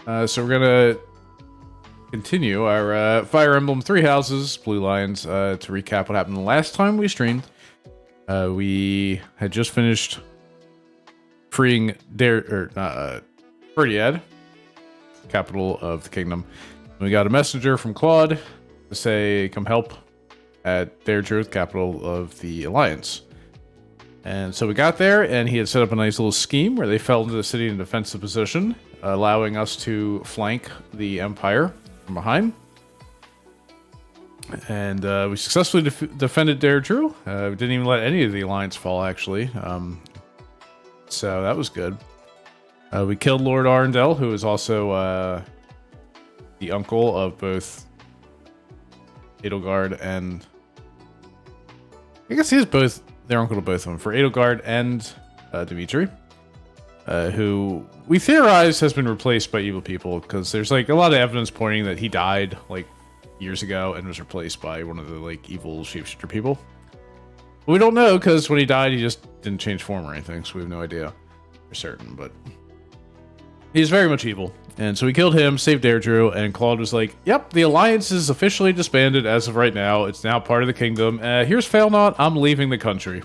So we're gonna continue our Fire Emblem Three Houses, Blue Lions. To recap what happened the last time we streamed, we had just finished freeing Ferdiad, capital of the kingdom. We got a messenger from Claude to say, "Come help at Deirdre, capital of the Alliance." And so we got there, and he had set up a nice little scheme where they fell into the city in defensive position, allowing us to flank the Empire from behind. And we successfully defended Deirdre. We didn't even let any of the Alliance fall, actually. So that was good. We killed Lord Arundel, who is also the uncle of both Edelgard and... I guess he is both their uncle to both of them. For Edelgard and Dimitri, who we theorize has been replaced by evil people, because there's like a lot of evidence pointing that he died like years ago and was replaced by one of the like evil shapeshifter people. But we don't know, because when he died, he just didn't change form or anything, so we have no idea for certain. But he's very much evil. And so we killed him, saved Deirdre, and Claude was like, "Yep, the Alliance is officially disbanded as of right now. It's now part of the kingdom. Here's Failnaught. I'm leaving the country."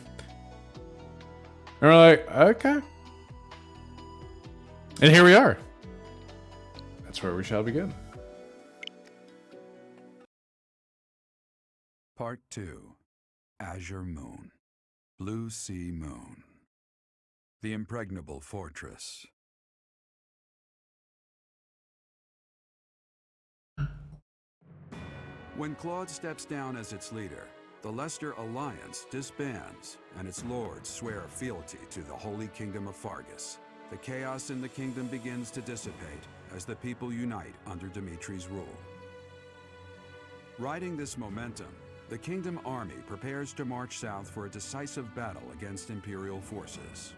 And we're like, okay. And here we are. That's where we shall begin. Part 2. Azure Moon. Blue Sea Moon. The Impregnable Fortress. When Claude steps down as its leader, the Leicester Alliance disbands, and its lords swear fealty to the Holy Kingdom of Fargus. The chaos in the kingdom begins to dissipate as the people unite under Dimitri's rule. Riding this momentum, the Kingdom Army prepares to march south for a decisive battle against Imperial forces.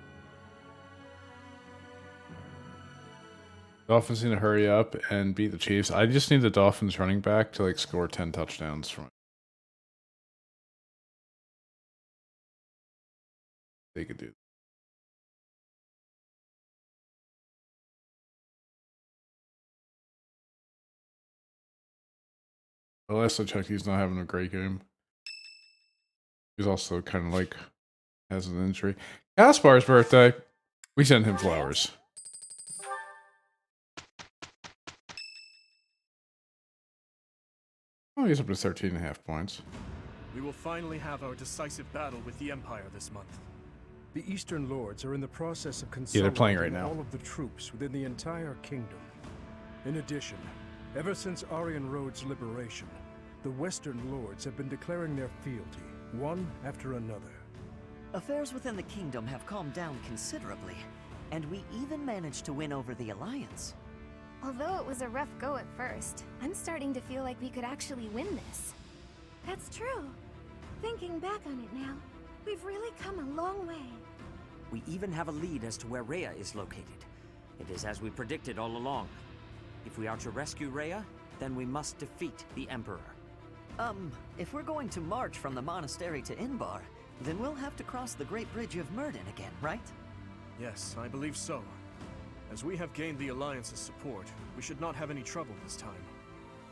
Dolphins need to hurry up and beat the Chiefs. I just need the Dolphins running back to like score 10 touchdowns from it. They could do that. Well, last I checked, he's not having a great game. He's also kind of like has an injury. Gaspar's birthday. We sent him flowers. Oh, he's up to 13.5 points. We will finally have our decisive battle with the Empire this month. The Eastern Lords are in the process of Yeah, they're playing right consolidating now. all of the troops within the entire kingdom. In addition, ever since Aryan Road's liberation, the Western Lords have been declaring their fealty, one after another. Affairs within the kingdom have calmed down considerably, and we even managed to win over the Alliance. Although it was a rough go at first, I'm starting to feel like we could actually win this. That's true. Thinking back on it now, we've really come a long way. We even have a lead as to where Rhea is located. It is as we predicted all along. If we are to rescue Rhea, then we must defeat the Emperor. If we're going to march from the monastery to Inbar, then we'll have to cross the Great Bridge of Myrddin again, right? Yes, I believe so. As we have gained the Alliance's support, we should not have any trouble this time.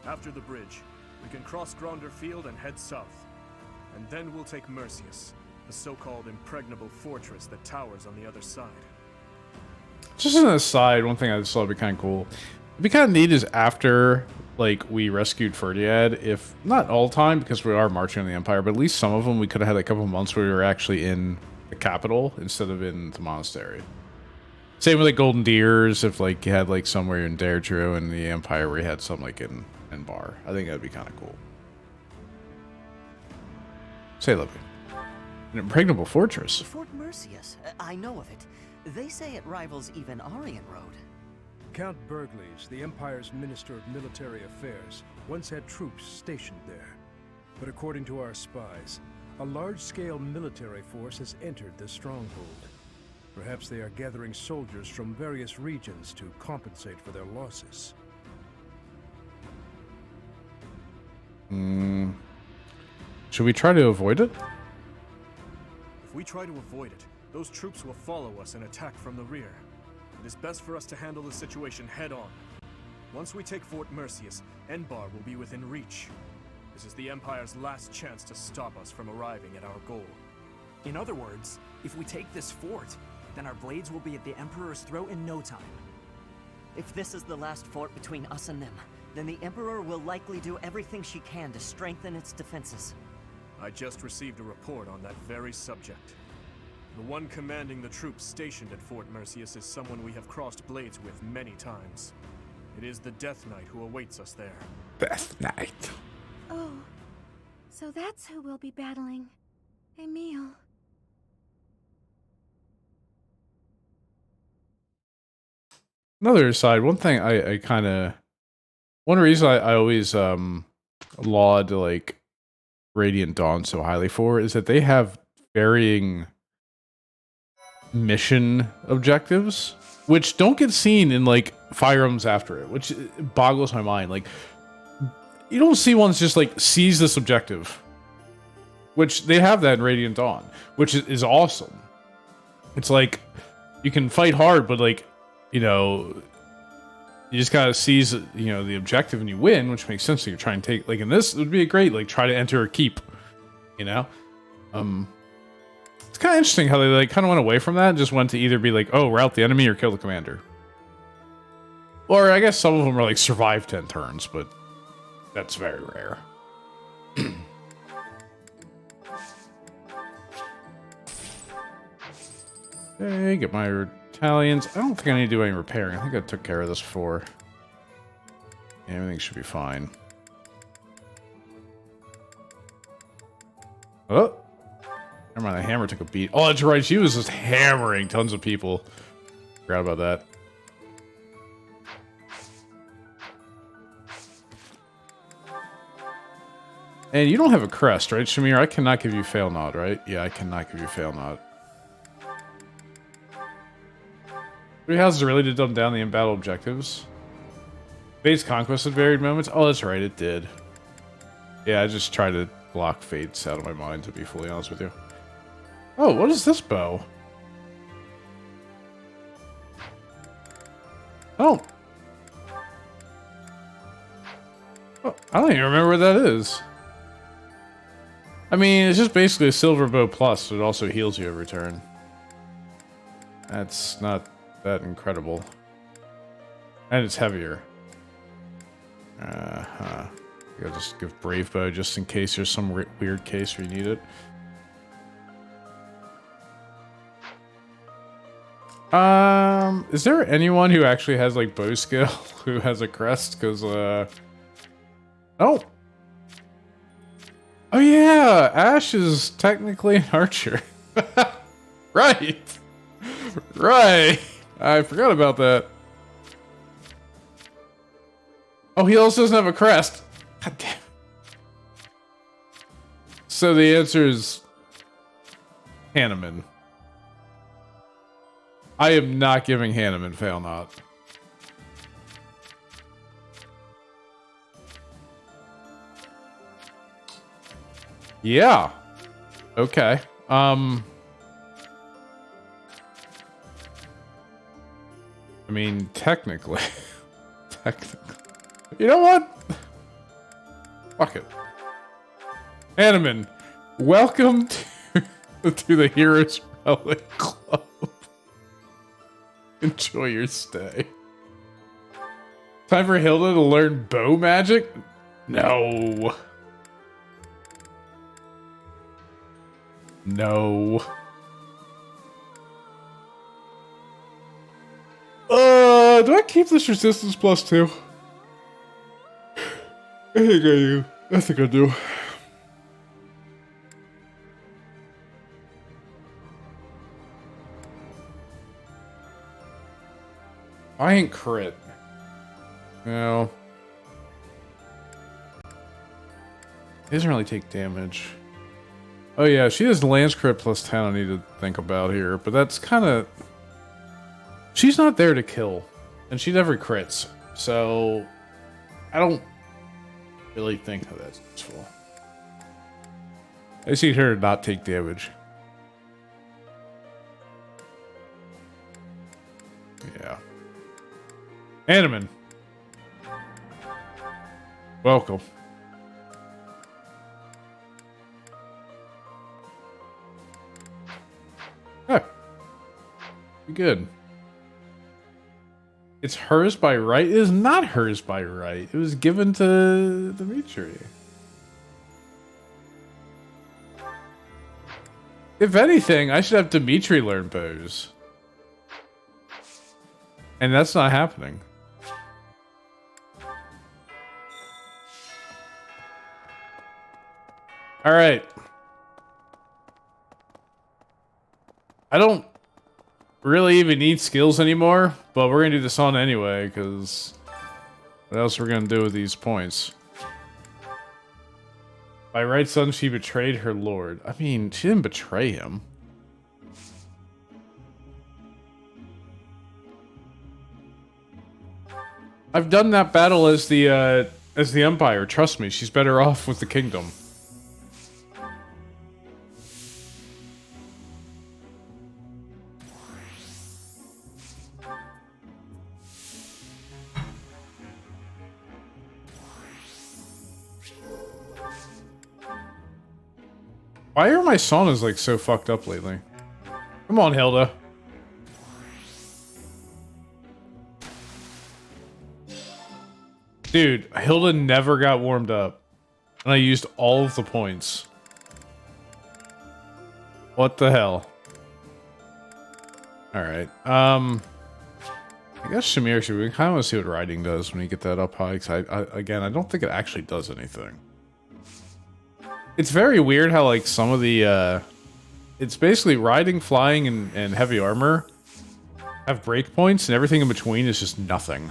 After the bridge, we can cross Gronder Field and head south. And then we'll take Mercius, the so-called impregnable fortress that towers on the other side. Just as an aside, one thing I just thought would be kind of cool. It'd be kind of neat is after, like, we rescued Ferdiad, if not all time, because we are marching on the Empire, but at least some of them, we could have had a couple of months where we were actually in the capital instead of in the monastery. Same with like Golden Deers, if like you had like somewhere in Deirdre and the Empire where you had some like in Bar. I think that'd be kind of cool. Say, Libby. An impregnable fortress. Fort Mercius, I know of it. They say it rivals even Aryan Road. Count Burgleys, the Empire's Minister of Military Affairs, once had troops stationed there. But according to our spies, a large-scale military force has entered the stronghold. Perhaps they are gathering soldiers from various regions to compensate for their losses. Should we try to avoid it? If we try to avoid it, those troops will follow us and attack from the rear. It is best for us to handle the situation head-on. Once we take Fort Mercius, Enbar will be within reach. This is the Empire's last chance to stop us from arriving at our goal. In other words, if we take this fort, then our blades will be at the Emperor's throat in no time. If this is the last fort between us and them, then the Emperor will likely do everything she can to strengthen its defenses. I just received a report on that very subject. The one commanding the troops stationed at Fort Mercius is someone we have crossed blades with many times. It is the Death Knight who awaits us there. Death Knight. Oh, so that's who we'll be battling. Emil. Another aside, one thing I kind of... One reason I always laud, like, Radiant Dawn so highly for is that they have varying mission objectives, which don't get seen in, like, Fire Emblems after it, which boggles my mind. Like, you don't see ones just, like, seize this objective. Which, they have that in Radiant Dawn, which is awesome. It's like, you can fight hard, but, like, you know, you just gotta seize, you know, the objective and you win, which makes sense. So you're trying to take, like, in this, it would be a great, like, try to enter a keep, you know? It's kind of interesting how they, like, kind of went away from that and just went to either be like, oh, rout the enemy or kill the commander. Or I guess some of them are like, survive 10 turns, but that's very rare. Okay, get my Italians. I don't think I need to do any repairing. I think I took care of this before. Yeah, everything should be fine. Oh! Never mind, the hammer took a beat. Oh, that's right, she was just hammering tons of people. Forgot about that. And you don't have a crest, right, Shamir? I cannot give you Fail Nod, right? Yeah, I cannot give you Fail Nod. 3 houses really did dumb down the in-battle objectives. Fate's Conquest at varied moments? Oh, that's right, it did. Yeah, I just tried to block Fates out of my mind, to be fully honest with you. Oh, what is this bow? Oh. Oh, I don't even remember what that is. I mean, it's just basically a silver bow plus, but it also heals you every turn. That's not that incredible. And it's heavier. I'll just give Brave Bow just in case there's some weird case where you need it. Is there anyone who actually has, like, bow skill who has a crest? Because, Oh! Oh yeah! Ash is technically an archer. Right! Right! I forgot about that. Oh, he also doesn't have a crest. God damn. So the answer is... Hanneman. I am not giving Hanneman Fail Not. Yeah. Okay. I mean, technically. Technically. You know what? Fuck it. Hanneman, welcome to the Heroes Relic Club. Enjoy your stay. Time for Hilda to learn bow magic? No. No. Do I keep this resistance +2? I think I do. I think I do. I ain't crit. No. He doesn't really take damage. Oh yeah, she has Lance crit +10 I need to think about here, but that's kind of... She's not there to kill, and she never crits, so I don't really think that that's useful. I see her not take damage. Yeah. Hanneman. Welcome. Oh. Good. It's hers by right? It is not hers by right. It was given to Dimitri. If anything, I should have Dimitri learn bows. And that's not happening. Alright. I don't really even need skills anymore, but we're gonna do this on anyway, because what else we're gonna do with these points? By right, son, she betrayed her lord. I mean, she didn't betray him. I've done that battle as the Empire. Trust me, she's better off with the kingdom. Why are my saunas like so fucked up lately? Come on, Hilda. Dude, Hilda never got warmed up. And I used all of the points. What the hell? Alright, I guess Shamir should... We kind of want to see what riding does when you get that up high. Because again, I don't think it actually does anything. It's very weird how, like, some of the, it's basically riding, flying, and heavy armor have breakpoints, and everything in between is just nothing.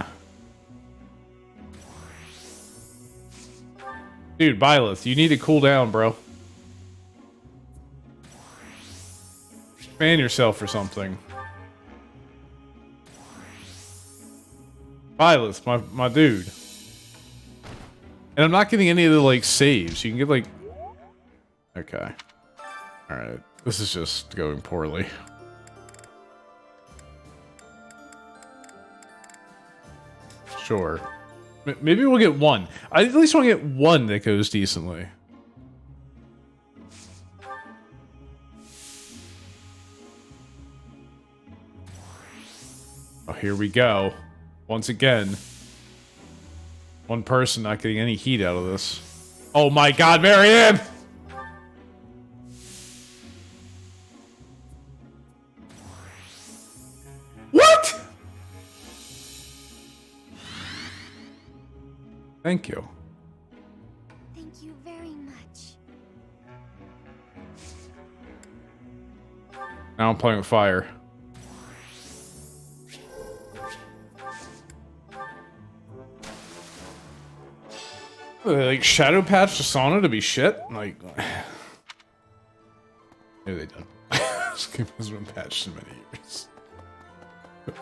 Dude, Byleth, you need to cool down, bro. Fan yourself or something. Byleth, my dude. And I'm not getting any of the, like, saves. You can get, like... Okay. Alright. This is just going poorly. Sure. Maybe we'll get one. I at least want to get one that goes decently. Oh, here we go. Once again. One person not getting any heat out of this. Oh my god, Marianne! What?! Thank you. Thank you very much. Now I'm playing with fire. Like, shadow patch the sauna to be shit? Like... Maybe they done. This game has been patched in many years.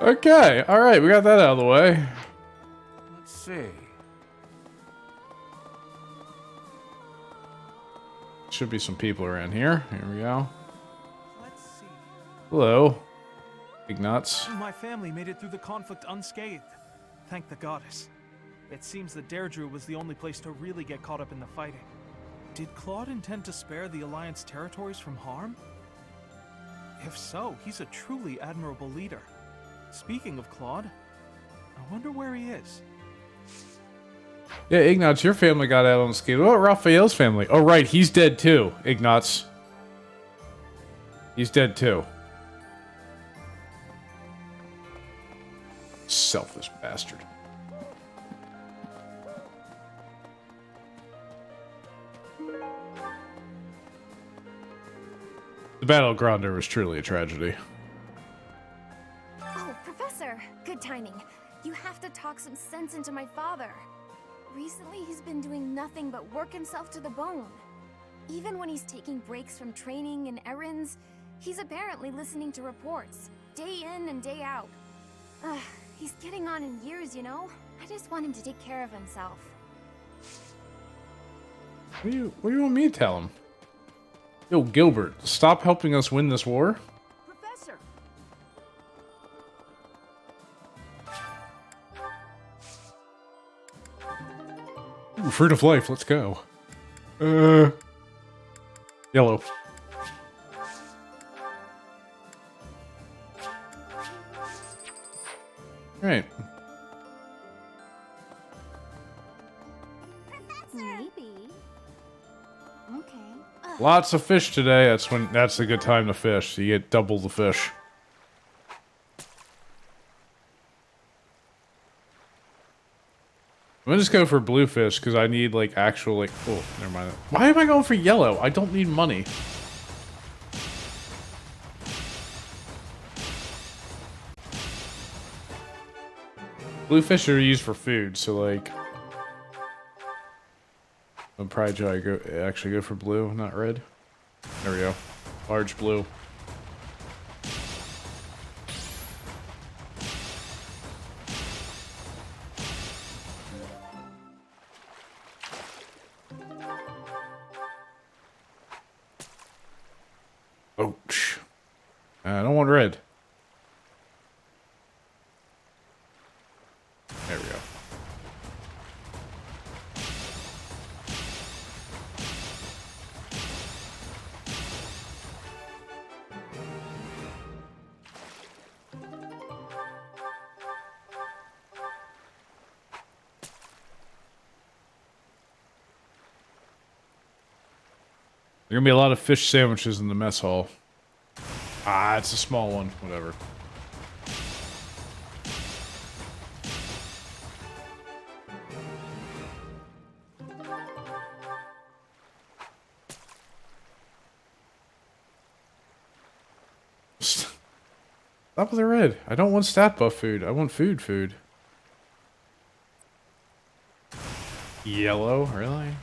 Okay, alright, we got that out of the way. Let's see. Should be some people around here. Here we go. Let's see. Hello. Big nuts. My family made it through the conflict unscathed. Thank the goddess. It seems that Deirdre was the only place to really get caught up in the fighting. Did Claude intend to spare the Alliance territories from harm? If so, he's a truly admirable leader. Speaking of Claude, I wonder where he is. Yeah, Ignatz, your family got out on skate. What about Raphael's family? Oh, right, he's dead too, Ignatz. He's dead too. Selfish bastard. The Battle of Gronder was truly a tragedy. Oh, Professor! Good timing. You have to talk some sense into my father. Recently, he's been doing nothing but work himself to the bone. Even when he's taking breaks from training and errands, he's apparently listening to reports, day in and day out. He's getting on in years, you know? I just want him to take care of himself. What do you want me to tell him? Yo, Gilbert, stop helping us win this war. Professor! Ooh, fruit of life, let's go. Yellow. Alright. Maybe. Okay. Lots of fish today. That's a good time to fish. So you get double the fish. I'm gonna just go for blue fish because I need like actual like. Oh, never mind. Why am I going for yellow? I don't need money. Blue fish are used for food, so like. I'll probably try to actually go for blue, not red. There we go. Large blue. Ouch. I don't want red. There we go. There are gonna be a lot of fish sandwiches in the mess hall. Ah, it's a small one. Whatever. Stop with the red. I don't want stat buff food. I want food. Yellow? Really?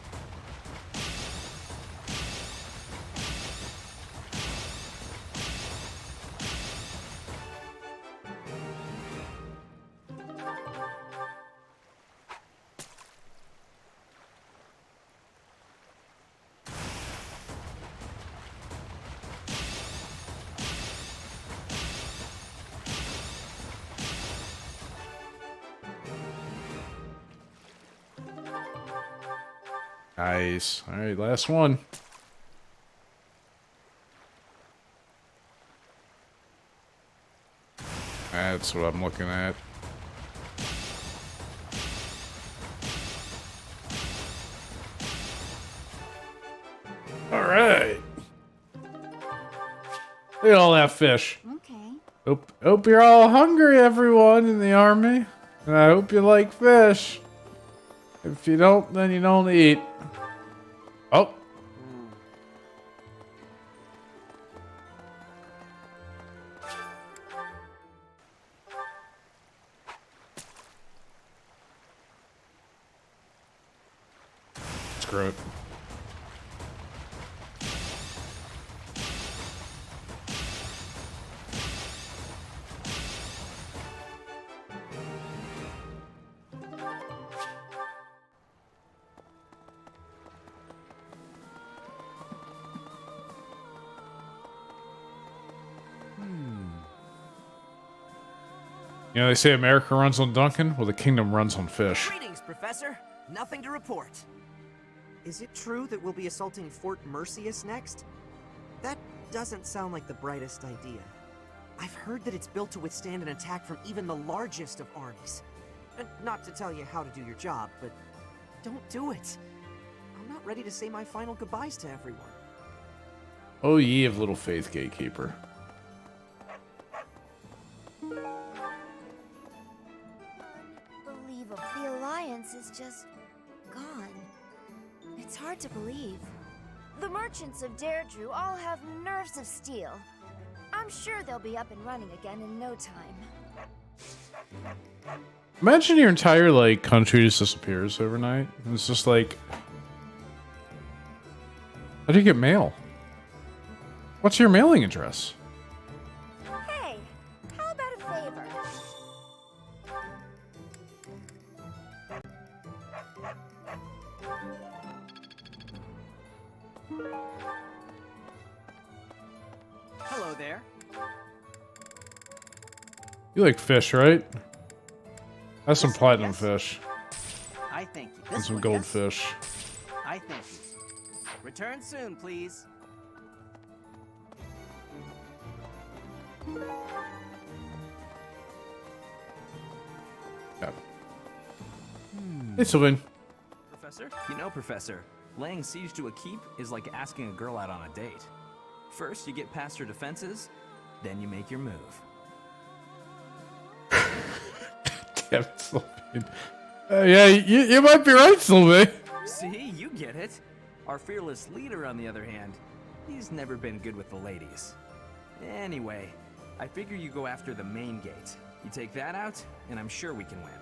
Nice. Alright, last one. That's what I'm looking at. Alright. Look at all that fish. Okay. Hope you're all hungry, everyone in the army. And I hope you like fish. If you don't, then you don't eat. Oh. Screw it. You know, they say America runs on Duncan. Well, the kingdom runs on fish. Greetings, Professor. Nothing to report. Is it true that we'll be assaulting Fort Mercius next? That doesn't sound like the brightest idea. I've heard that it's built to withstand an attack from even the largest of armies. And not to tell you how to do your job, but don't do it. I'm not ready to say my final goodbyes to everyone. Oh, ye of little faith, gatekeeper. Unbelievable. The Alliance is just gone. It's hard to believe. The merchants of Deirdre all have nerves of steel. I'm sure they'll be up and running again in no time. Imagine your entire, like, country just disappears overnight. It's just like... How do you get mail? What's your mailing address? Hey, how about a favor? Hello there. You like fish, right? That's some platinum fish. I thank you. And This some one, yes? goldfish. I thank you. Return soon, please. Yeah. Hey, Sylvain. Professor? You know, Professor, laying siege to a keep is like asking a girl out on a date. First, you get past her defenses, then you make your move. Damn it, Sylvain. Yeah, you might be right, Sylvain. See, you get it. Our fearless leader, on the other hand, he's never been good with the ladies. Anyway, I figure you go after the main gate. You take that out, and I'm sure we can win.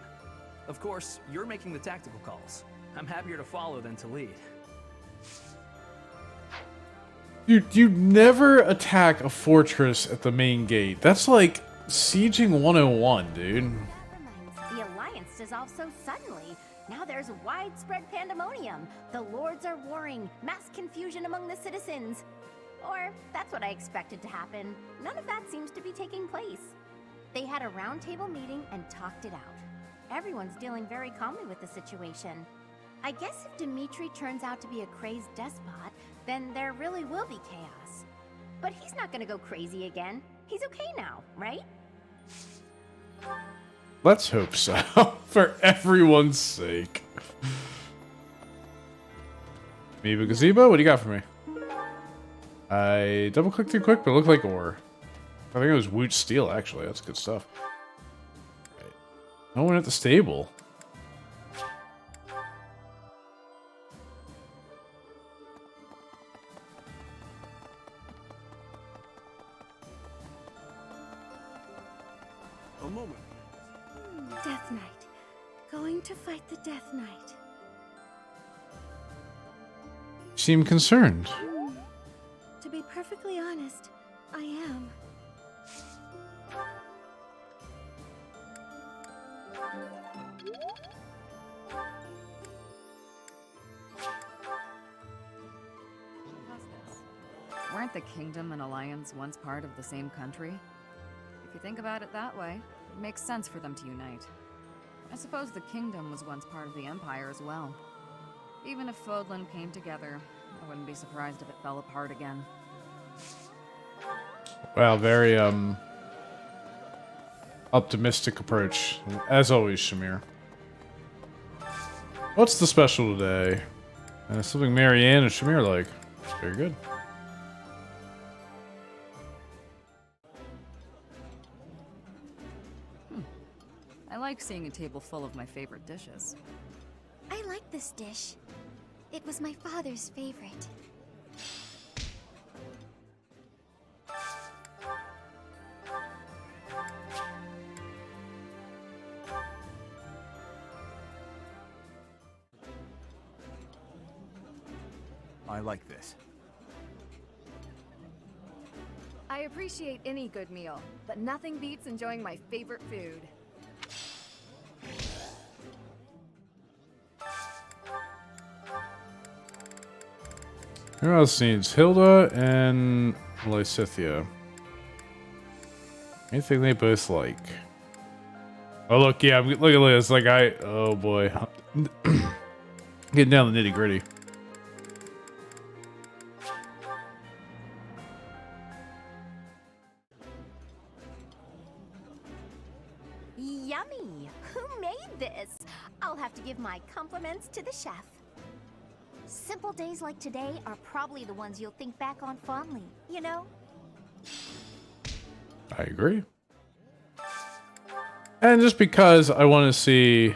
Of course, you're making the tactical calls. I'm happier to follow than to lead. You never attack a fortress at the main gate. That's like sieging 101, dude. Never mind. The Alliance dissolved so suddenly. Now there's widespread pandemonium. The lords are warring, mass confusion among the citizens. Or that's what I expected to happen. None of that seems to be taking place. They had a roundtable meeting and talked it out. Everyone's dealing very calmly with the situation. I guess if Dimitri turns out to be a crazed despot, then there really will be chaos. But he's not gonna go crazy again. He's okay now, right? Let's hope so, for everyone's sake. Maybe Gazebo, what do you got for me? I double-clicked too quick, but it looked like ore. I think it was Woot Steel, actually. That's good stuff. Right. No one at the stable. A moment. Death Knight. Going to fight the Death Knight. Seem concerned. To be perfectly honest, I am. Weren't the Kingdom and Alliance once part of the same country? If you think about it that way, it makes sense for them to unite. I suppose the Kingdom was once part of the Empire as well. Even if Fodlan came together, I wouldn't be surprised if it fell apart again. Wow, very, optimistic approach. As always, Shamir. What's the special today? Something Marianne and Shamir like. Very good. I like seeing a table full of my favorite dishes. I like this dish. It was my father's favorite. I like this. I appreciate any good meal, but nothing beats enjoying my favorite food. Who else needs Hilda and Lysithia? Anything they both like? Oh look, yeah, look at this. Like oh boy, getting down the nitty gritty. Yummy! Who made this? I'll have to give my compliments to the chef. Simple days like today are probably the ones you'll think back on fondly, you know? I agree. And just because I want to see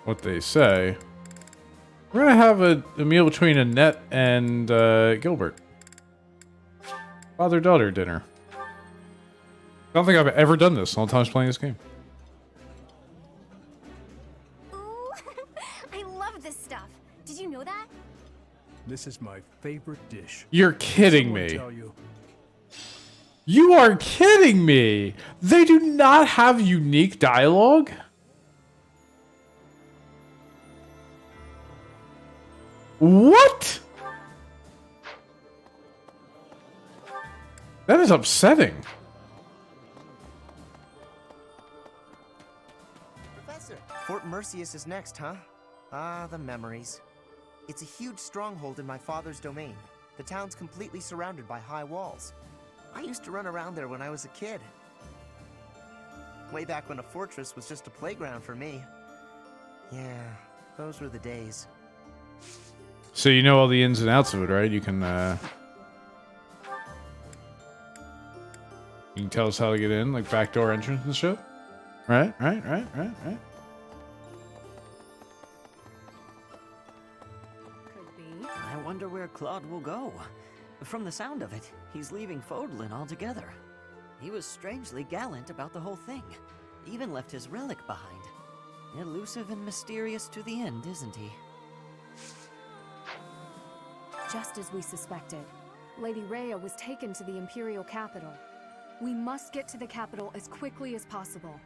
what they say, we're gonna have a meal between Annette and Gilbert. Father-daughter dinner. I don't think I've ever done this all the times playing this game. Ooh, I love this stuff. Did you know that? This is my favorite dish. You're kidding Someone me. tell you. You are kidding me! They do not have unique dialogue? What? That is upsetting. Professor, Fort Mercius is next, huh? Ah, the memories. It's a huge stronghold in my father's domain. The town's completely surrounded by high walls. I used to run around there when I was a kid. Way back when a fortress was just a playground for me. Yeah, those were the days. So you know all the ins and outs of it, right? You can tell us how to get in, like backdoor entrance and shit. Right. Could be. I wonder where Claude will go. From the sound of it, he's leaving Fodlan altogether. He was strangely gallant about the whole thing. Even left his relic behind. Elusive and mysterious to the end, isn't he? Just as we suspected, Lady Rhea was taken to the Imperial capital. We must get to the capital as quickly as possible.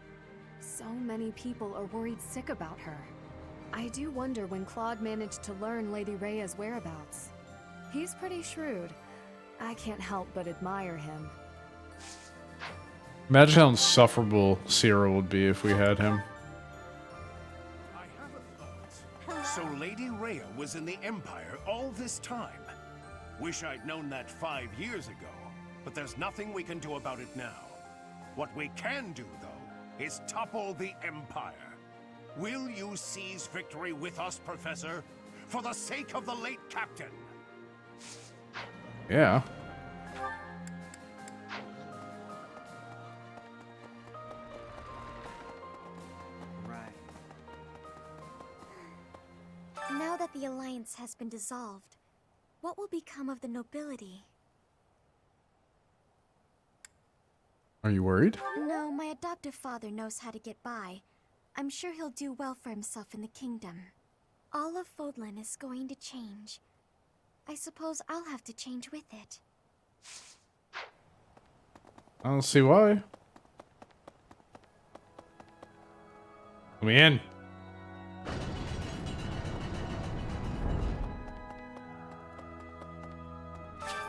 So many people are worried sick about her. I do wonder when Claude managed to learn Lady Rhea's whereabouts. He's pretty shrewd. I can't help but admire him. Imagine how insufferable Cyril would be if we had him. I have a thought. So Lady Rhea was in the Empire all this time. Wish I'd known that 5 years ago, but there's nothing we can do about it now. What we can do, though, is topple the Empire. Will you seize victory with us, Professor? For the sake of the late Captain? Yeah. Now that the Alliance has been dissolved, what will become of the nobility? Are you worried? No, my adoptive father knows how to get by. I'm sure he'll do well for himself in the kingdom. All of Fodlan is going to change. I suppose I'll have to change with it. I don't see why. Let me in.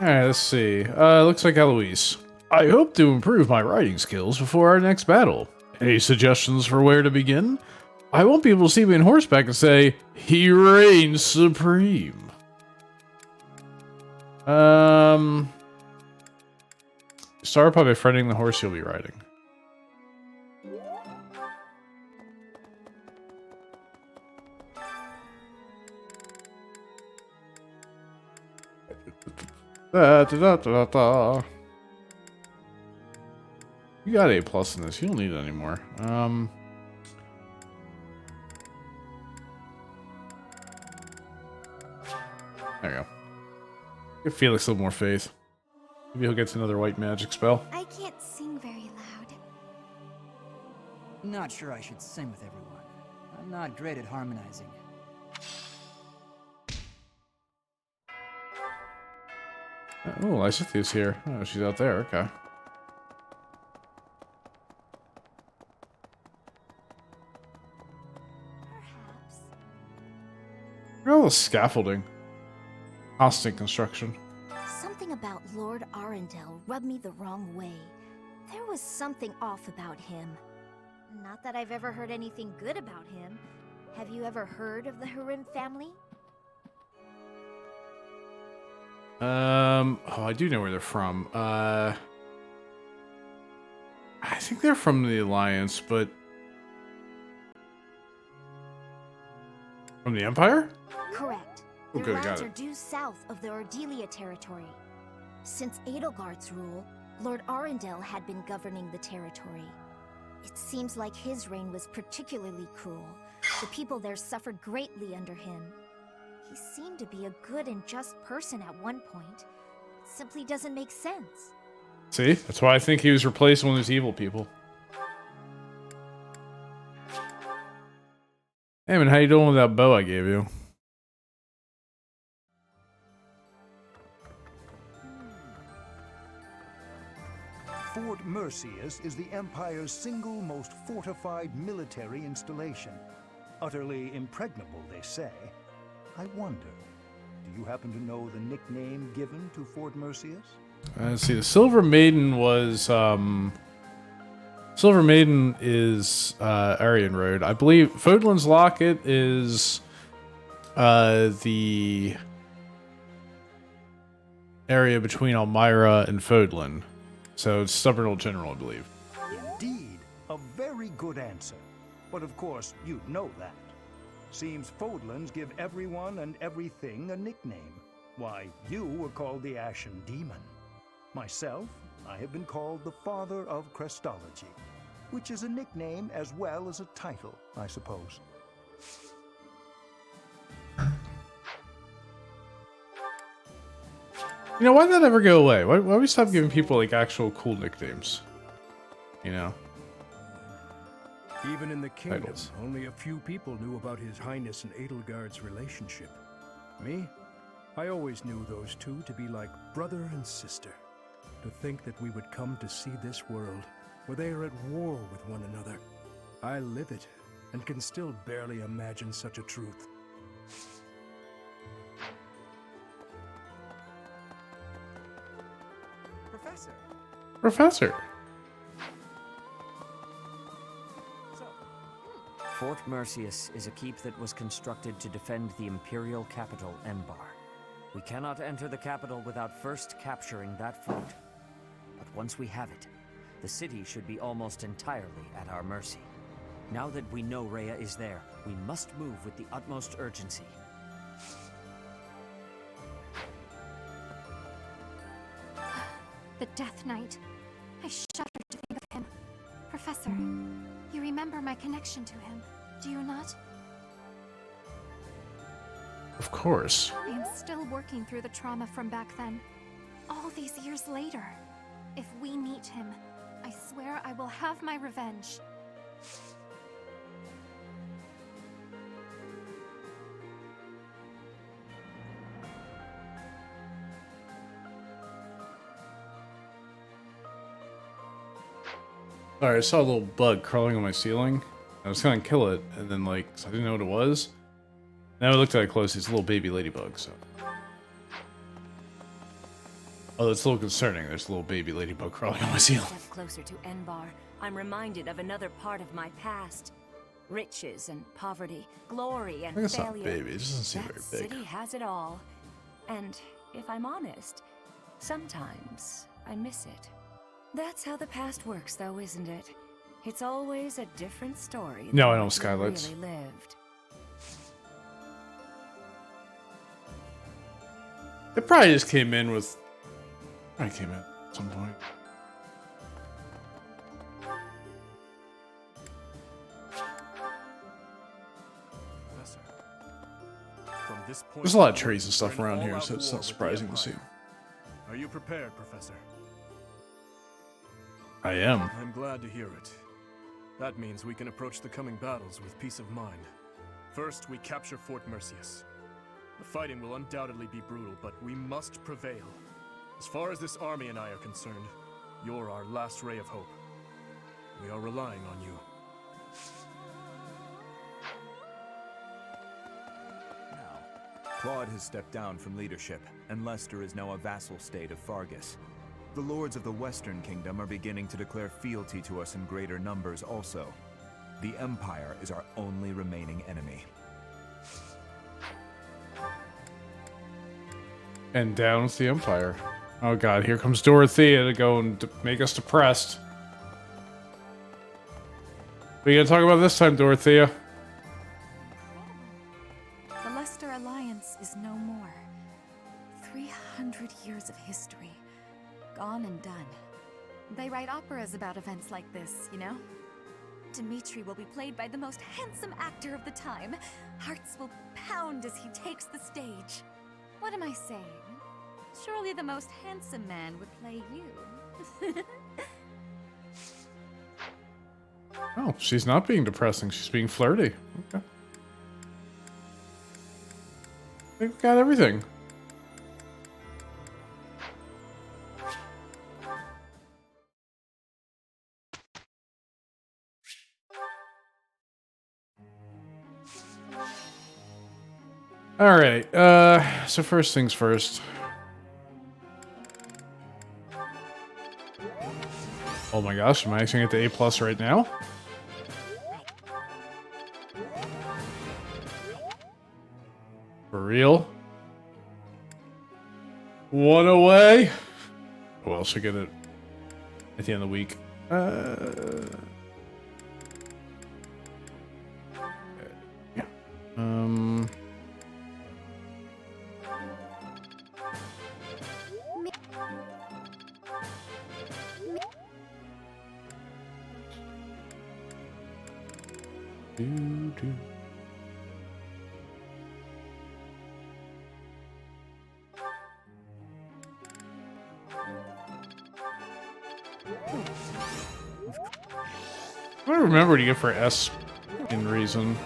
Alright, let's see. Looks like Eloise. I hope to improve my writing skills before our next battle. Any suggestions for where to begin? I want people to see me on horseback and say, "He reigns supreme." Start by befriending the horse you'll be riding. You got A+ in this. You don't need it anymore. There you go. Give Felix a little more faith. Maybe he'll get another white magic spell. I can't sing very loud. Not sure I should sing with everyone. I'm not great at harmonizing. Oh, Lysithia's here. Oh, she's out there. Okay. Perhaps. Look at all the scaffolding. Constant construction. Something about Lord Arundel rubbed me the wrong way. There was something off about him. Not that I've ever heard anything good about him. Have you ever heard of the Harim family? Oh, I do know where they're from. I think they're from the Alliance, but from the Empire? Correct. Oh, Their good, got lands it. are due south of the Ordelia territory. Since Edelgard's rule, Lord Arundel had been governing the territory. It seems like his reign was particularly cruel. The people there suffered greatly under him. He seemed to be a good and just person at one point. It simply doesn't make sense. See? That's why I think he was replaced with one of those evil people. Hey, man, how you doing with that bow I gave you? Fort Mercius is the Empire's single most fortified military installation. Utterly impregnable, they say. I wonder, do you happen to know the nickname given to Fort Mercius? Let's see, the Silver Maiden was, Silver Maiden is, Aryan Road. I believe Fodlan's Locket is the area between Elmira and Fodlan. So it's Stubborn Old General, I believe. Indeed, a very good answer. But of course, you'd know that. Seems Fodlans give everyone and everything a nickname. Why, you were called the Ashen Demon. Myself, I have been called the Father of Crestology, which is a nickname as well as a title, I suppose. You know, why did that ever go away? Why we stop giving people like actual cool nicknames? You know? Even in the kingdom, Titles. only a few people knew about His Highness and Edelgard's relationship. Me? I always knew those two to be like brother and sister. To think that we would come to see this world, where they are at war with one another. I live it, and can still barely imagine such a truth. Professor. Fort Mercius is a keep that was constructed to defend the imperial capital, Enbar. We cannot enter the capital without first capturing that fort. But once we have it, the city should be almost entirely at our mercy. Now that we know Rhea is there, we must move with the utmost urgency. The Death Knight. I shudder to think of him. Professor, you remember my connection to him, do you not? Of course. I am still working through the trauma from back then. All these years later. If we meet him, I swear I will have my revenge. Alright, I saw a little bug crawling on my ceiling. I was gonna kill it, and then like, I didn't know what it was. Now I looked at it closely, it's a little baby ladybug, so. Oh, that's a little concerning. There's a little baby ladybug crawling on my ceiling. Step closer to Enbar, I'm reminded of another part of my past. Riches and poverty, glory and I think it's failure. not baby, it doesn't seem That very big. city has it all. And if I'm honest, sometimes I miss it. That's how the past works, though, isn't it? It's always a different story. No, than I know what you Skylights. really lived. It probably just came in with... I came in at some point. Professor, from this point There's a lot of forward, trees and stuff we're in around here, all-out so it's war not with the surprising to see. Empire. Are you prepared, Professor? I am. I'm glad to hear it. That means we can approach the coming battles with peace of mind. First, we capture Fort Mercius. The fighting will undoubtedly be brutal, but we must prevail. As far as this army and I are concerned, you're our last ray of hope. We are relying on you. Claude has stepped down from leadership, and Leicester is now a vassal state of Fargus. The lords of the Western Kingdom are beginning to declare fealty to us in greater numbers also. The Empire is our only remaining enemy. And down with the Empire. Oh god, here comes Dorothea to go and make us depressed. What are you gonna talk about this time, Dorothea? The Leicester Alliance is no more. 300 years of history. Gone and done. They write operas about events like this, you know? Dimitri will be played by the most handsome actor of the time. Hearts will pound as he takes the stage. What am I saying? Surely the most handsome man would play you. Oh, she's not being depressing, she's being flirty. Okay. I think we got everything. Alright, so first things first. Oh my gosh, am I actually at the A+ right now? For real? One away? Who else should get it at the end of the week? Yeah. Do. I don't remember what you get for S in Reason. If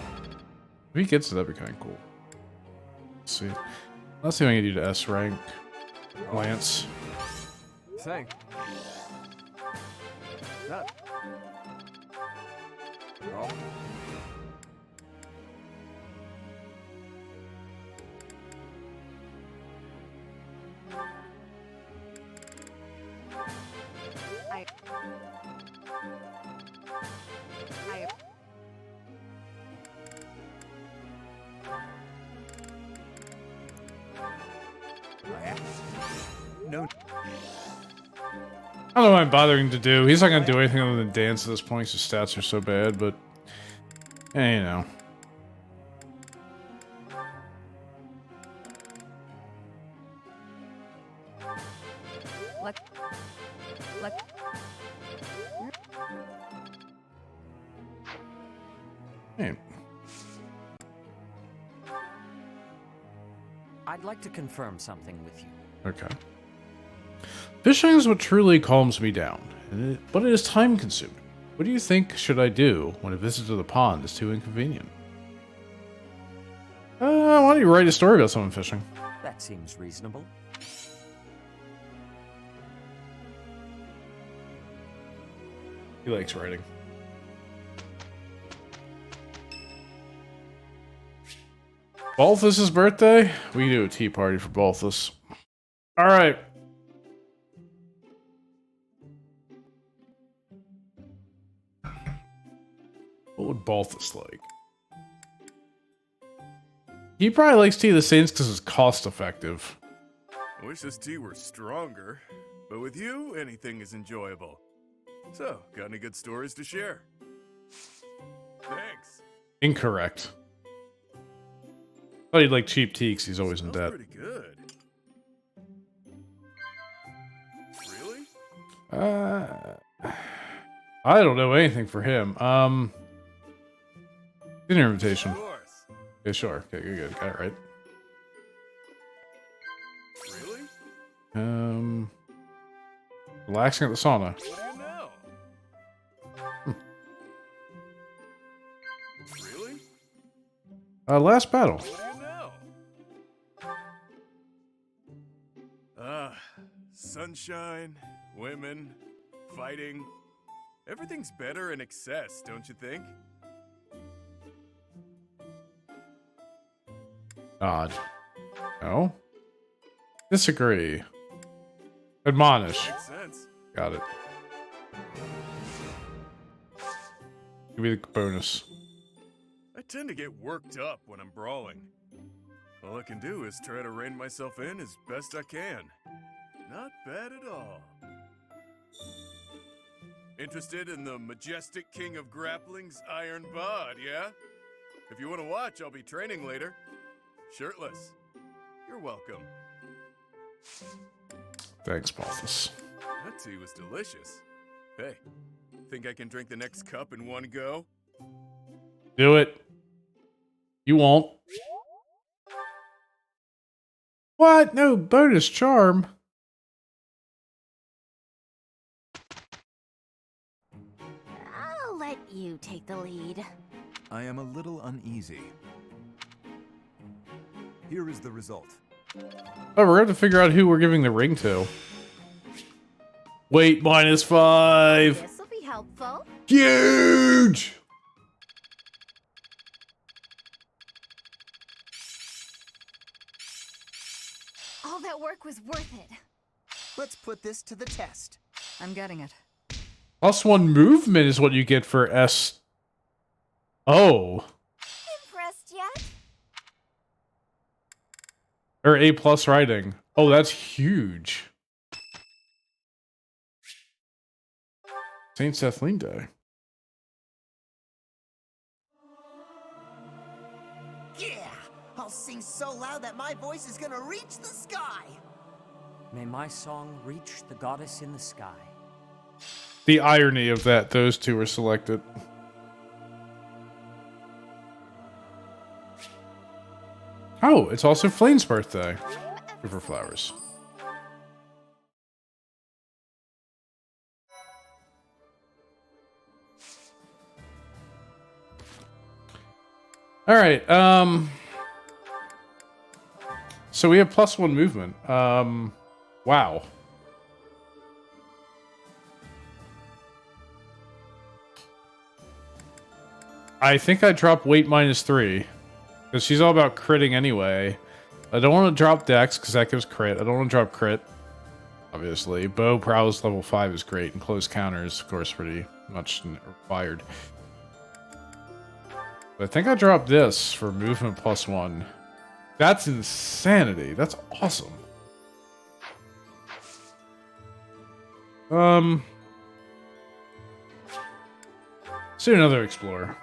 he gets it, that'd be kind of cool. Let's see. Let's see what I can do to S rank. Lance. Thank. That. Oh. No. I don't know what I'm bothering to do. He's not going to do anything other than dance at this point. His stats are so bad, but... you know. Hey. I'd like to confirm something with you. Okay. Fishing is what truly calms me down, but it is time-consuming. What do you think should I do when a visit to the pond is too inconvenient? Why don't you write a story about someone fishing? That seems reasonable. He likes writing. Balthus' birthday? We do a tea party for Balthus. Alright. What would Balthus like? He probably likes Tea of the Saints because it's cost effective. I wish this tea were stronger, but with you, anything is enjoyable. So, got any good stories to share? Thanks. Incorrect. Thought he'd like cheap tea because he's always in debt. Pretty good. Really? I don't know anything for him. Dinner invitation. Of course. Yeah, sure. Okay, good. Got it right. Really? Relaxing at the sauna. What do you know? Really? Last battle. What do you know? Sunshine, women, fighting. Everything's better in excess, don't you think? Odd. No? Disagree. Admonish. Makes sense. Got it. Give me the bonus. I tend to get worked up when I'm brawling. All I can do is try to rein myself in as best I can. Not bad at all. Interested in the majestic king of grappling's iron bod, yeah? If you want to watch, I'll be training later. Shirtless. You're welcome. Thanks, Balthus. That tea was delicious. Hey, think I can drink the next cup in one go? Do it. You won't. What? No, bonus charm. I'll let you take the lead. I am a little uneasy. Here is the result. Oh, we're going to figure out who we're giving the ring to. Wait, -5. This'll be helpful. Huge! All that work was worth it. Let's put this to the test. I'm getting it. +1 movement is what you get for S. Oh. Impressed yet? Or A+ writing. Oh, that's huge. Saint Kathleen Day. Yeah! I'll sing so loud that my voice is gonna reach the sky! May my song reach the goddess in the sky. The irony of that, those two were selected. Oh, it's also Flame's birthday. Give her flowers. All right. So we have +1 movement. Wow. I think I dropped weight -3 because she's all about critting anyway. I don't want to drop dex because that gives crit. I don't want to drop crit, obviously. Bow prowess level 5 is great, and close counters, of course, pretty much required. But I think I dropped this for movement +1. That's insanity. That's awesome. Let's do another explorer.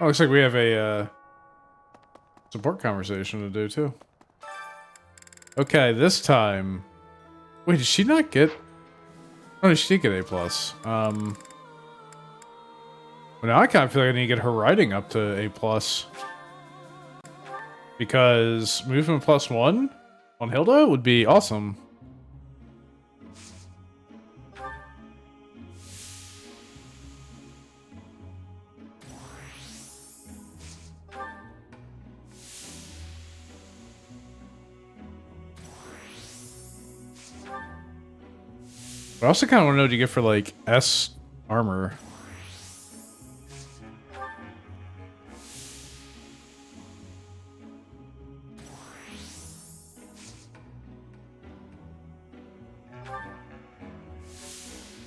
Oh, looks like we have a support conversation to do too. Okay, this time. Wait, did she not get? Oh, she did get A+. Well, now I kind of feel like I need to get her writing up to A+. Because movement +1 on Hilda would be awesome. But I also kind of want to know what you get for, like, S armor.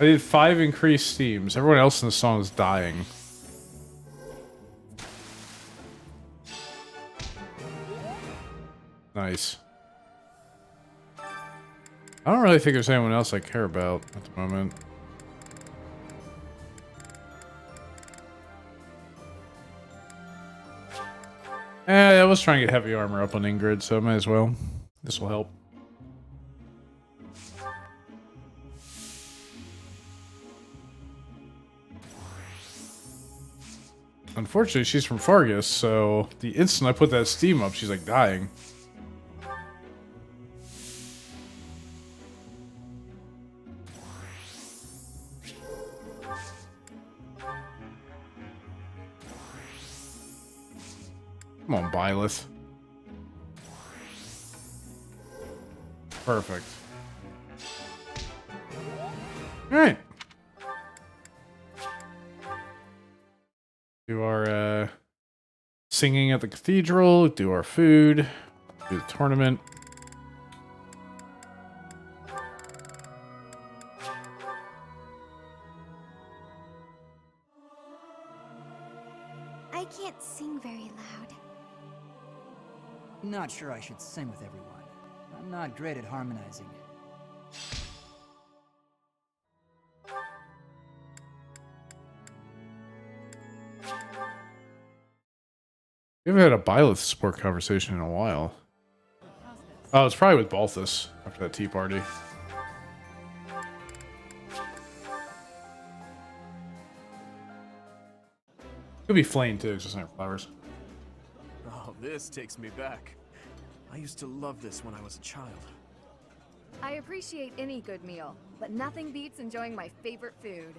I did 5 increased steams. Everyone else in the song is dying. Nice. I don't really think there's anyone else I care about at the moment. I was trying to get heavy armor up on Ingrid, so I might as well. This will help. Unfortunately, she's from Fargus, so the instant I put that steam up, she's like dying. Come on, Byleth. Perfect. Alright. Do our singing at the cathedral, do our food, do the tournament. I can't sing very loud. Not sure I should sing with everyone. I'm not great at harmonizing. We haven't had a Byleth support conversation in a while. Oh, it's probably with Balthus after that tea party. Could be Flame too, just not flowers. Oh, this takes me back. I used to love this when I was a child. I appreciate any good meal, but nothing beats enjoying my favorite food.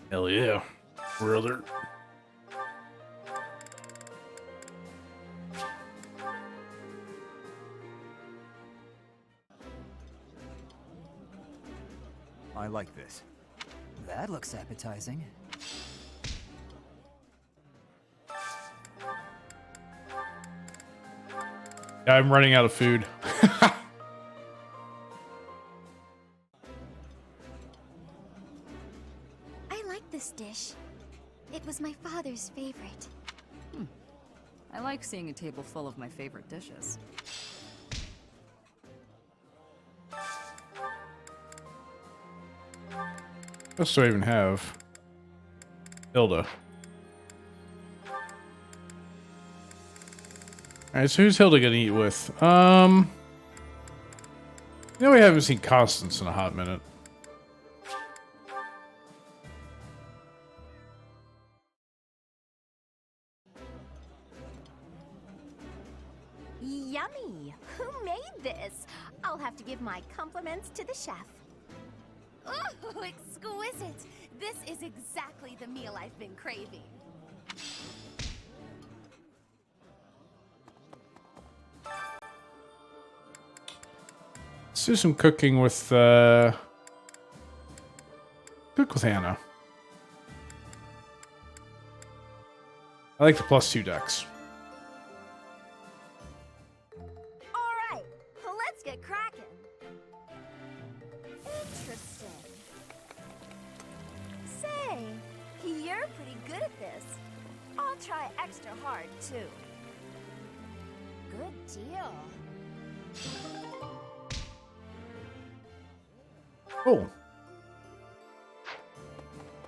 Hell yeah, brother. I like this. That looks appetizing. Yeah, I'm running out of food. I like this dish. It was my father's favorite. I like seeing a table full of my favorite dishes. What else do I even have? Hilda. Alright, so who's Hilda gonna eat with? You know we haven't seen Constance in a hot minute. Yummy! Who made this? I'll have to give my compliments to the chef. Ooh, exquisite! This is exactly the meal I've been craving. Let's do some cooking with, cook with Hannah. I like the +2 decks. Alright, let's get cracking. Interesting. Say, you're pretty good at this. I'll try extra hard, too. Good deal. Cool.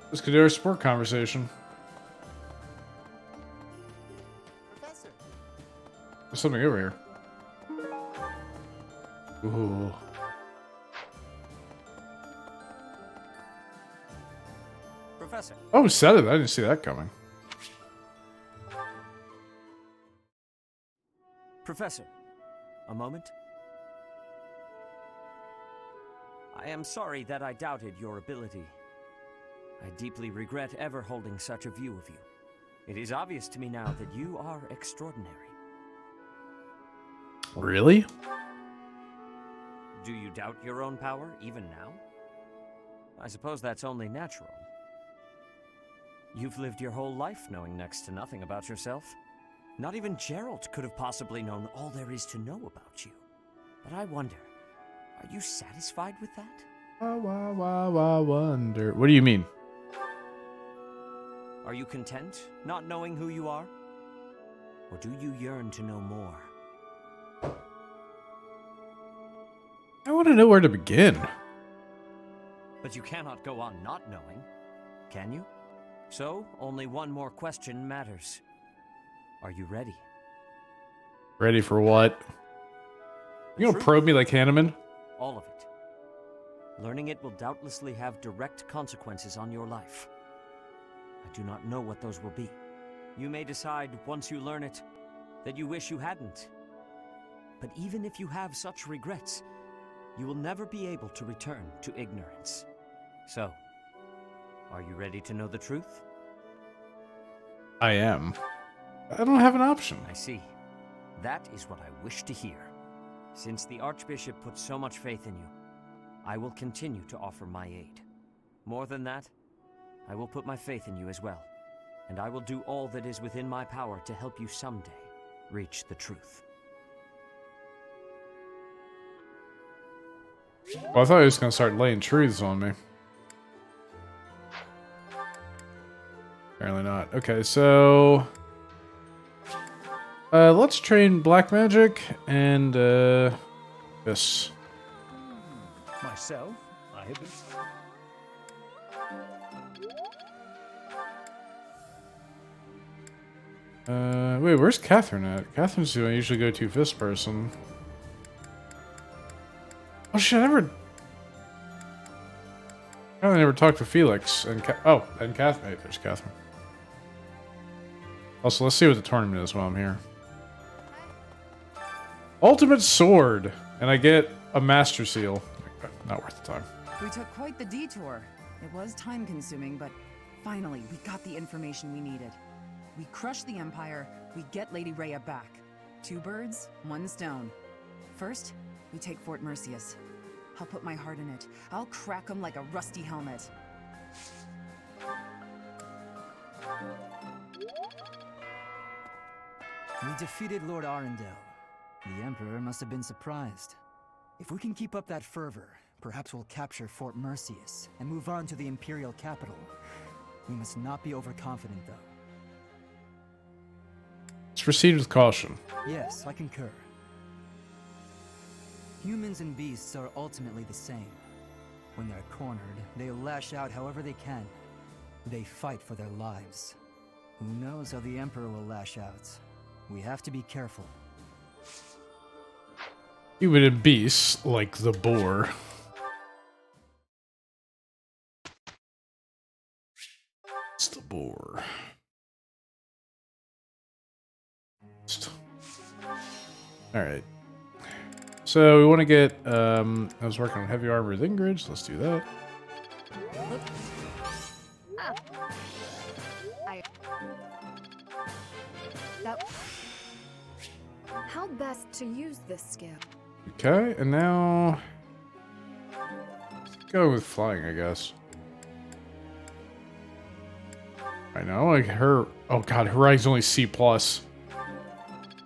Let's go do our sport conversation. Professor. There's something over here. Ooh. Professor. Oh, said it. I didn't see that coming. Professor, a moment. I am sorry that I doubted your ability. I deeply regret ever holding such a view of you. It is obvious to me now that you are extraordinary. Really? Do you doubt your own power, even now? I suppose that's only natural. You've lived your whole life knowing next to nothing about yourself. Not even Geralt could have possibly known all there is to know about you. But I wonder, are you satisfied with that? Wonder. What do you mean? Are you content not knowing who you are? Or do you yearn to know more? I want to know where to begin. But you cannot go on not knowing, can you? So, only one more question matters. Are you ready? Ready for what? You gonna probe me like Hanneman? All of it. Learning it will doubtlessly have direct consequences on your life. I do not know what those will be. You may decide, once you learn it, that you wish you hadn't. But even if you have such regrets, you will never be able to return to ignorance. So, are you ready to know the truth? I am. I don't have an option. I see. That is what I wish to hear. Since the Archbishop put so much faith in you, I will continue to offer my aid. More than that, I will put my faith in you as well, and I will do all that is within my power to help you someday reach the truth. Well, I thought he was gonna start laying truths on me. Apparently not. Okay, so let's train black magic and this. Myself, I have been... Wait, where's Catherine at? Catherine's who I usually go to this person. Oh shit, I never talked to Felix and and Catherine. Hey, there's Catherine. Also, let's see what the tournament is while I'm here. Ultimate Sword, and I get a Master Seal. Not worth the time. We took quite the detour. It was time-consuming, but finally, we got the information we needed. We crush the Empire, we get Lady Rhea back. 2 birds, 1 stone. First, we take Fort Merceus. I'll put my heart in it. I'll crack him like a rusty helmet. We defeated Lord Arundel. The Emperor must have been surprised. If we can keep up that fervor, perhaps we'll capture Fort Merceus and move on to the Imperial capital. We must not be overconfident, though. It's proceed with caution. Yes, I concur. Humans and beasts are ultimately the same. When they're cornered, they lash out however they can. They fight for their lives. Who knows how the Emperor will lash out? We have to be careful. Human and beasts, like the boar. It's the boar. Alright. So we want to get, I was working on heavy armor with Ingrid, so let's do that. How best to use this skill? Okay, and now... let's go with flying, I guess. I know, like her... oh god, her rank's only C+.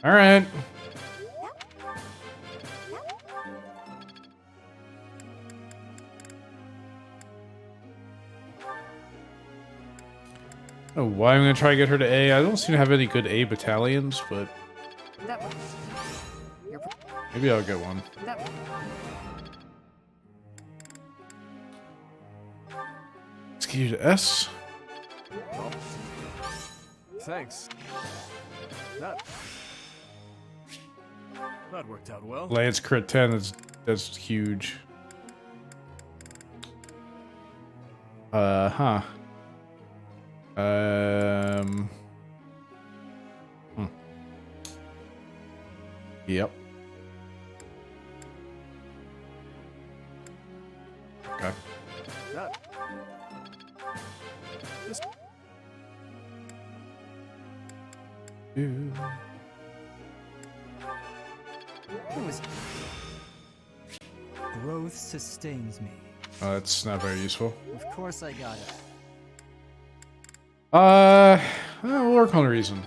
Alright. Oh, why I'm gonna try to get her to A. I don't seem to have any good A battalions, but maybe I'll get one. Let's get you to S. Thanks. That worked out well. Lance crit 10, that's huge. Huh. Yep. Okay. Growth sustains me. Oh, that's not very useful. Of course I got it. We'll work on a reason.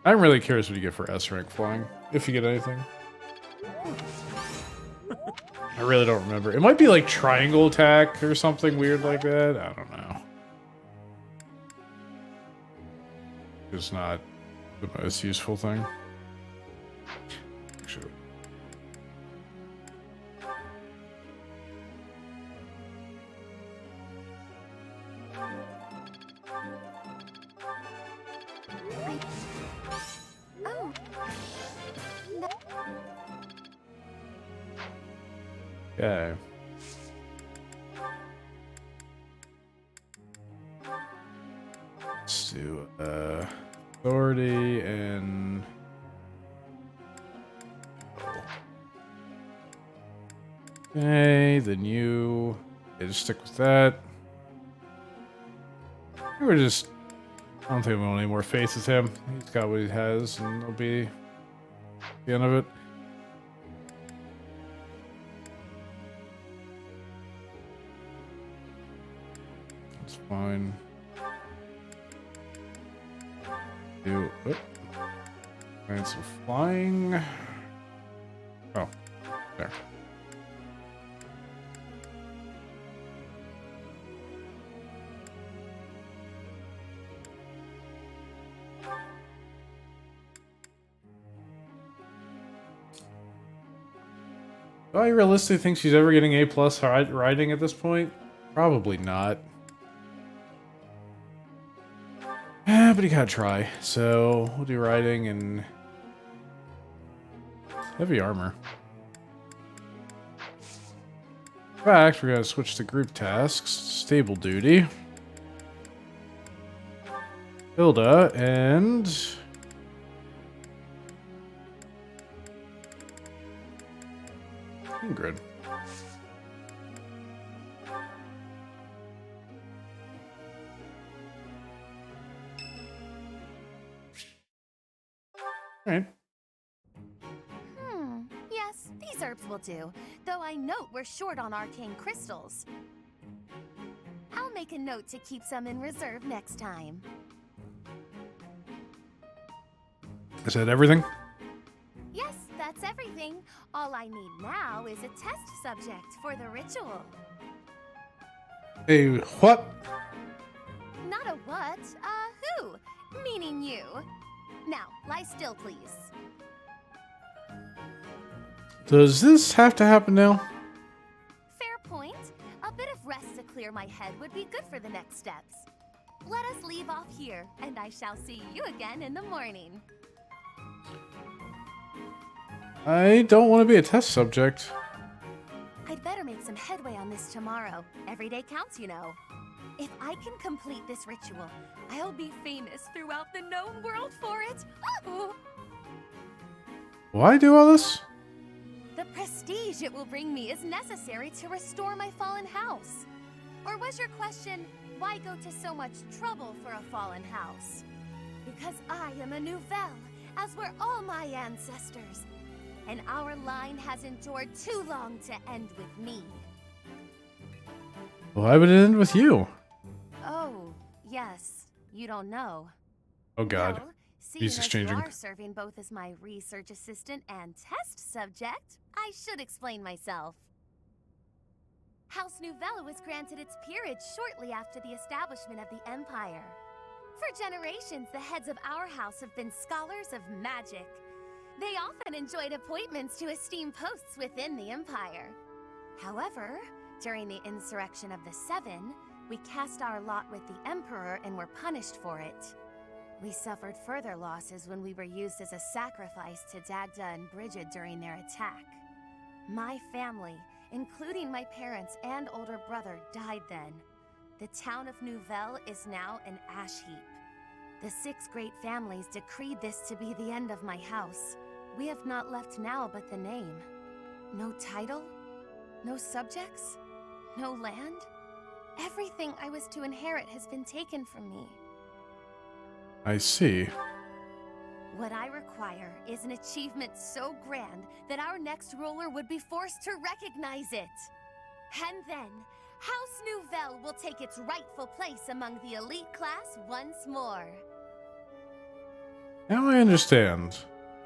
I'm really curious what you get for S rank flying, if you get anything. I really don't remember. It might be like triangle attack or something weird like that. I don't know. It's not the most useful thing. Actually. Okay. Let's do authority and okay, then you just stick with that. We're just I don't think we want any more faith with him. He's got what he has and it'll be the end of it. It's fine. Do and some flying. Oh, there. Do I realistically think she's ever getting A+ riding at this point? Probably not. But you gotta try. So we'll do riding and heavy armor. In fact, we're gonna switch to group tasks. Stable duty. Hilda and Ingrid. Alright. Yes, these herbs will do. Though I note we're short on arcane crystals. I'll make a note to keep some in reserve next time. Is that everything? Yes, that's That's everything. All I need now is a test subject for the ritual. Hey, what? Not a what, who? Meaning you. Now, lie still, please. Does this have to happen now? Fair point. A bit of rest to clear my head would be good for the next steps. Let us leave off here, and I shall see you again in the morning. I don't want to be a test subject. I'd better make some headway on this tomorrow. Every day counts, you know. If I can complete this ritual, I'll be famous throughout the known world for it. Oh! Why do all this? The prestige it will bring me is necessary to restore my fallen house. Or was your question, why go to so much trouble for a fallen house? Because I am a Nouvelle, as were all my ancestors. And our line has endured too long to end with me. Why would it end with you? Oh, yes. You don't know. Oh god. Well, He's seeing as exchanging. you are serving both as my research assistant and test subject, I should explain myself. House Nouvelle was granted its peerage shortly after the establishment of the Empire. For generations, the heads of our house have been scholars of magic. They often enjoyed appointments to esteemed posts within the Empire. However, during the insurrection of the Seven, we cast our lot with the Emperor and were punished for it. We suffered further losses when we were used as a sacrifice to Dagda and Brigid during their attack. My family, including my parents and older brother, died then. The town of Nouvelle is now an ash heap. The 6 great families decreed this to be the end of my house. We have not left now but the name. No title? No subjects? No land? Everything I was to inherit has been taken from me. I see. What I require is an achievement so grand that our next ruler would be forced to recognize it. And then, House Nouvelle will take its rightful place among the elite class once more. Now I understand.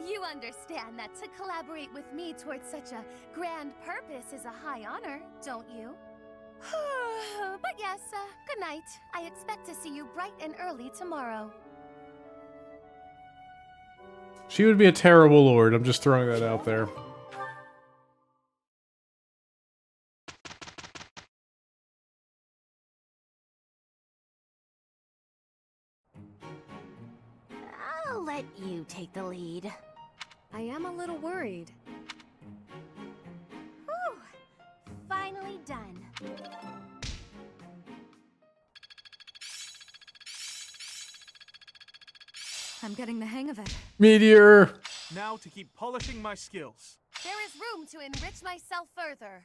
You understand that to collaborate with me towards such a grand purpose is a high honor, don't you? But yes, good night. I expect to see you bright and early tomorrow. She would be a terrible lord. I'm just throwing that out there. I'll let you take the lead. I am a little worried. Whew. Finally done. I'm getting the hang of it. Meteor! Now to keep polishing my skills. There is room to enrich myself further.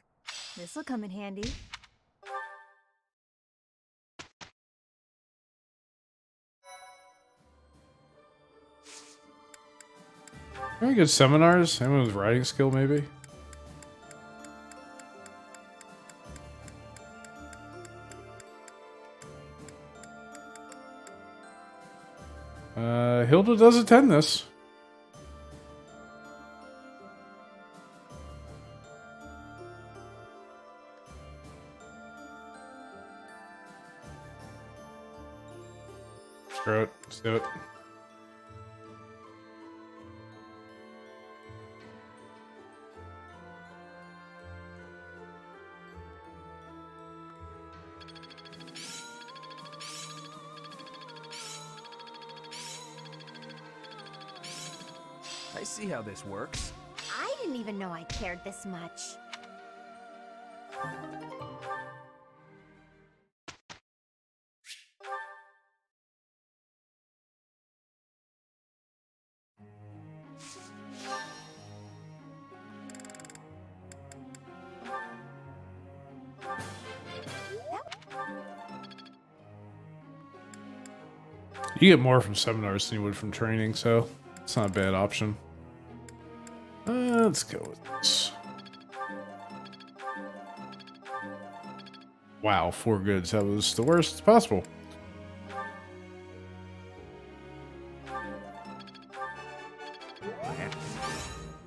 This'll come in handy. Very good seminars. Anyone with writing skill, maybe? Hilda does attend this. Screw it. Let's do it. I see how this works. I didn't even know I cared this much. You get more from seminars than you would from training, so it's not a bad option. Let's go with this. Wow, 4 goods. That was the worst possible.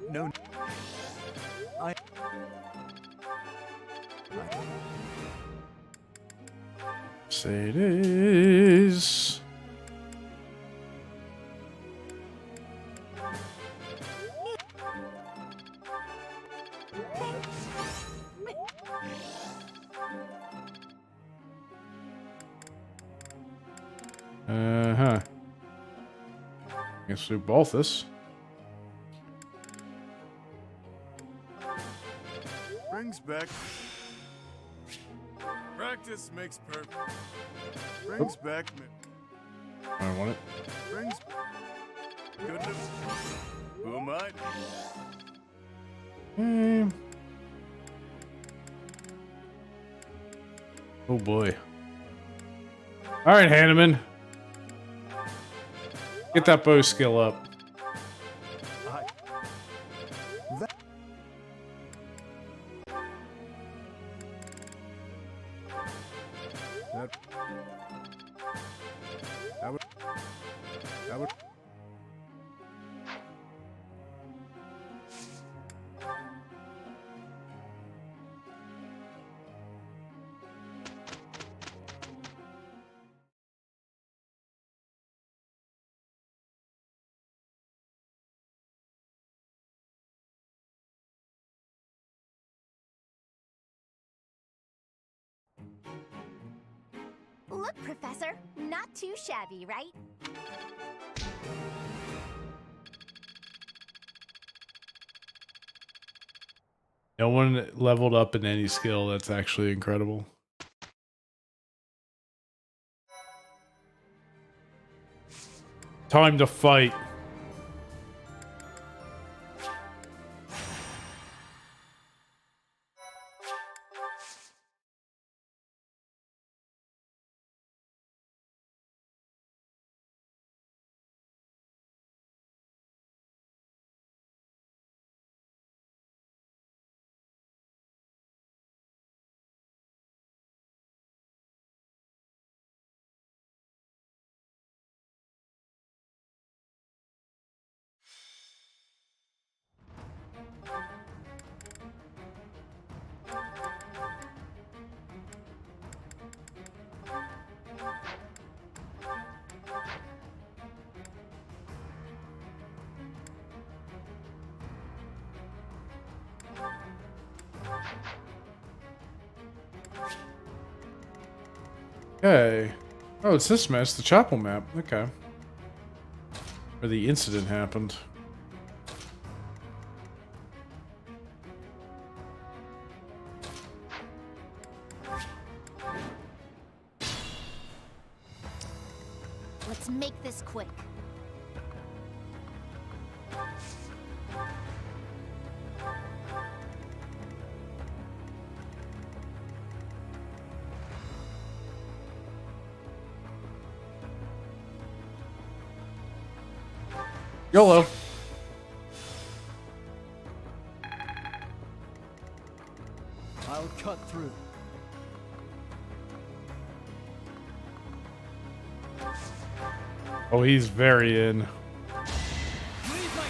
No. Mercedes. Uh-huh. Guess do both this. Brings back. Practice makes perfect. Brings back. I want it. Brings. Goodness. Who am I? Oh boy. All right, Hanneman. Get that bow skill up. That would. Look, Professor, not too shabby, right? No one leveled up in any skill. That's actually incredible. Time to fight. Okay. Oh, it's this map. It's the chapel map. Okay. Where the incident happened. Let's make this quick. YOLO. I'll cut through. Oh, he's very in. Leave my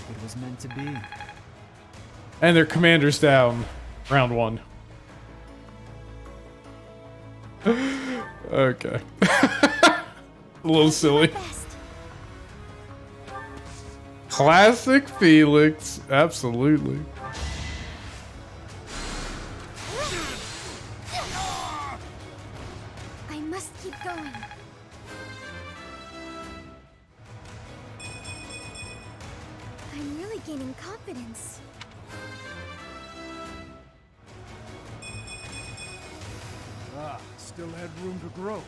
It was meant to be. And their commander's down. Round one. Okay. A little silly. Classic Felix. Absolutely. I must keep going. I'm really gaining confidence. Still had room to grow.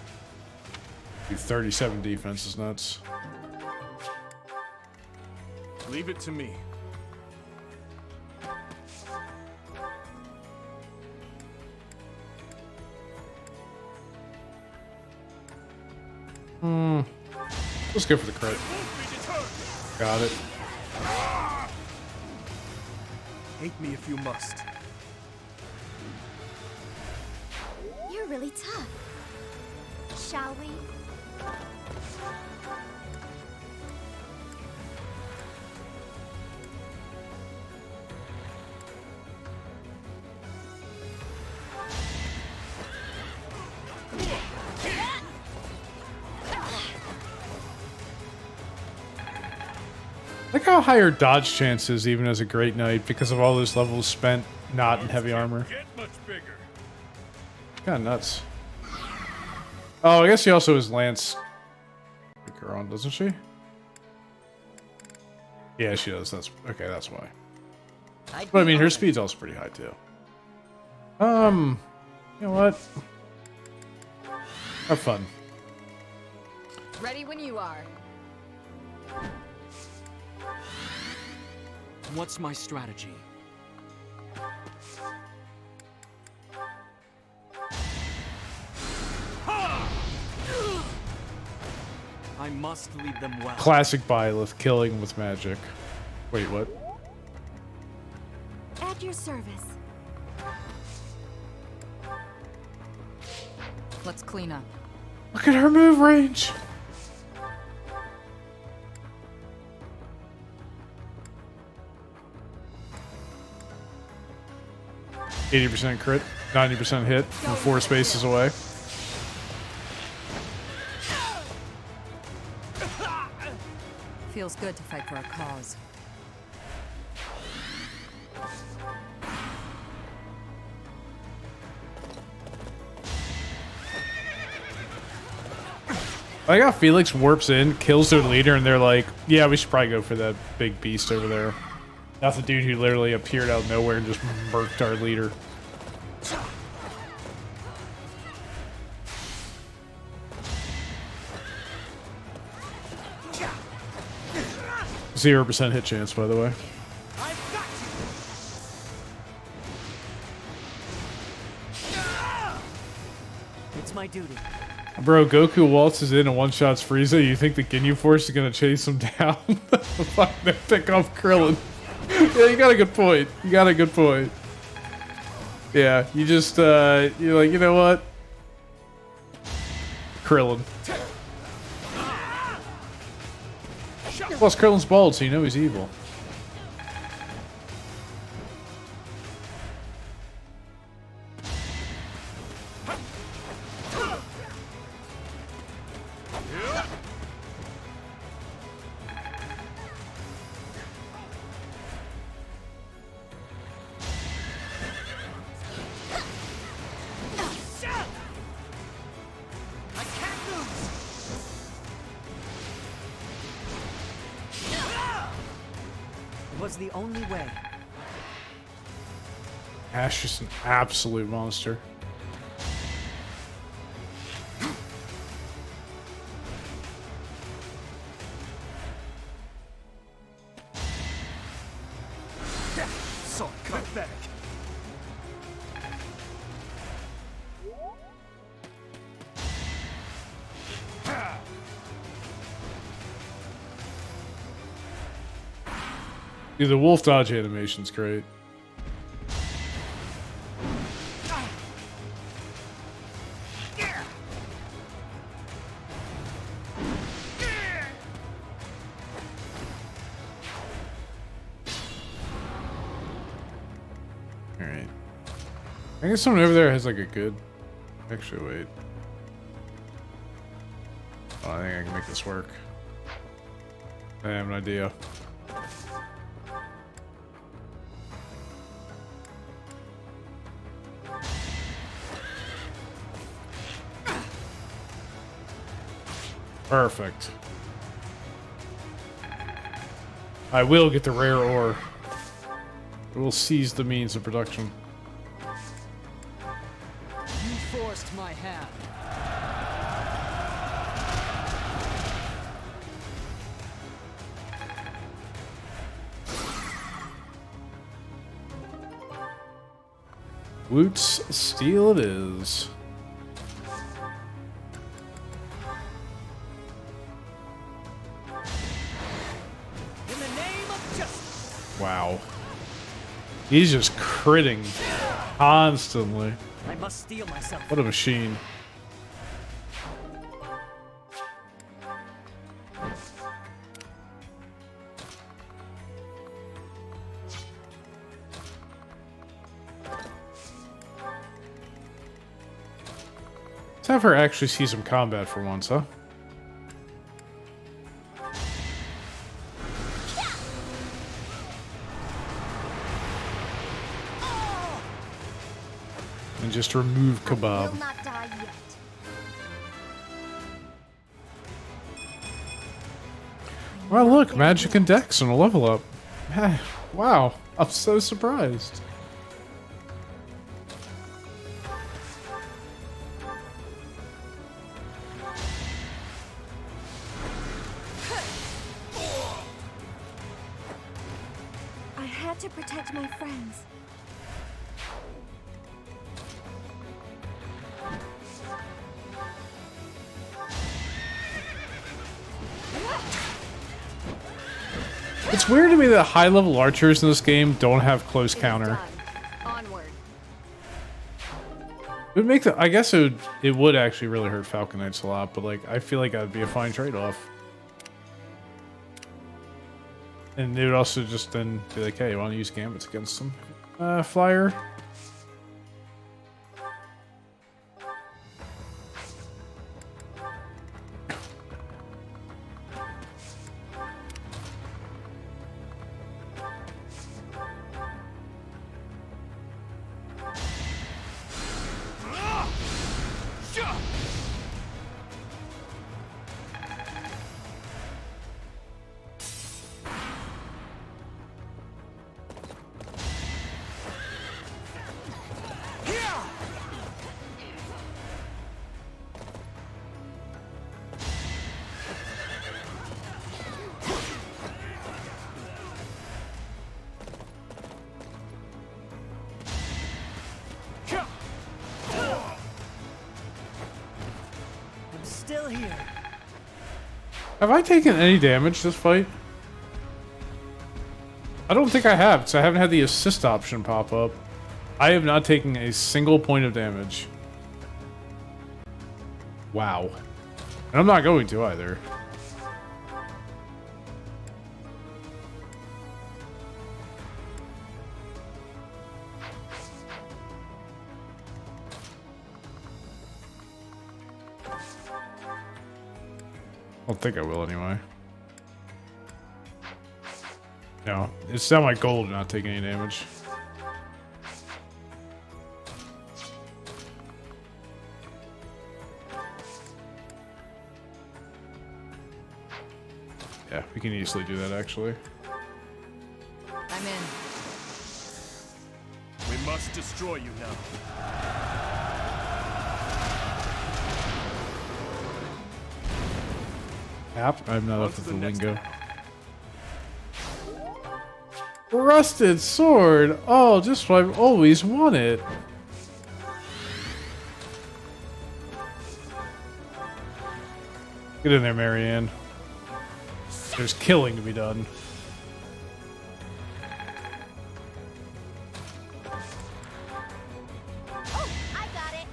37 defense is nuts. Leave it to me. Let's go for the crit. Got it. Hate me if you must. You're really tough. Shall we? how high her dodge chance is even as a Great Knight because of all those levels spent not in heavy armor. Kinda nuts. Oh, I guess she also has Lance Breaker on, doesn't she? Yeah, she does. That's okay, that's why. But I mean, her speed's also pretty high too. You know what? Have fun. Ready when you are. What's my strategy? I must lead them well. Classic Byleth, killing with magic. Wait, what? At your service. Let's clean up. Look at her move range. %80 crit, 90% hit from 4 spaces away. Feels good to fight for a cause. I got Felix warps in, kills their leader, and they're like, yeah, we should probably go for that big beast over there. That's the dude who literally appeared out of nowhere and just murked our leader. 0% hit chance, by the way. It's my duty. Bro, Goku waltzes in and one-shots Frieza. You think the Ginyu Force is gonna chase him down? Fuck, they pick off Krillin. Yeah, you got a good point. You got a good point. Yeah, you just, you're like, you know what? Krillin. Plus, Krillin's bald, so you know he's evil. Was the only way. Ash just an absolute monster. So pathetic. Dude, the wolf dodge animation's great. Alright. I guess someone over there has like a good... Actually, wait. Oh, I think I can make this work. I have an idea. Perfect. I will get the rare ore. I will seize the means of production. You forced my hand. Woot's steel it is. Wow. He's just critting constantly. I must steel myself. What a machine. Let's have her actually see some combat for once, huh? And just remove Will Kebab. not die yet. Well, look, magic and dex and a level up. Wow, I'm so surprised. I had to protect my friends. It's weird to me that high-level archers in this game don't have close counter. Onward. It would make the, I guess it would actually really hurt Falcon Knights a lot, but like I feel like that'd be a fine trade-off. And they would also just then be like, hey, you want to use gambits against them? Flyer. I'm still here. Have I taken any damage this fight? I don't think I have, because I haven't had the assist option pop up. I have not taken a single point of damage. Wow. And I'm not going to either. I don't think I will anyway. No, it's not my goal to not take any damage. Yeah, we can easily do that actually. I'm in. We must destroy you now. App? I'm not up to the lingo. Rusted sword! Oh, just what I've always wanted. Get in there, Marianne. There's killing to be done. Oh, I got it.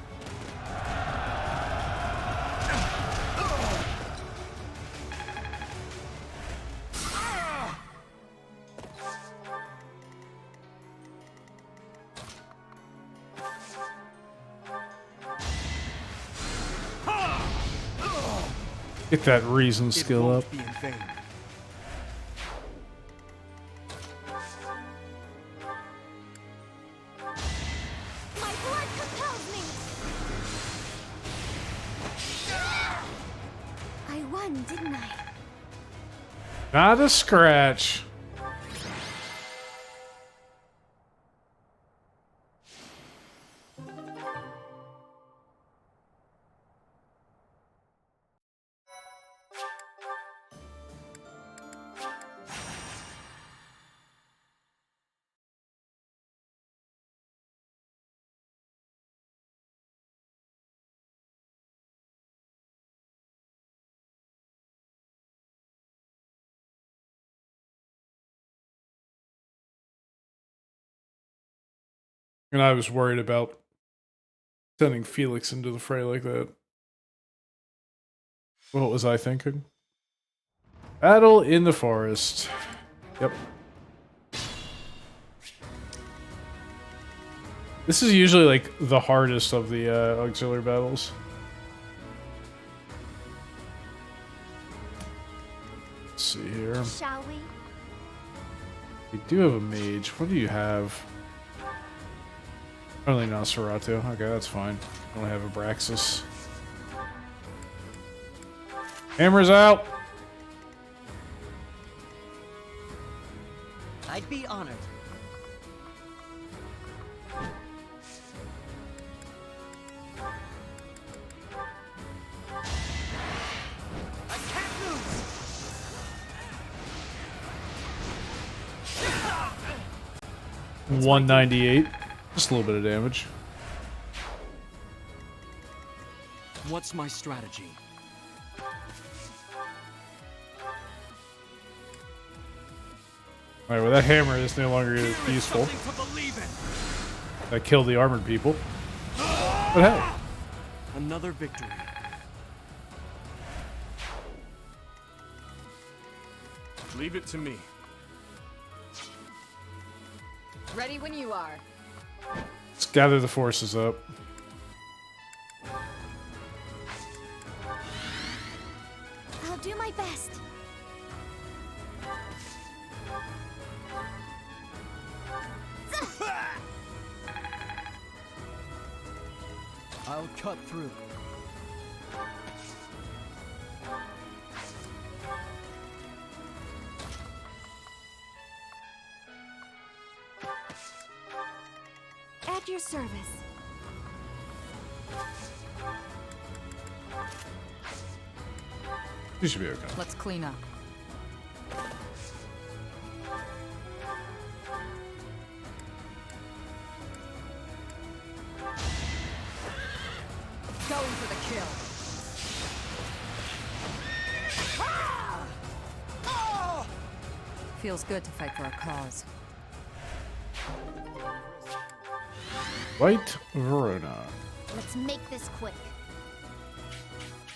Get that reason skill up. Be in vain. My blood compels me. I won, didn't I? Not a scratch. And I was worried about sending Felix into the fray like that. What was I thinking? Battle in the forest. Yep. This is usually like the hardest of the auxiliary battles. Let's see here. Shall we? We do have a mage. What do you have? Only Nosferatu. Okay, that's fine. I only have Abraxas. Hammer's out! I'd be honored. I can't lose. 198. Just a little bit of damage. What's my strategy? Alright, well that hammer is no longer useful. That killed the armored people. But hey. Another victory. Leave it to me. Ready when you are. Let's gather the forces up. I'll do my best. I'll cut through. At your service. You should be okay. Let's clean up. Going for the kill. Feels good to fight for a cause. White Verona. Let's make this quick.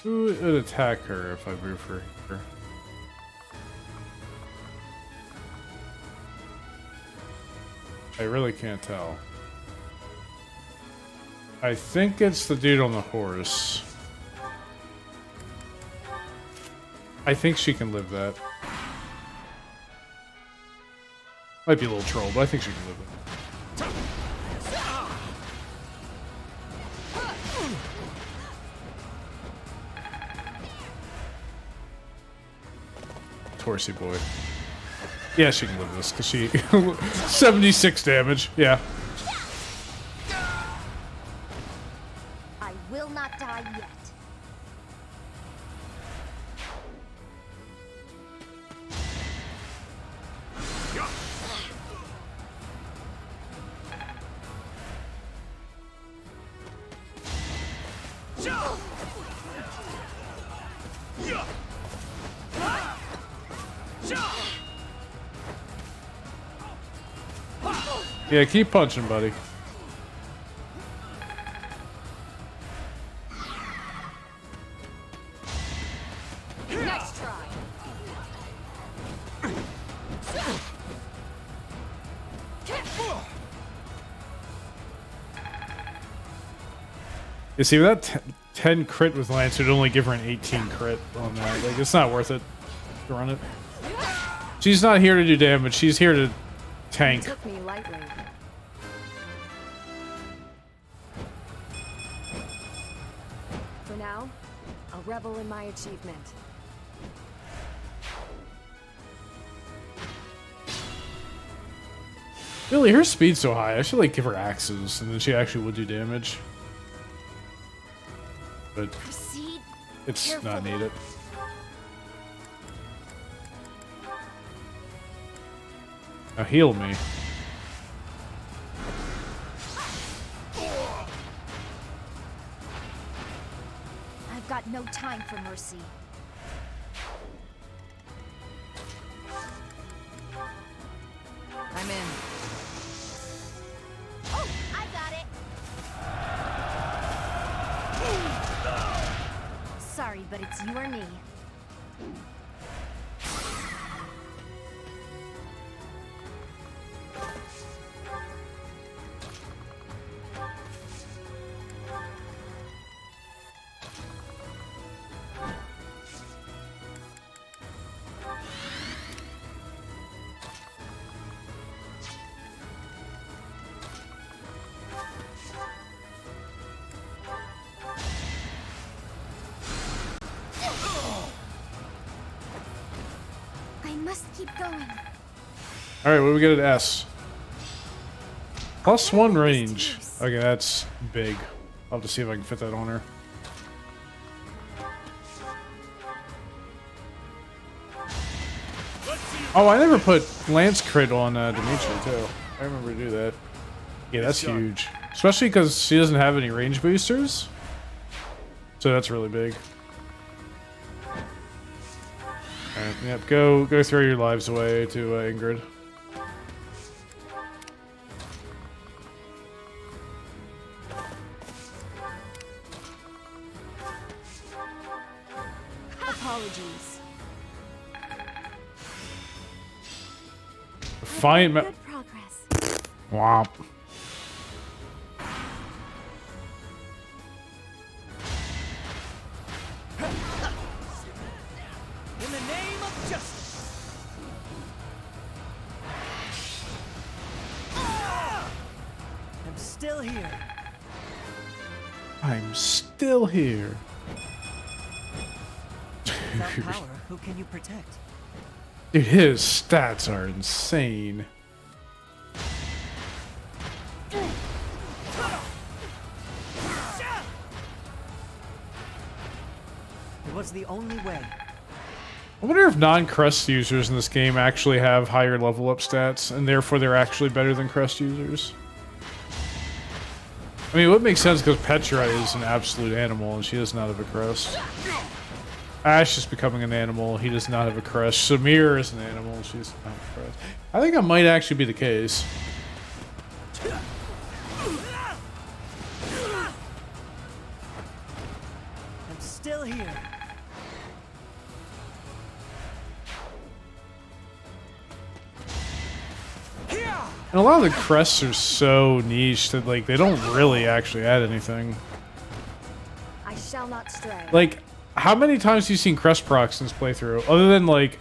Who would attack her if I move her here? I really can't tell. I think it's the dude on the horse. I think she can live that. Might be a little troll, but I think she can live it. Horsey boy. Yeah, she can live this because she 76 damage. Yeah. I will not die yet. Yeah, keep punching, buddy. Nice try. You see, with that 10 crit with Lance, would only give her an 18 crit on that. Like, it's not worth it to run it. She's not here to do damage. She's here to tank. Took me lightly. For now, I'll revel in my achievement. Really, her speed's so high. I should like give her axes, and then she actually would do damage. But Proceed it's carefully. not needed. Now heal me. I've got no time for mercy. I'm in. Oh, I got it. Sorry, but it's you or me. must keep going. Alright, what do we get at S? +1 range. Okay, that's big. I'll have to see if I can fit that on her. Oh, I never put Lance crit on Dimitri, too. I remember to do that. Yeah, that's huge. Especially because she doesn't have any range boosters. So that's really big. Alright, yep, go throw your lives away to Ingrid. Apologies. Fine. Good progress. Womp. In the name of justice. I'm still here. I'm still here. Without power, who can you protect? Dude, his stats are insane. It was the only way. I wonder if non-crest users in this game actually have higher level up stats, and therefore they're actually better than crest users. I mean, it would make sense because Petra is an absolute animal, and she does not have a crest. Ash is becoming an animal, he does not have a crest. Samir is an animal, she does not have a crest. I think that might actually be the case. I'm still here. And a lot of the crests are so niche that, like, they don't really actually add anything. I shall not stray. Like, how many times have you seen crest procs in this playthrough? Other than, like,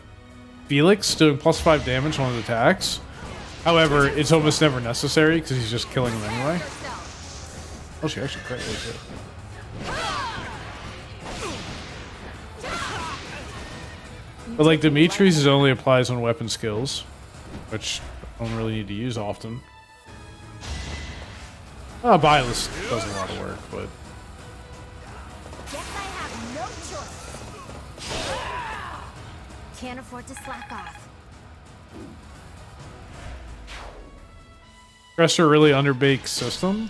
Felix doing +5 damage on his attacks. However, it's almost never necessary because he's just killing them anyway. Oh, she actually crit really good. But, like, Dimitri's only applies on weapon skills, which I don't really need to use often. Byleth does a lot of work, but... Guess I have no choice. Can't afford to slack off. Crests are a really underbaked system.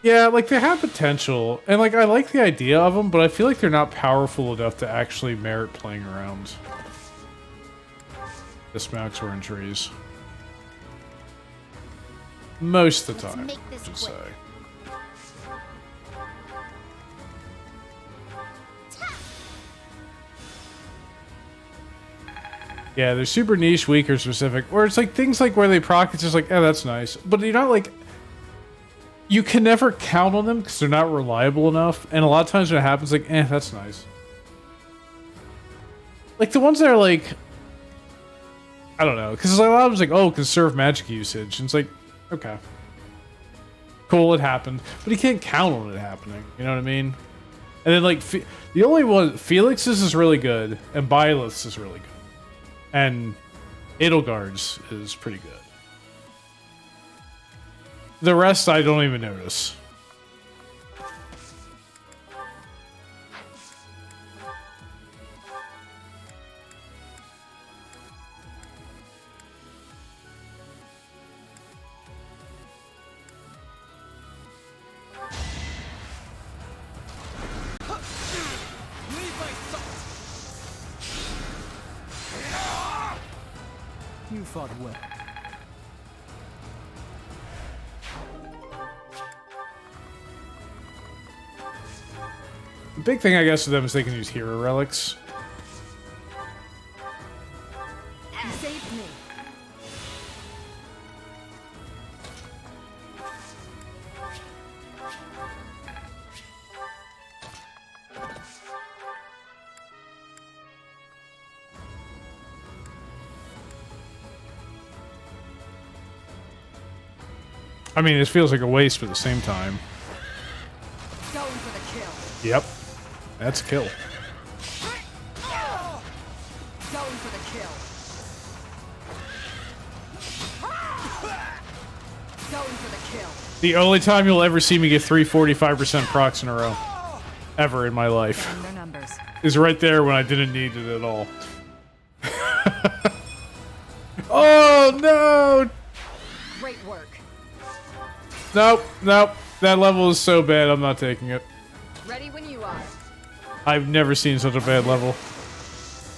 Yeah, like, they have potential, and, like, I like the idea of them, but I feel like they're not powerful enough to actually merit playing around. Dismounts or in trees. Most of the time, I should say. Yeah, they're super niche, weak, or specific. Or it's like things like where they proc, it's just like, eh, that's nice. But you're not like... You can never count on them because they're not reliable enough. And a lot of times when it happens, like, eh, that's nice. Like the ones that are like... I don't know. Because a lot of them like, oh, conserve magic usage. And it's like, okay. Cool, it happened. But you can't count on it happening. You know what I mean? And then like, the only one... Felix's is really good. And Byleth's is really good. And Edelgard's is pretty good. The rest I don't even notice. You fought well. The big thing, I guess, for them is they can use hero relics. You saved me. I mean, it feels like a waste, but at the same time. Going for the kill. Yep. That's a kill. Going for the kill. Going for the kill. The only time you'll ever see me get 345% procs in a row. Ever in my life. Their numbers. Is right there when I didn't need it at all. Oh no! Great work. Nope, nope. That level is so bad, I'm not taking it. Ready when you are. I've never seen such a bad level.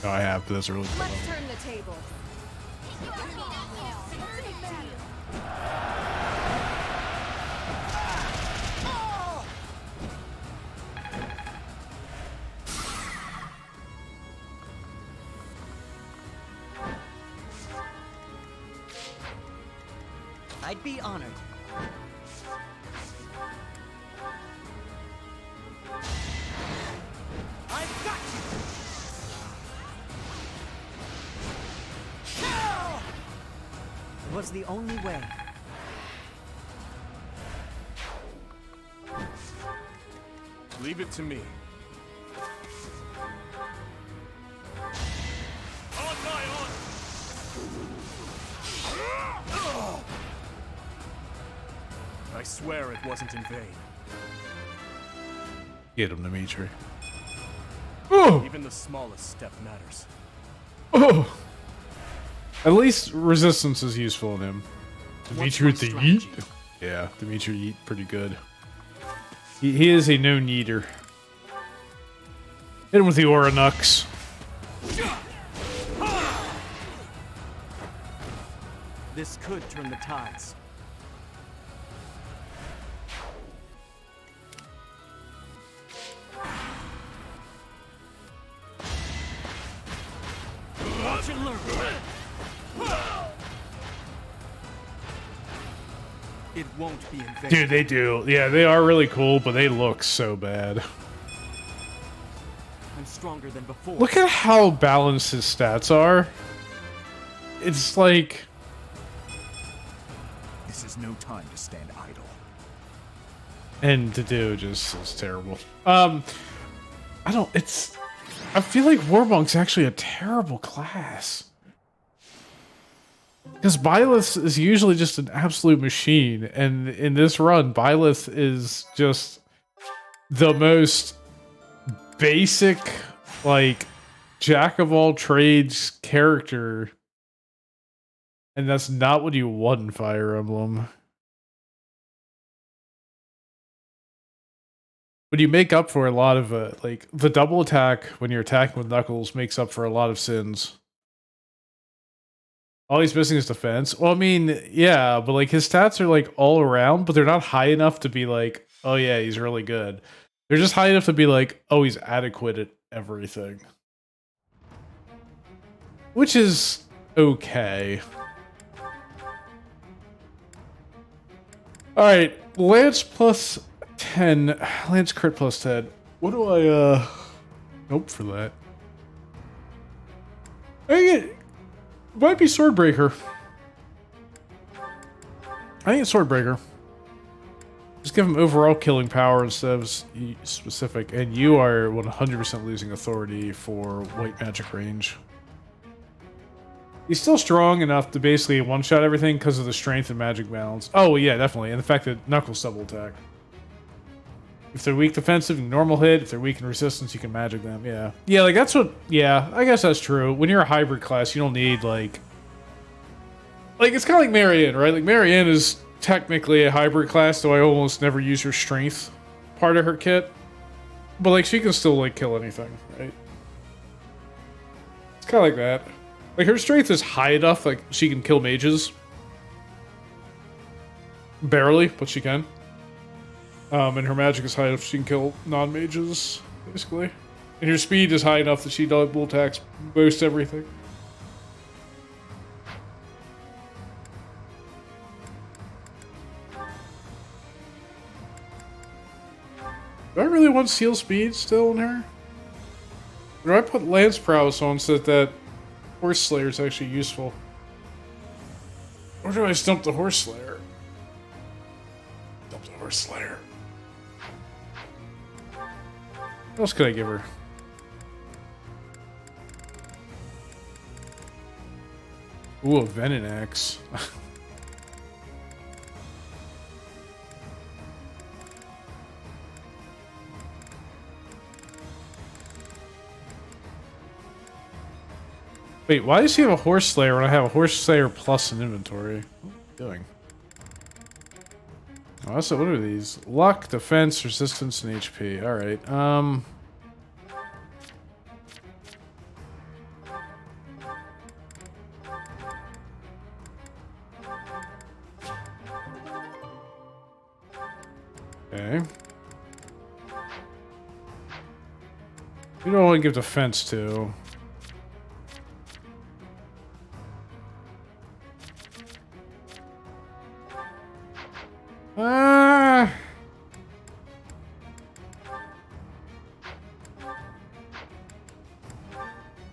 No, I have, but that's a really good level. Let's turn the table. I'd be honored. I've got you! It was the only way. Leave it to me. On my honor! I swear it wasn't in vain. Get him, Dimitri. Oh! Even the smallest step matters. Oh! At least resistance is useful in him. Dimitri with the yeet? Yeah, Dimitri yeet pretty good. He is a known yeeter. Hit him with the Aura Nux. This could turn the tides. Watch and learn. It won't be in vain. Dude, they do. Yeah, they are really cool, but they look so bad. I'm stronger than before. Look at how balanced his stats are. It's like... This is no time to stand idle. And to do just is terrible. I feel like Warmonk's actually a terrible class. Because Byleth is usually just an absolute machine, and in this run, Byleth is just the most basic, like, jack of all trades character. And that's not what you want in Fire Emblem. When you make up for a lot of, like, the double attack when you're attacking with Knuckles makes up for a lot of sins. All he's missing is defense. Well, I mean, yeah, but, like, his stats are, like, all around, but they're not high enough to be like, oh yeah, he's really good. They're just high enough to be like, oh, he's adequate at everything. Which is okay. Alright, Lance plus 10. Lance crit plus 10. What do I, nope for that. It might be Swordbreaker. I think it's Swordbreaker. Just give him overall killing power instead of specific, and you are 100% losing authority for white magic range. He's still strong enough to basically one-shot everything because of the strength and magic balance. Oh, yeah, definitely. And the fact that Knuckles double attack. If they're weak defensive, normal hit. If they're weak in resistance, you can magic them. Yeah. Yeah, like, that's what... Yeah, I guess that's true. When you're a hybrid class, you don't need, like... Like, it's kind of like Marianne, right? Like, Marianne is technically a hybrid class, so I almost never use her strength part of her kit. But, like, she can still, like, kill anything, right? It's kind of like that. Like, her strength is high enough, like, she can kill mages. Barely, but she can. And her magic is high enough she can kill non-mages, basically. And her speed is high enough that she double attacks most everything. Do I really want Seal Speed still in her? Or do I put Lance Prowess on so that Horse Slayer is actually useful? Or do I stump the Horse Slayer? Stump the Horse Slayer. What else could I give her? Ooh, a Venom Axe. Wait, why does he have a horse slayer when I have a horse slayer plus an inventory? What am I doing? Oh, so what are these? Luck, defense, resistance, and HP. Alright, okay. You don't want to give defense to.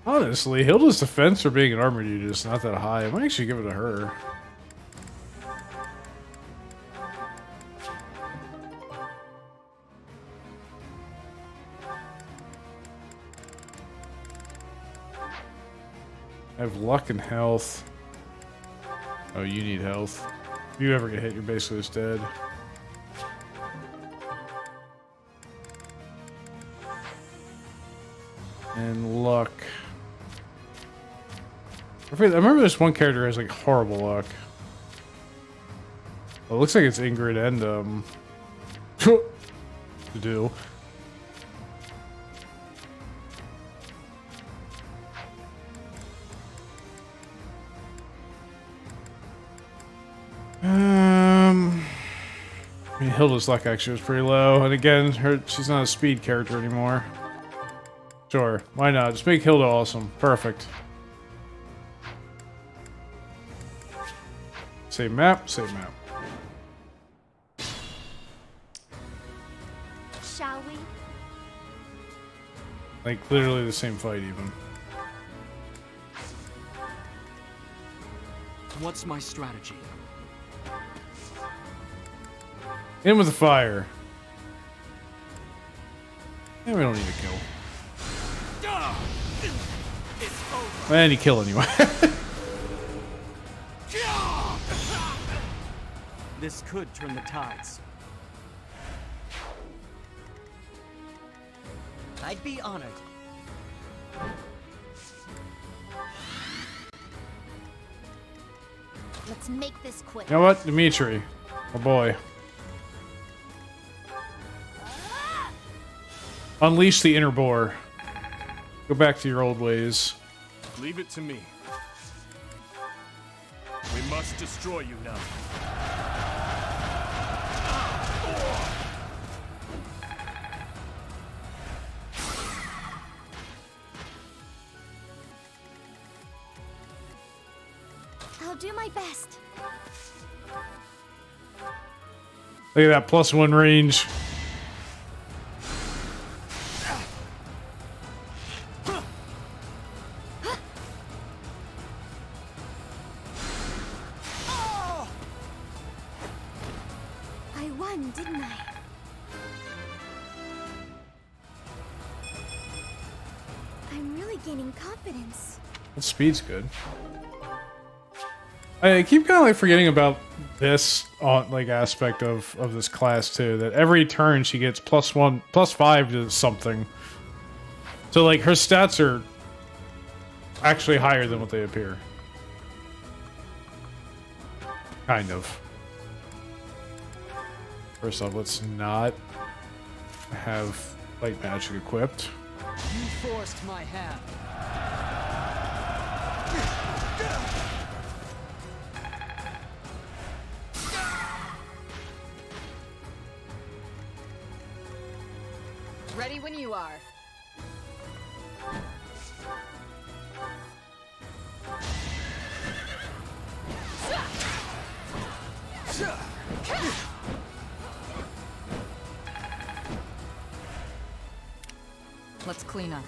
Honestly, Hilda's defense for being an armored unit is not that high. I might actually give it to her. I have luck and health. Oh, you need health. If you ever get hit, you're basically just dead. And luck. I remember this one character has like horrible luck. Well, it looks like it's Ingrid and to do. I mean, Hilda's luck actually was pretty low, and again, she's not a speed character anymore. Sure, why not? Just make Hilda awesome. Perfect. Save map, save map. Shall we? Like, literally the same fight, even. What's my strategy? In with the fire. And we don't need to kill. And you kill anyway. This could turn the tides. I'd be honored. Let's make this quick. You know what? Dimitri. Oh boy. Unleash the inner boar. Go back to your old ways. Leave it to me. We must destroy you now. I'll do my best. Look at that +1 range. I won, didn't I? I'm really gaining confidence. That speed's good. I keep kind of like forgetting about this like aspect of this class too. That every turn she gets +1, +5 to something. So like her stats are actually higher than what they appear. Kind of. First off, let's not have light magic equipped. You forced my hand. Ready when you are. Let's clean up.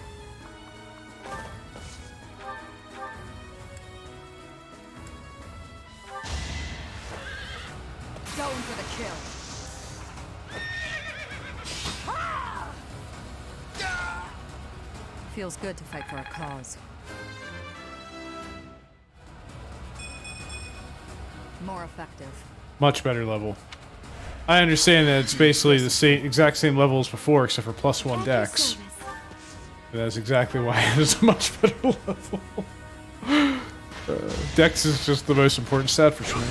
Going for the kill. Feels good to fight for a cause. More effective. Much better level. I understand that it's basically the same, exact same level as before, except for +1 dex. That's exactly why it is a much better level. Dex is just the most important stat for sure.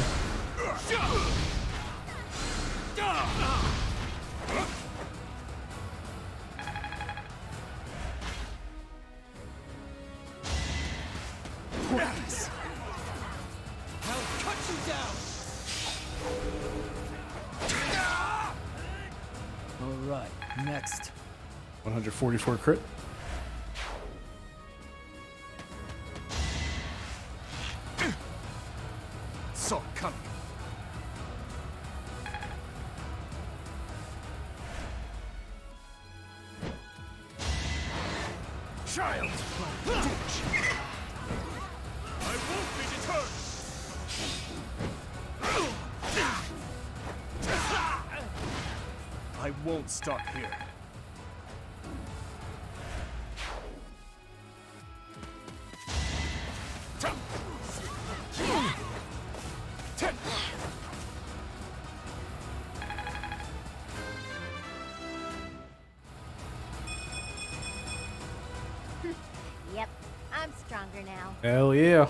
I'll cut you down. All right, next. 144 crit. Saw it coming. Child! I won't be deterred! I won't stop here. Yep, I'm stronger now. Hell yeah.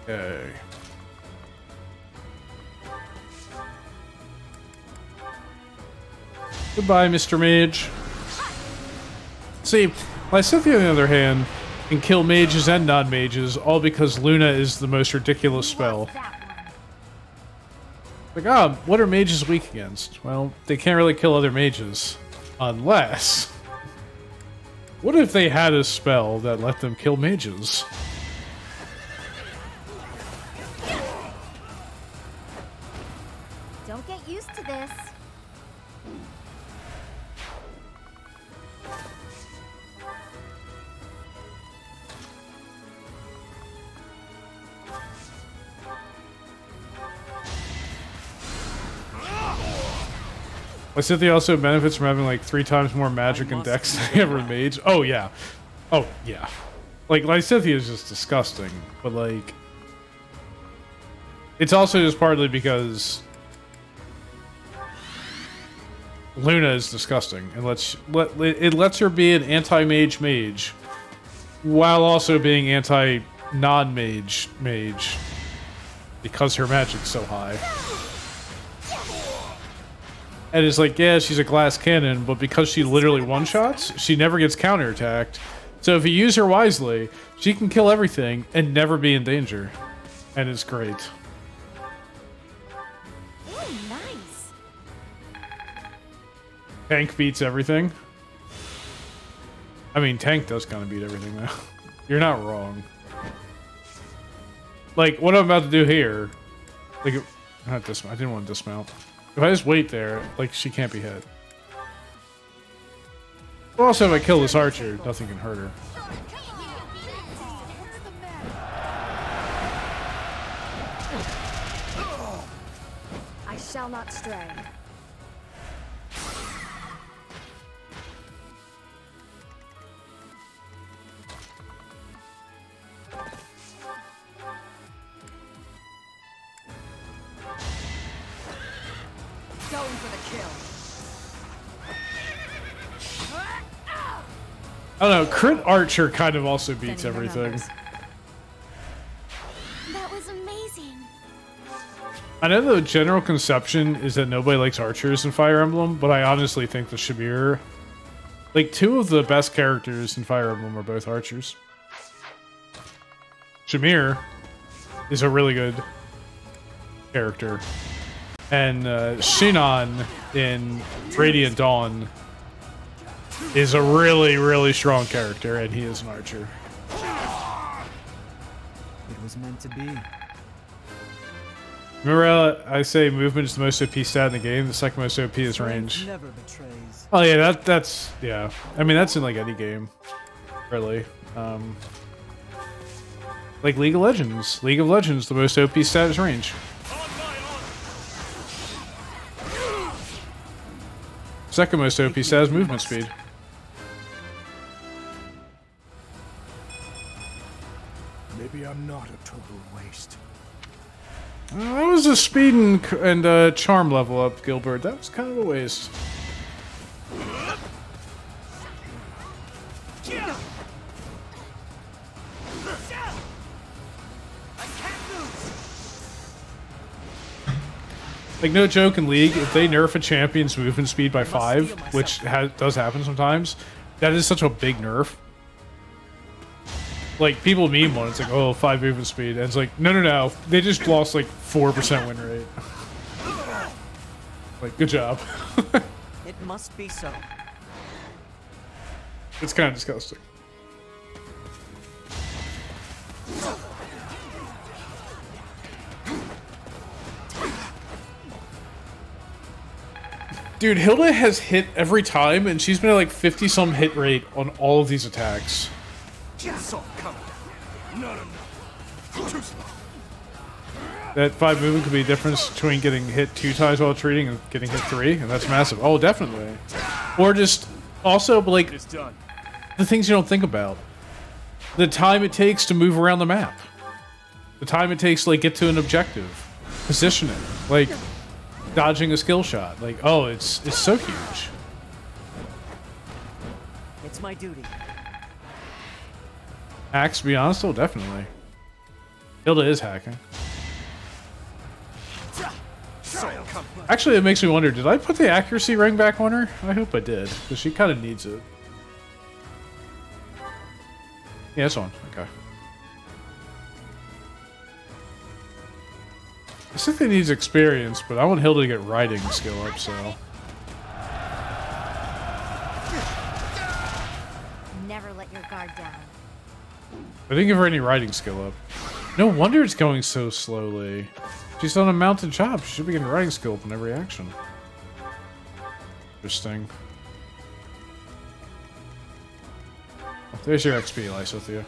Okay. Goodbye, Mr. Mage. See, Lysithea, on the other hand, can kill mages and non-mages, all because Luna is the most ridiculous spell. Like, what are mages weak against? Well, they can't really kill other mages. Unless... What if they had a spell that let them kill mages? Don't get used to this. Lysithea also benefits from having like 3 times more magic and dex than every mage. Oh yeah. Oh yeah. Like Lysithea is just disgusting, but like it's also just partly because Luna is disgusting and it lets her be an anti-mage mage while also being anti-non-mage mage because her magic's so high. And it's like, yeah, she's a glass cannon, but because she literally one-shots, she never gets counterattacked. So if you use her wisely, she can kill everything and never be in danger. And it's great. Ooh, nice. Tank beats everything. I mean, Tank does kind of beat everything, though. You're not wrong. Like, what I'm about to do here... Like, not dismount. I didn't want to dismount. If I just wait there, like, she can't be hit. But also, if I kill this archer, nothing can hurt her. I shall not stray. Going for the kill. I don't know, crit archer kind of also beats everything. That was amazing. I know the general conception is that nobody likes archers in Fire Emblem, but I honestly think the Shamir... Like, 2 of the best characters in Fire Emblem are both archers. Shamir is a really good character. And Shinon in Radiant Dawn is a really, really strong character, and he is an archer. It was meant to be. Remember I say movement is the most OP stat in the game? The second most OP is range. Never betrays. Oh yeah, that's... Yeah. I mean, that's in like any game. Really. Like League of Legends. League of Legends, the most OP stat is range. Second most OP stat is movement speed. Maybe I'm not a total waste. That was a speed and charm level up, Gilbert. That was kind of a waste. Like, no joke, in League, if they nerf a champion's movement speed by 5, which does happen sometimes, that is such a big nerf. Like, people meme one, it's like, oh, 5 movement speed, and it's like, no, they just lost like 4% win rate. Like, good job. It must be so. It's kind of disgusting. Dude, Hilda has hit every time, and she's been at like 50-some hit rate on all of these attacks. That 5 movement could be a difference between getting hit 2 times while treating and getting hit 3, and that's massive. Oh, definitely. Or just, also, like, the things you don't think about. The time it takes to move around the map. The time it takes to, like, get to an objective. Positioning. Like, dodging a skill shot. Like, oh, it's so huge. It's my duty. Hacks, to be honest, though, definitely. Hilda is hacking. Actually, it makes me wonder, did I put the accuracy ring back on her? I hope I did, because she kind of needs it. Yeah, it's on. Okay. I think it needs experience, but I want Hilda to get riding skill up, so... Never let your guard down. I didn't give her any riding skill up. No wonder it's going so slowly. She's on a mounted chop. She should be getting riding skill up in every action. Interesting. There's your XP, Lysithia.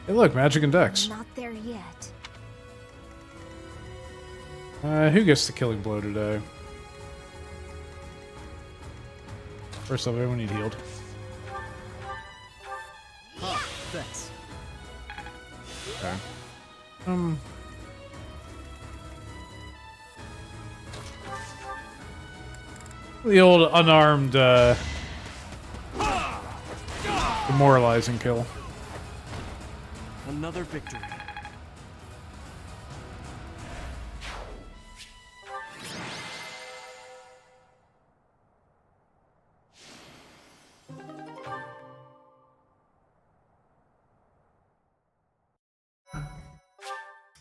Hey look, magic and dex. Not there yet. Who gets the killing blow today? First off, everyone need healed. Thanks. Okay. The old unarmed, demoralizing kill. Another victory.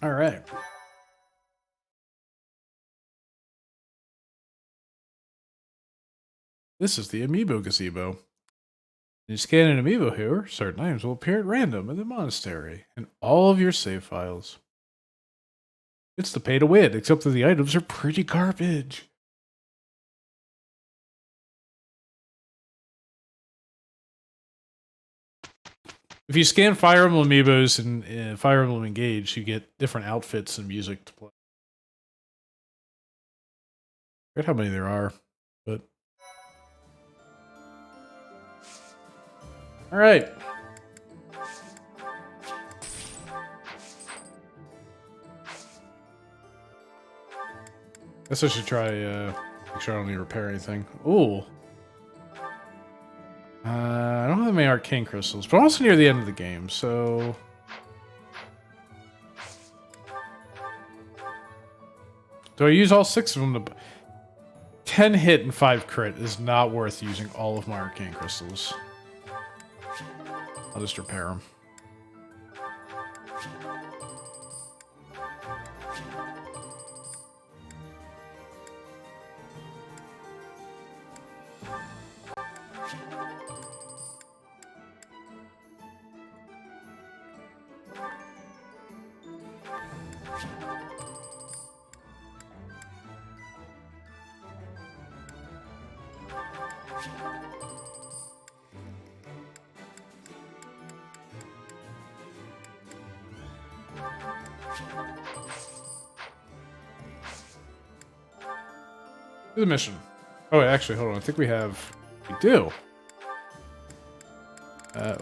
All right. This is the amiibo gazebo. When you scan an amiibo here, certain items will appear at random in the monastery and all of your save files. It's the pay to win, except that the items are pretty garbage. If you scan Fire Emblem amiibos in Fire Emblem Engage, you get different outfits and music to play. I forget how many there are, but... Alright. Guess I should try, make sure I don't need to repair anything. Ooh. I don't have many arcane crystals, but I'm also near the end of the game, so... Do I use all 6 of them to... 10 hit and 5 crit is not worth using all of my arcane crystals. I'll just repair them. Do the mission. Oh, wait, actually, hold on. I think we have... We do.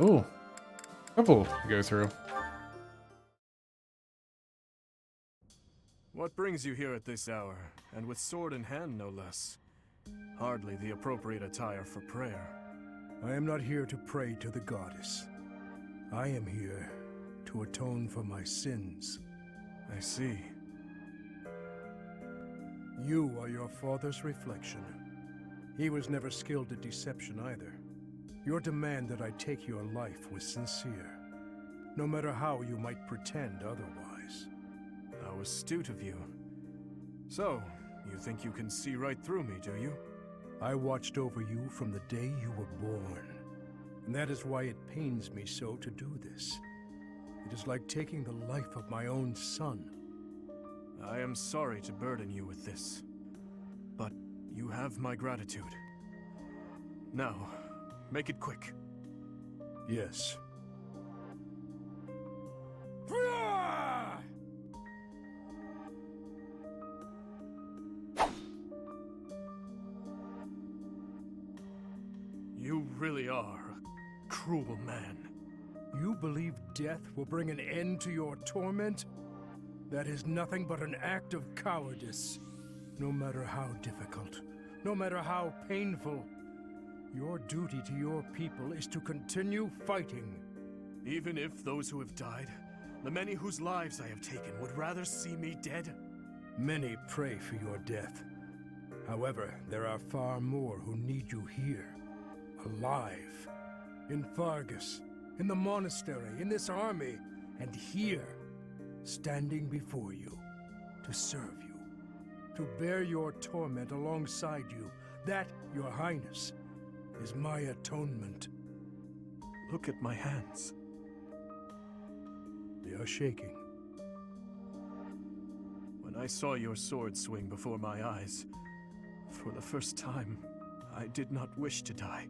Ooh. Couple to go through. What brings you here at this hour, and with sword in hand no less? Hardly the appropriate attire for prayer. I am not here to pray to the goddess. I am here to atone for my sins. I see. You are your father's reflection. He was never skilled at deception either. Your demand that I take your life was sincere, no matter how you might pretend otherwise. How astute of you. So, you think you can see right through me, do you? I watched over you from the day you were born, and that is why it pains me so to do this. It is like taking the life of my own son. I am sorry to burden you with this, but you have my gratitude. Now, make it quick. Yes. You really are a cruel man. You believe death will bring an end to your torment? That is nothing but an act of cowardice. No matter how difficult, no matter how painful, your duty to your people is to continue fighting. Even if those who have died, the many whose lives I have taken, would rather see me dead? Many pray for your death. However, there are far more who need you here, alive. In Fargus, in the monastery, in this army, and here, standing before you, to serve you, to bear your torment alongside you. That, your highness, is my atonement. Look at my hands. They are shaking. When I saw your sword swing before my eyes, for the first time, I did not wish to die.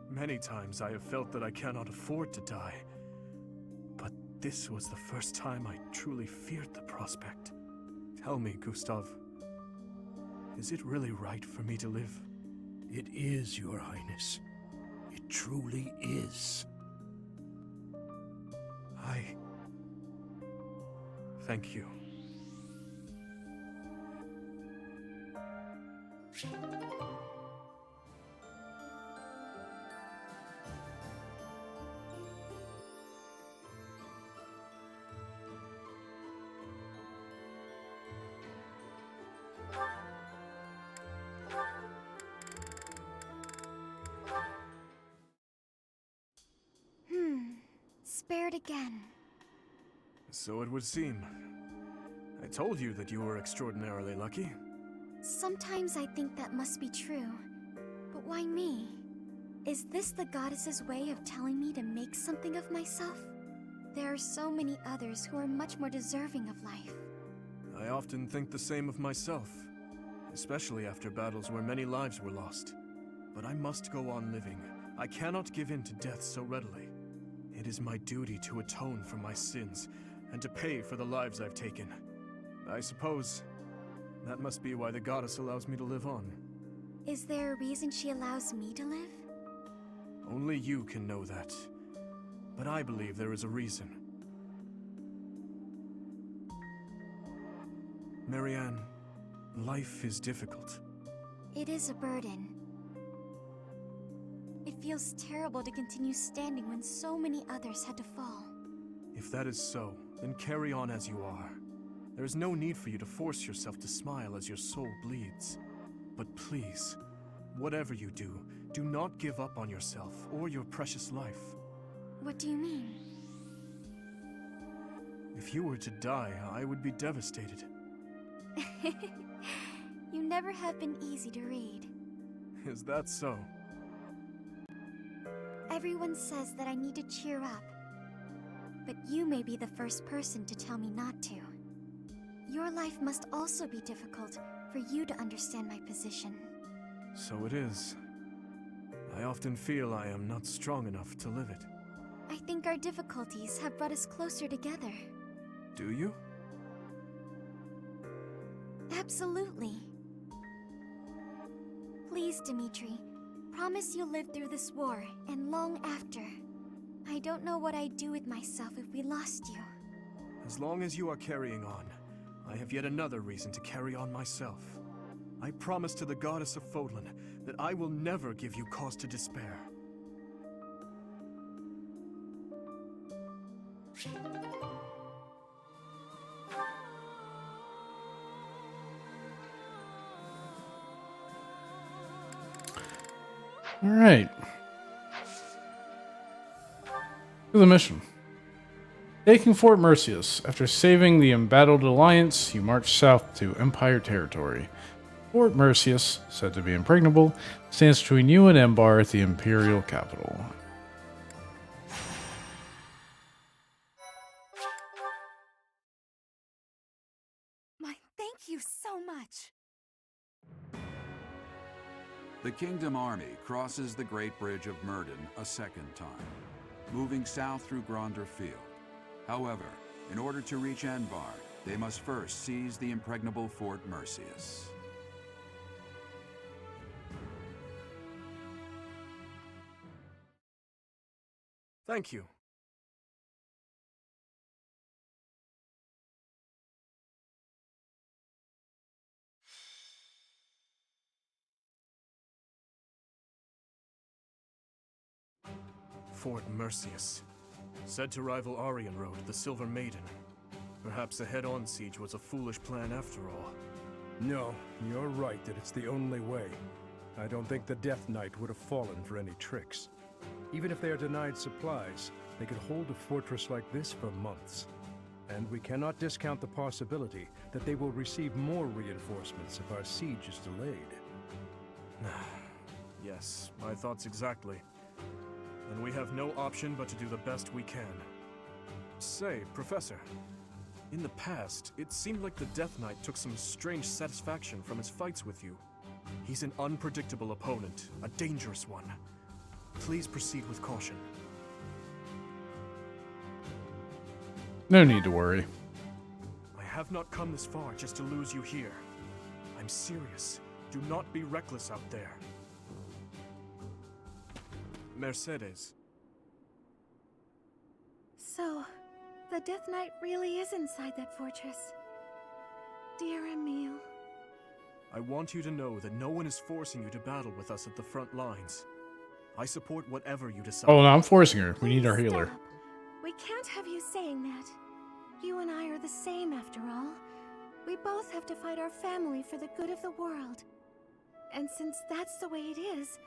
Many times I have felt that I cannot afford to die. But this was the first time I truly feared the prospect. Tell me, Gustav, is it really right for me to live? It is, your highness. It truly is. Thank you. Spared again. So it would seem. I told you that you were extraordinarily lucky. Sometimes I think that must be true. But why me? Is this the goddess's way of telling me to make something of myself? There are so many others who are much more deserving of life. I often think the same of myself, especially after battles where many lives were lost. But I must go on living. I cannot give in to death so readily. It is my duty to atone for my sins, and to pay for the lives I've taken. I suppose that must be why the goddess allows me to live on. Is there a reason she allows me to live? Only you can know that. But I believe there is a reason. Marianne, life is difficult. It is a burden. It feels terrible to continue standing when so many others had to fall. If that is so, then carry on as you are. There is no need for you to force yourself to smile as your soul bleeds. But please, whatever you do, do not give up on yourself or your precious life. What do you mean? If you were to die, I would be devastated. You never have been easy to read. Is that so? Everyone says that I need to cheer up. But you may be the first person to tell me not to. Your life must also be difficult for you to understand my position. So it is. I often feel I am not strong enough to live it. I think our difficulties have brought us closer together. Do you? Absolutely. Please, Dmitri, promise you'll live through this war and long after. I don't know what I'd do with myself if we lost you. As long as you are carrying on, I have yet another reason to carry on myself. I promise to the goddess of Fodlan that I will never give you cause to despair. All right. To the mission. Taking Fort Mercius. After saving the embattled Alliance, you march south to Empire territory. Fort Mercius, said to be impregnable, stands between you and Embar, the Imperial capital. Thank you so much. The Kingdom Army crosses the Great Bridge of Myrden a second time, moving south through Gronder Field. However, in order to reach Anbar, they must first seize the impregnable Fort Mercius. Thank you. Fort Mercius. Said to rival Aryan Road, the Silver Maiden. Perhaps a head-on siege was a foolish plan after all. No, you're right that it's the only way. I don't think the Death Knight would have fallen for any tricks. Even if they are denied supplies, they could hold a fortress like this for months. And we cannot discount the possibility that they will receive more reinforcements if our siege is delayed. Yes, my thoughts exactly. And we have no option but to do the best we can. Say, Professor, in the past, it seemed like the Death Knight took some strange satisfaction from his fights with you. He's an unpredictable opponent, a dangerous one. Please proceed with caution. No need to worry. I have not come this far just to lose you here. I'm serious. Do not be reckless out there. Mercedes. So, the Death Knight really is inside that fortress. Dear Emile. I want you to know that no one is forcing you to battle with us at the front lines. I support whatever you decide. Oh, no, I'm forcing her. We need our healer. Stop. We can't have you saying that. You and I are the same after all. We both have to fight our family for the good of the world. And since that's the way it is,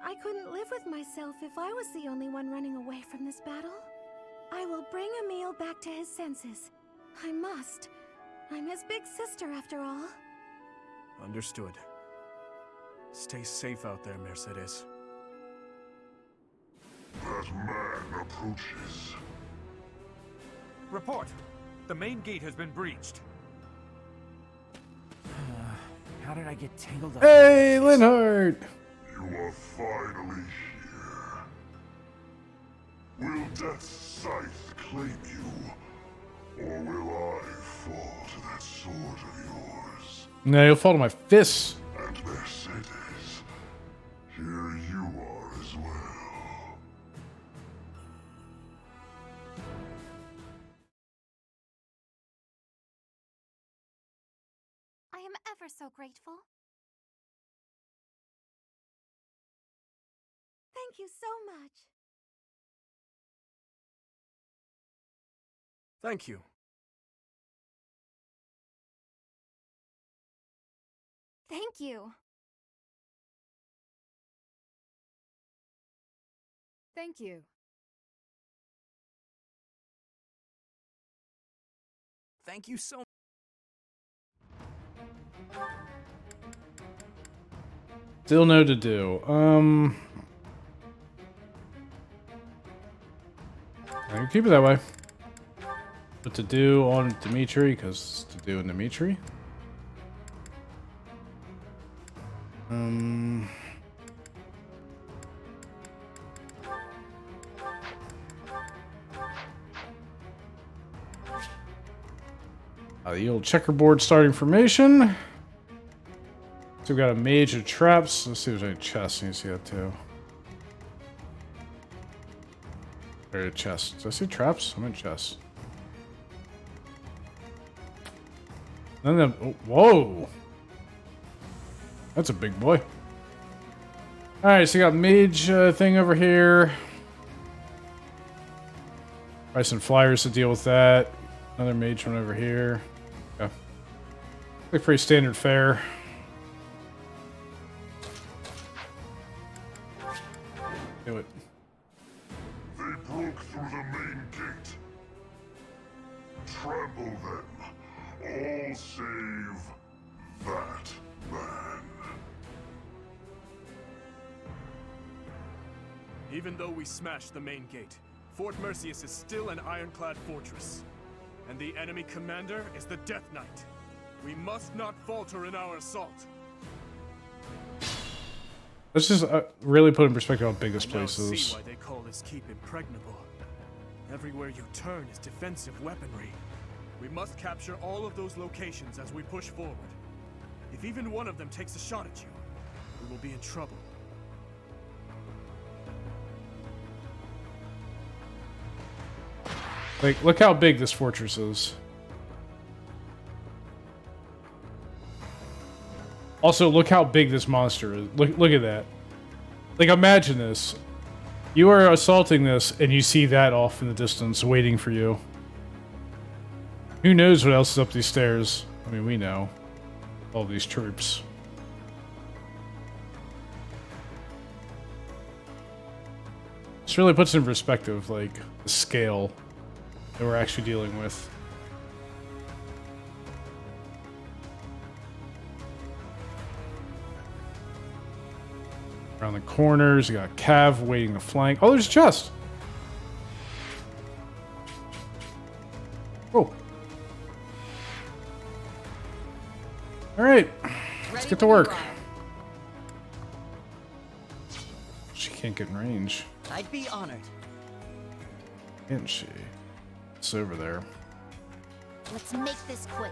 I couldn't live with myself if I was the only one running away from this battle. I will bring Emile back to his senses. I must. I'm his big sister after all. Understood. Stay safe out there, Mercedes. That man approaches. Report! The main gate has been breached. How did I get tangled up? Hey, Linhardt! You are finally here. Will Death's scythe claim you? Or will I fall to that sword of yours? No, you'll fall to my fists. And Mercedes, here you are as well. I am ever so grateful. Thank you so much. Thank you. Thank you. Thank you. Thank you so much. Still no to do. I can keep it that way. What to do on Dimitri, because to do in Dimitri. The old checkerboard starting formation. So we've got a mage of traps. Let's see if there's any chests. You can see that too. Or a chest. Did I say traps? I meant chests. And then, oh, whoa! That's a big boy. Alright, so you got mage thing over here. Probably some flyers to deal with that. Another mage one over here. Yeah. Like pretty standard fare. Do it. They broke through the main gate. Trample them. All save that man. Even though we smashed the main gate, Fort Merceus is still an ironclad fortress. And the enemy commander is the Death Knight. We must not falter in our assault. Let's just really put in perspective how big this place I now is. see why they call this keep impregnable. Everywhere you turn is defensive weaponry. We must capture all of those locations as we push forward. If even one of them takes a shot at you, we will be in trouble. Like, look how big this fortress is. Also, look how big this monster is. Look at that. Like, imagine this. You are assaulting this, and you see that off in the distance, waiting for you. Who knows what else is up these stairs? I mean, we know. All these troops. This really puts in perspective, like, the scale that we're actually dealing with. Around the corners, you got Cav waiting to flank. Oh, there's a chest! Oh. Alright. Let's get to work. She can't get in range. I'd be honored. Can't she? It's over there. Let's make this quick.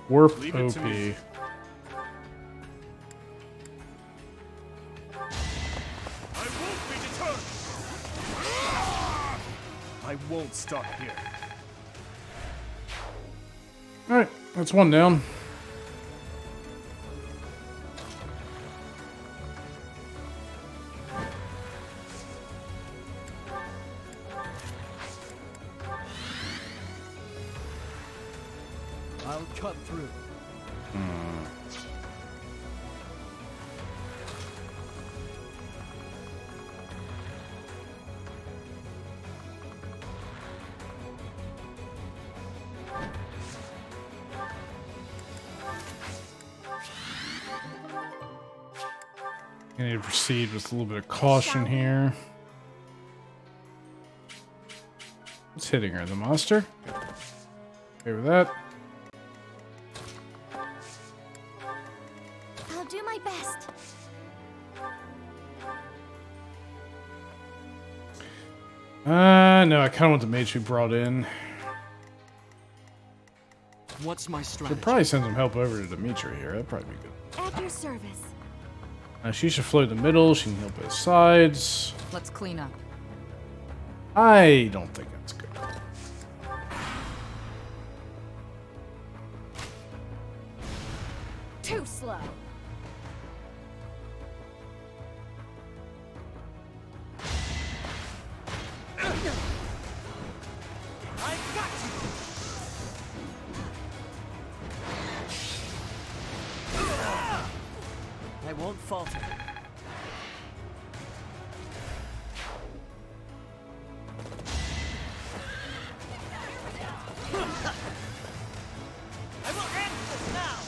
Warp Leave it to OP. me. I won't be deterred. I won't stop here. Alright, that's one down. I'll cut through. I need to proceed with a little bit of caution here. What's hitting her? The monster? Okay with that. I'll do my best. No, I kind of want the mage to be brought in. What's my Should strategy? probably send some help over to Dimitri here. That'd probably be good. At your service. She should float in the middle. She can help both sides. Let's clean up. I don't think that's good. Too slow. I've got you! I won't falter. I will end this now!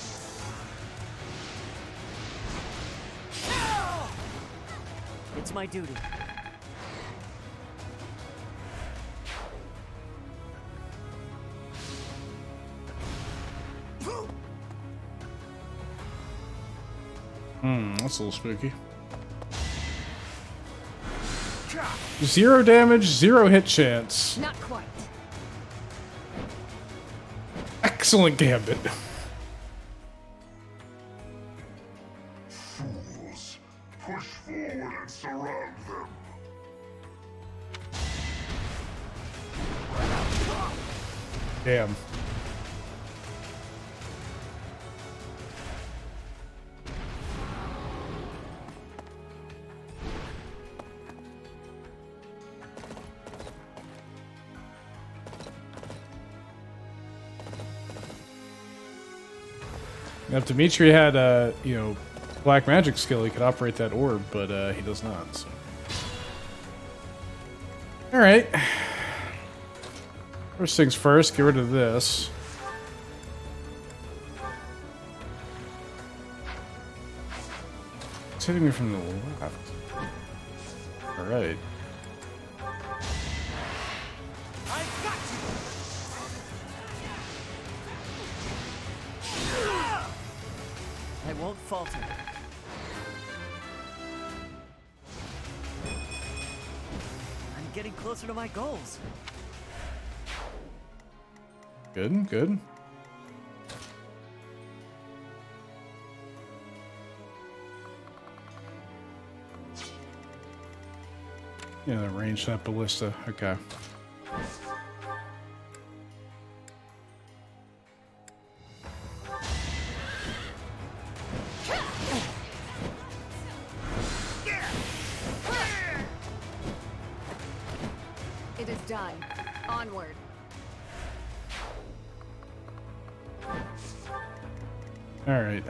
It's my duty. That's a little spooky. 0 damage, 0 hit chance. Not quite. Excellent gambit. forward and surround them. Damn. Now, if Dimitri had a, black magic skill, he could operate that orb, but he does not. So. All right. First things first, get rid of this. It's hitting me from the left. All right. I won't falter. I'm getting closer to my goals. Good, good. Yeah, range that ballista. Okay. It is done. Onward. All right.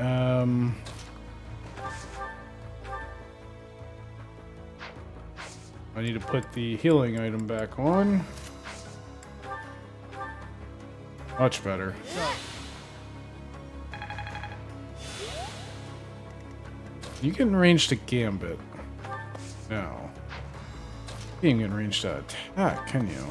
I need to put the healing item back on. Much better. You get in range to Gambit. No. You can't get in range to attack, can you?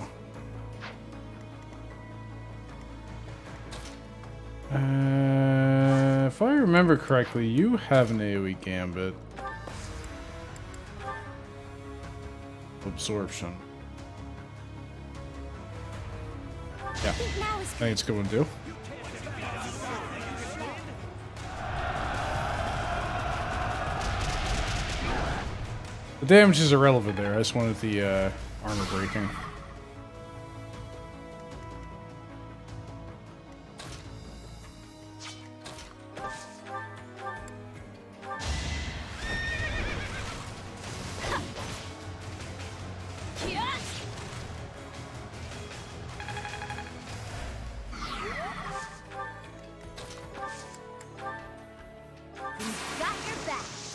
If I remember correctly, you have an AoE Gambit. Absorption. Yeah. I think it's a good one to do. The damage is irrelevant there. I just wanted the armor breaking.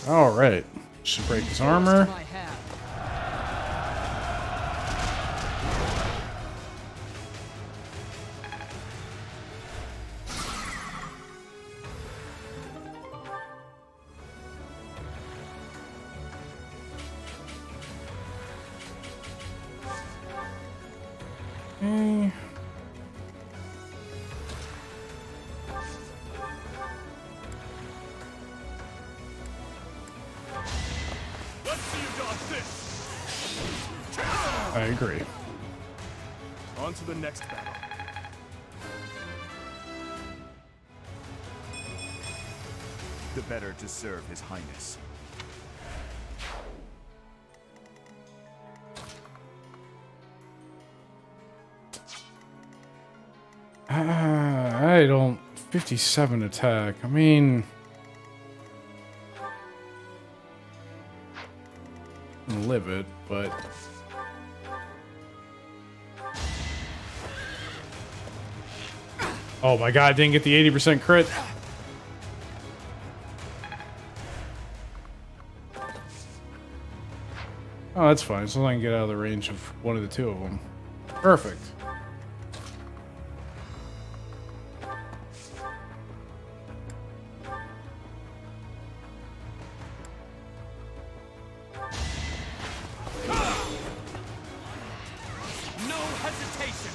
All right. Should break his armor. Okay. I agree. On to the next battle. The better to serve His Highness. I don't... 57 attack. I mean... live it, but... Oh my god, I didn't get the 80% crit. Oh, that's fine. So I can get out of the range of one of the two of them. Perfect. No hesitation!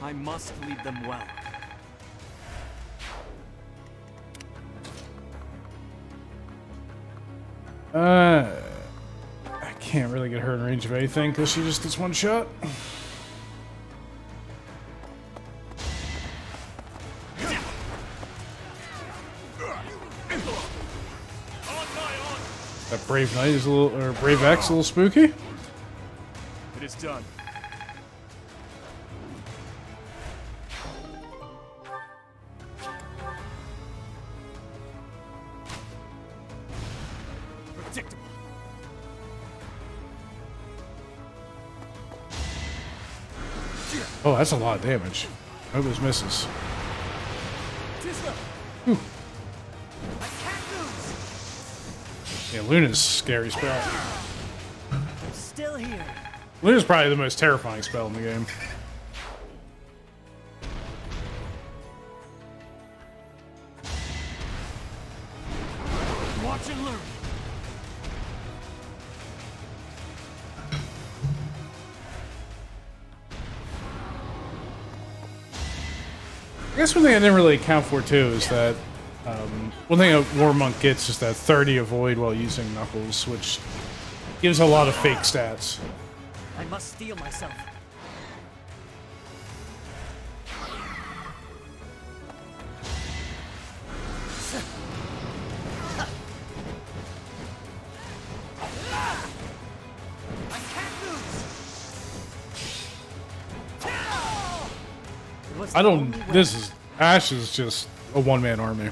I must lead them well. I can't really get her in range of anything because she just gets one shot. That Brave Knight is a little, or Brave X a little spooky. It is done. Predictable. Oh, that's a lot of damage. I hope this misses. Whew. Yeah, Luna's scary spell. I'm still here. Luna's probably the most terrifying spell in the game. Watch and learn. I guess one thing I didn't really account for too is that one thing a War Monk gets is that 30 avoid while using Knuckles, which gives a lot of fake stats. I must steel myself. I don't. This is Ash is just a one-man army.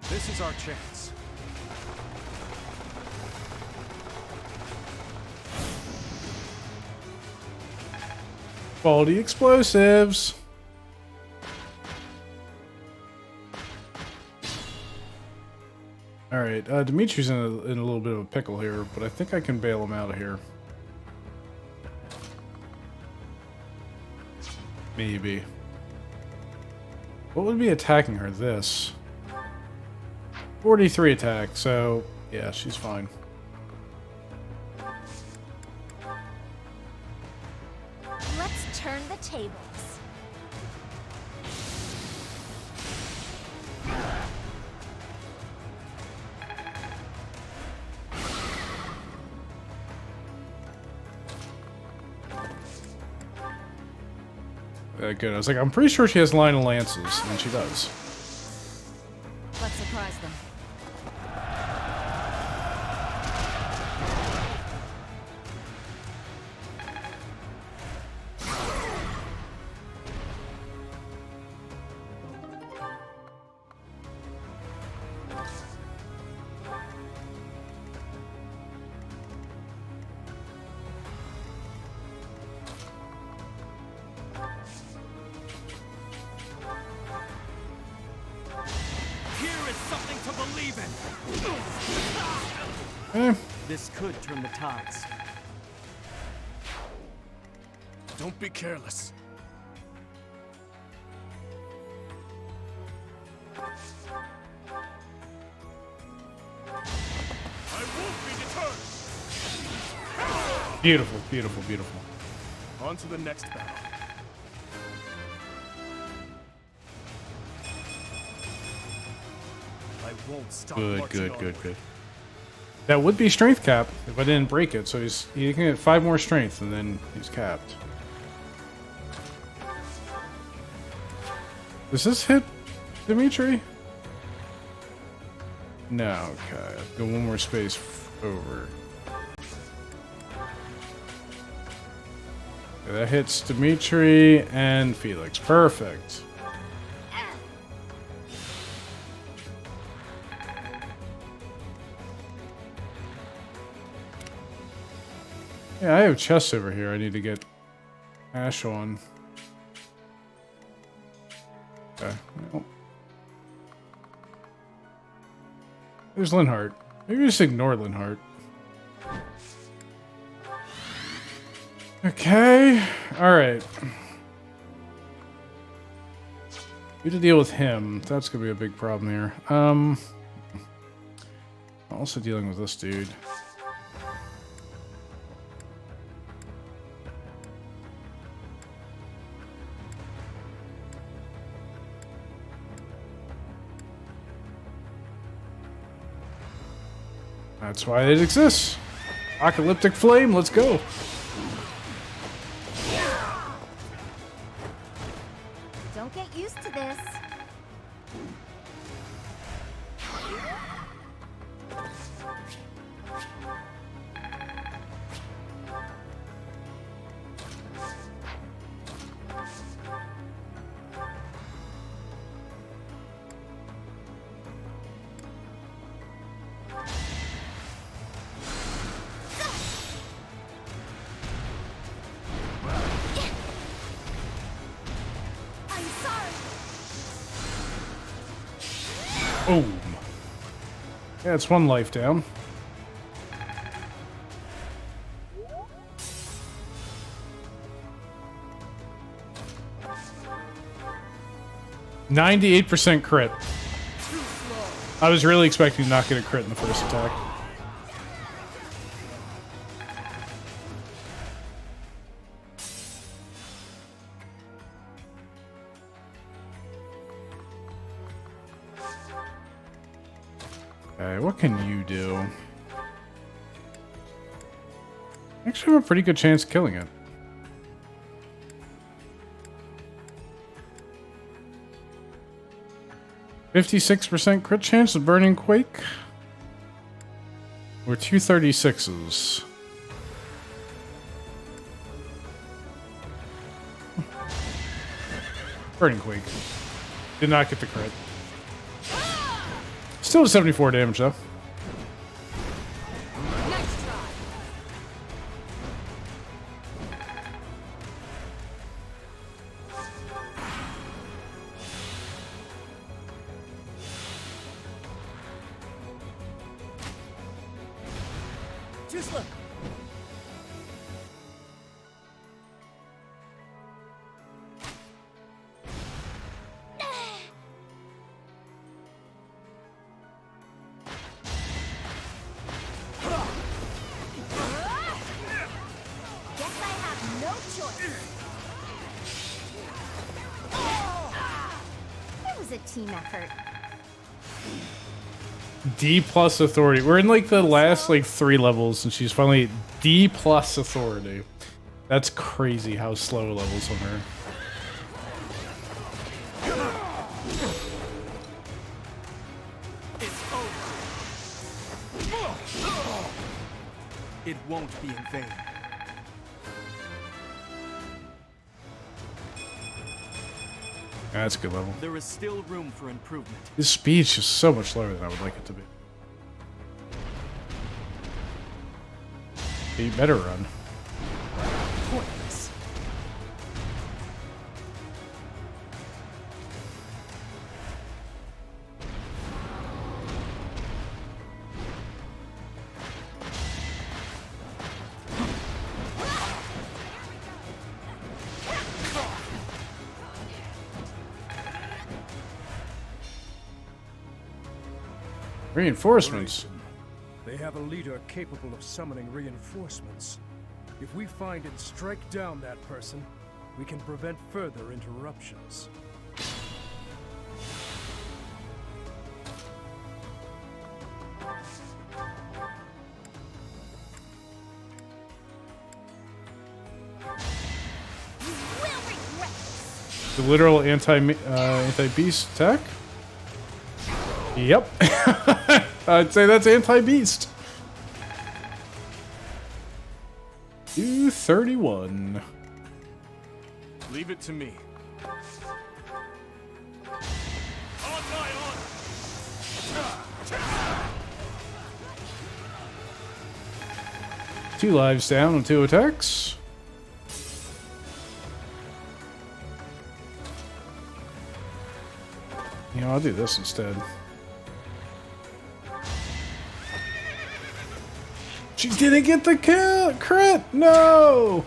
This is our chance. Quality explosives. Alright, Dimitri's in a little bit of a pickle here, but I think I can bail him out of here. Maybe. What would be attacking her? This. 43 attack, so yeah, she's fine. Let's turn the tables. Good. I was like, I'm pretty sure she has line of lances, and she does. Let's surprise them. This could turn the tides. Don't be careless. I won't be deterred. Beautiful, beautiful, beautiful. On to the next battle. I won't stop. Good, good, good, good. That would be strength cap if I didn't break it, so he can get 5 more strength and then he's capped. Does this hit Dimitri? No, okay. Go one more space over. Okay, that hits Dimitri and Felix. Perfect. Yeah, I have chests over here I need to get Ash on. Okay. Well. There's Linhardt. Maybe just ignore Linhardt. Okay. Alright. We have to deal with him. That's gonna be a big problem here. Also dealing with this dude. That's why it exists. Apocalyptic Flame, let's go. Don't get used to this. Boom. Yeah, it's one life down. %98 crit. I was really expecting to not get a crit in the first attack. Okay, what can you do? Actually, have a pretty good chance of killing it. 56% crit chance of Burning Quake. We're 236s. Burning Quake. Did not get the crit. Still 74 damage though. Team effort. D plus authority. We're in like the last like 3 levels and she's finally D plus authority. That's crazy how slow levels on her. It's over. It won't be in vain. That's a good level. There is still room for improvement. His speed's just so much lower than I would like it to be. You better run. Pointless. Reinforcements. They have a leader capable of summoning reinforcements. If we find and strike down that person, we can prevent further interruptions. The literal anti-beast attack? Yep. I'd say that's anti-beast. 231. Leave it to me. Two lives down on 2 attacks. You know, I'll do this instead. She didn't get the kill! Crit! No!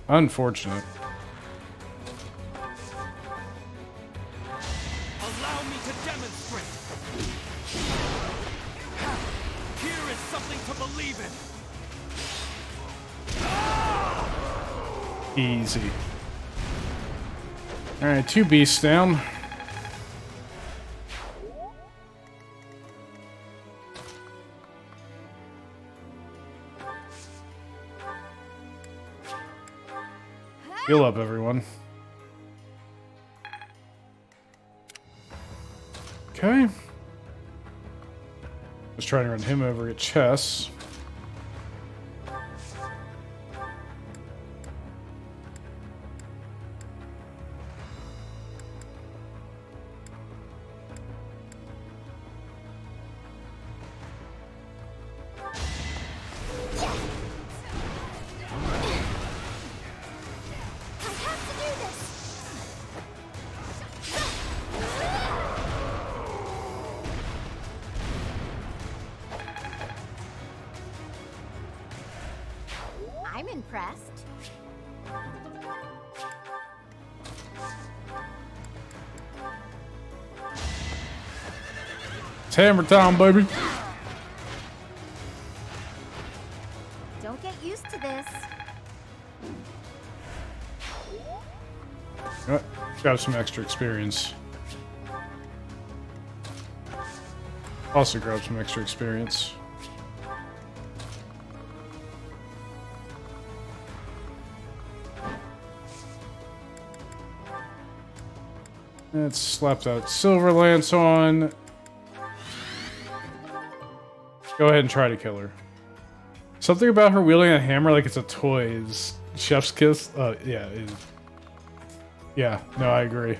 Unfortunate. Allow me to demonstrate. Here is something to believe in. Easy. Alright, 2 beasts down. Heal up, everyone. Okay. Just trying to run him over at chess. I'm impressed. It's hammer time, baby. Don't get used to this. Got some extra experience. Also grab some extra experience. Let's slap that Silver Lance on. Go ahead and try to kill her. Something about her wielding a hammer like it's a toy is chef's kiss. Yeah. Yeah, no, I agree.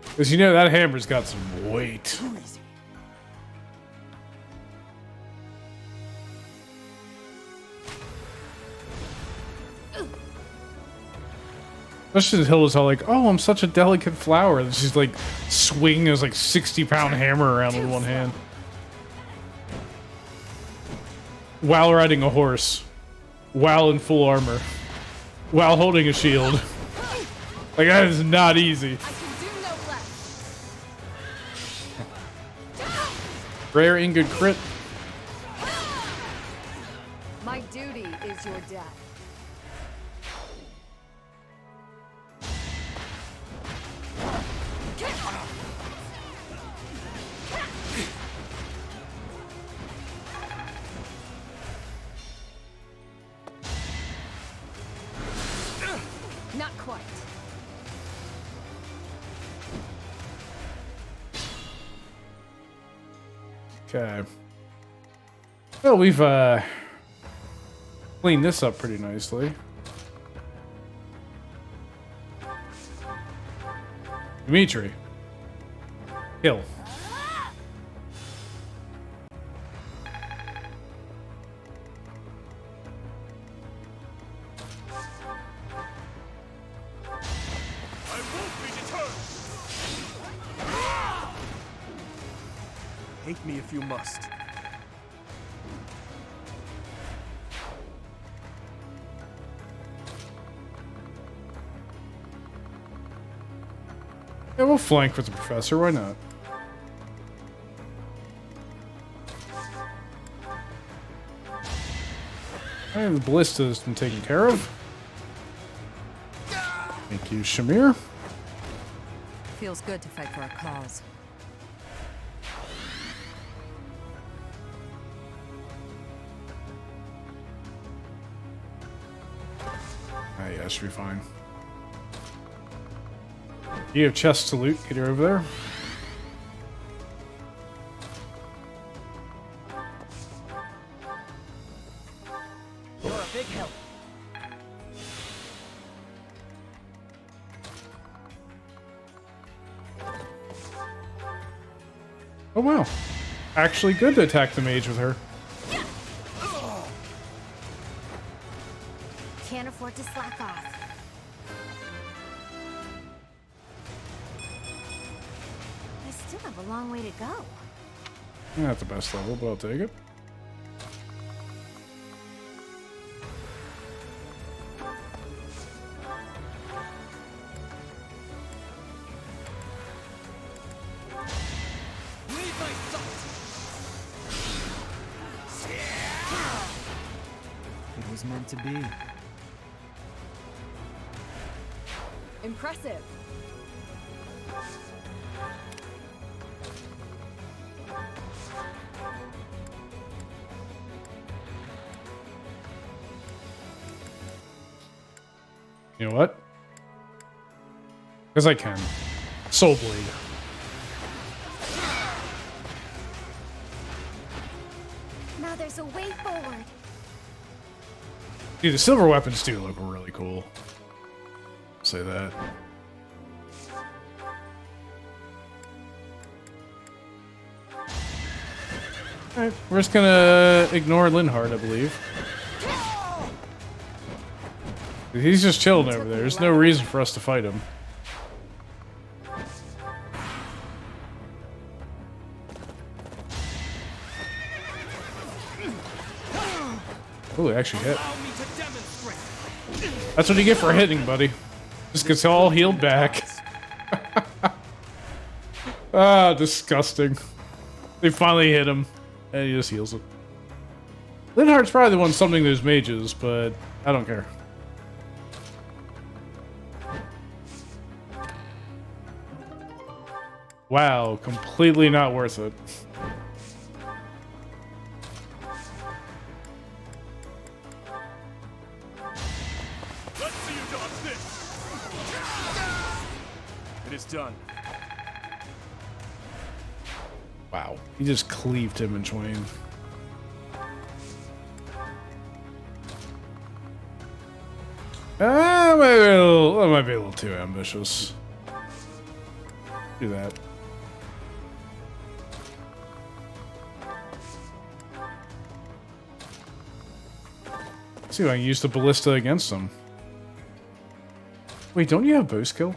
Because you know that hammer's got some weight. Especially Hilda's all like, oh, I'm such a delicate flower. And she's like swinging this like 60-pound hammer around with one hand. While riding a horse. While in full armor. While holding a shield. Like, that is not easy. Rare ingot crit. My duty is your death. Not quite. Okay. Well, we've cleaned this up pretty nicely. Dimitri. Kill. Hate me if you must. Yeah, we'll flank with the professor. Why not? And the ballista has been taken care of. Thank you, Shamir. Feels good to fight for a cause. Yeah, should be fine. You have chest to loot. Get her over there. You're a big help. Oh wow. Actually good to attack the mage with her. Can't afford to slack off. I still have a long way to go. Not the best level, but I'll take it. It was meant to be. Impressive. You know what? Because I can. Soul Blade. Now there's a way forward. Dude, the silver weapons do look really cool. I'll say that. Alright, we're just gonna ignore Linhardt, I believe. He's just chilling over there. There's no reason for us to fight him. Oh, it actually hit. That's what you get for hitting, buddy. Just gets all healed back. Ah, disgusting. They finally hit him, and he just heals it. Linhardt's probably the one summoning those mages, but I don't care. Wow, completely not worth it. Let's see you dodge this. It is done. Wow, he just cleaved him in twain. That might be a little too ambitious. Do that. See if I can use the ballista against him. Wait, don't you have bow skill?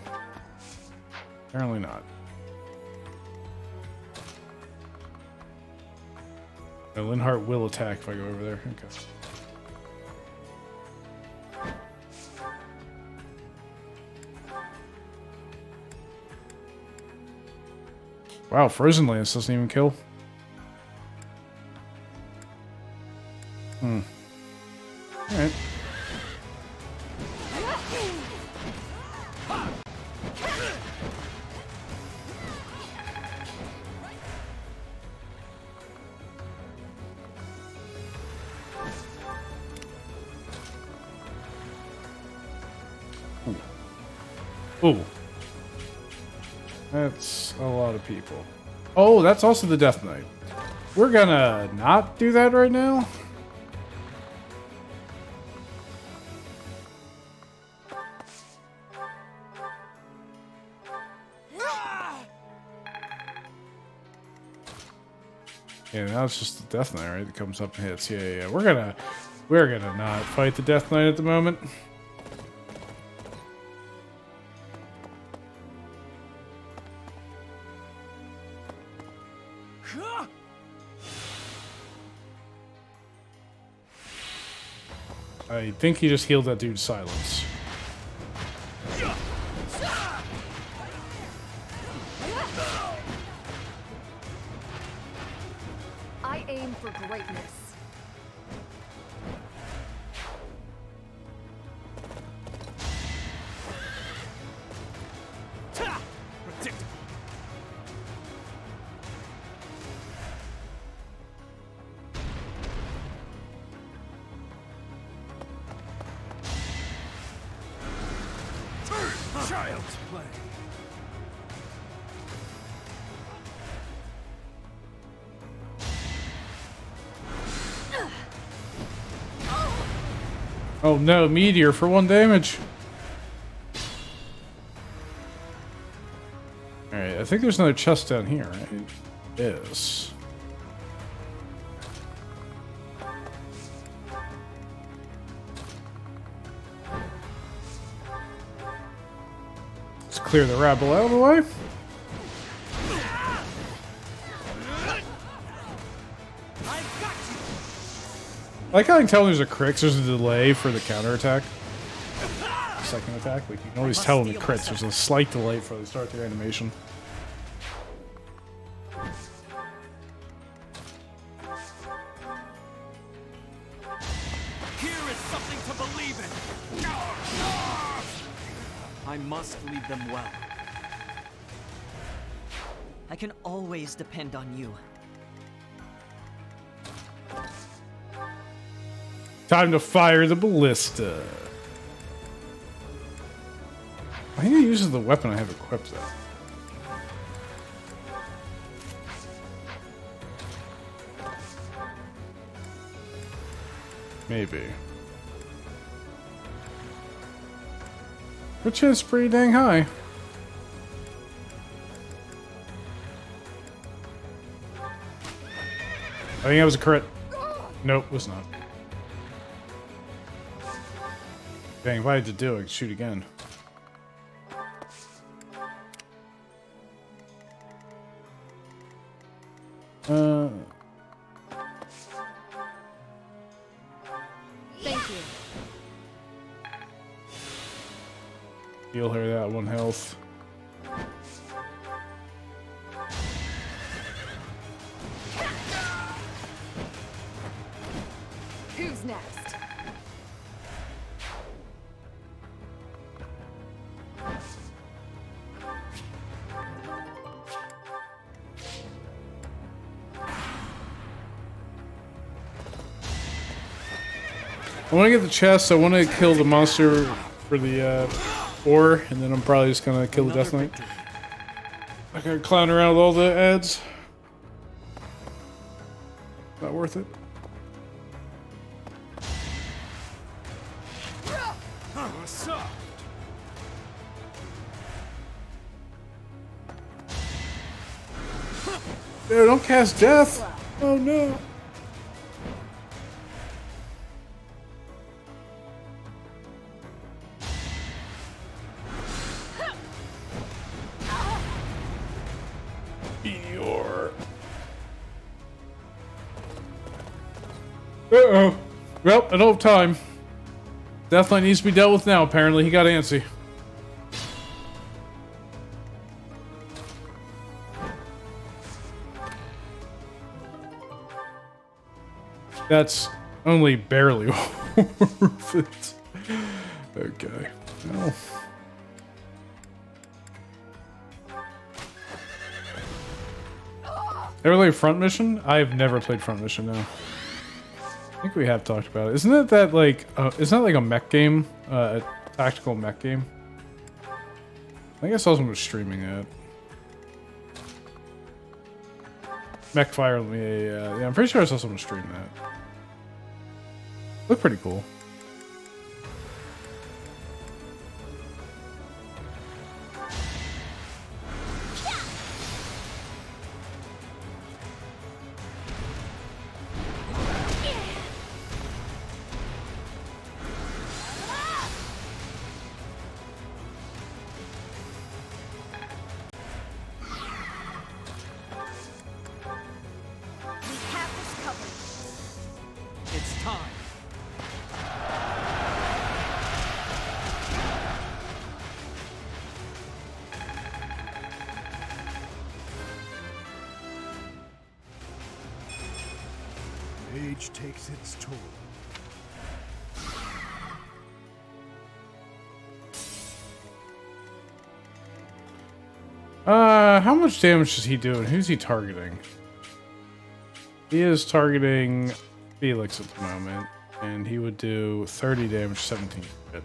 Apparently not. No, Linhardt will attack if I go over there. Okay. Wow, Frozen Lance doesn't even kill. Hmm. Alright. Ooh. That's a lot of people. Oh, that's also the Death Knight. We're gonna not do that right now. Yeah, now it's just the Death Knight, right? That comes up and hits. Yeah. We're gonna not fight the Death Knight at the moment. I think he just healed that dude's silence. I aim for greatness. Child's play. Oh no, meteor for 1 damage. Alright, I think there's another chest down here, right? Yes. Let's clear the rabble out of the way. I like how I can tell there's a crits, there's a delay for the counterattack. Second attack, like you can always tell when it crits, there's a slight delay before they start their animation. Here is something to believe in. I must lead them well. I can always depend on you. time to fire the ballista. I think it uses the weapon I have equipped though. Maybe. Which is pretty dang high. I think that was a crit. Nope, it was not. Dang, if I had to do it, I could shoot again. Thank you. Heal her that 1 health. Who's next? I want to get the chest. I want to kill the monster for the ore, and then I'm probably just gonna kill the Death Knight. I gotta clown around with all the ads. Not worth it. What's up? Dude, don't cast death! Oh no! Eeyore. Uh-oh. Well, I don't have time. Death Knight needs to be dealt with now, apparently. He got antsy. That's only barely worth it. Okay. Well. Ever played Front Mission? I've never played Front Mission, no. I think we have talked about it. Isn't it that like, isn't that like a mech game? A tactical mech game? I think I saw someone was streaming it. Mech Fire, yeah, I'm pretty sure I saw someone stream that. Looked pretty cool. It's time. Age takes its toll. How much damage is he doing? Who's he targeting? He is targeting Felix at the moment, and he would do 30 damage, 17 hit.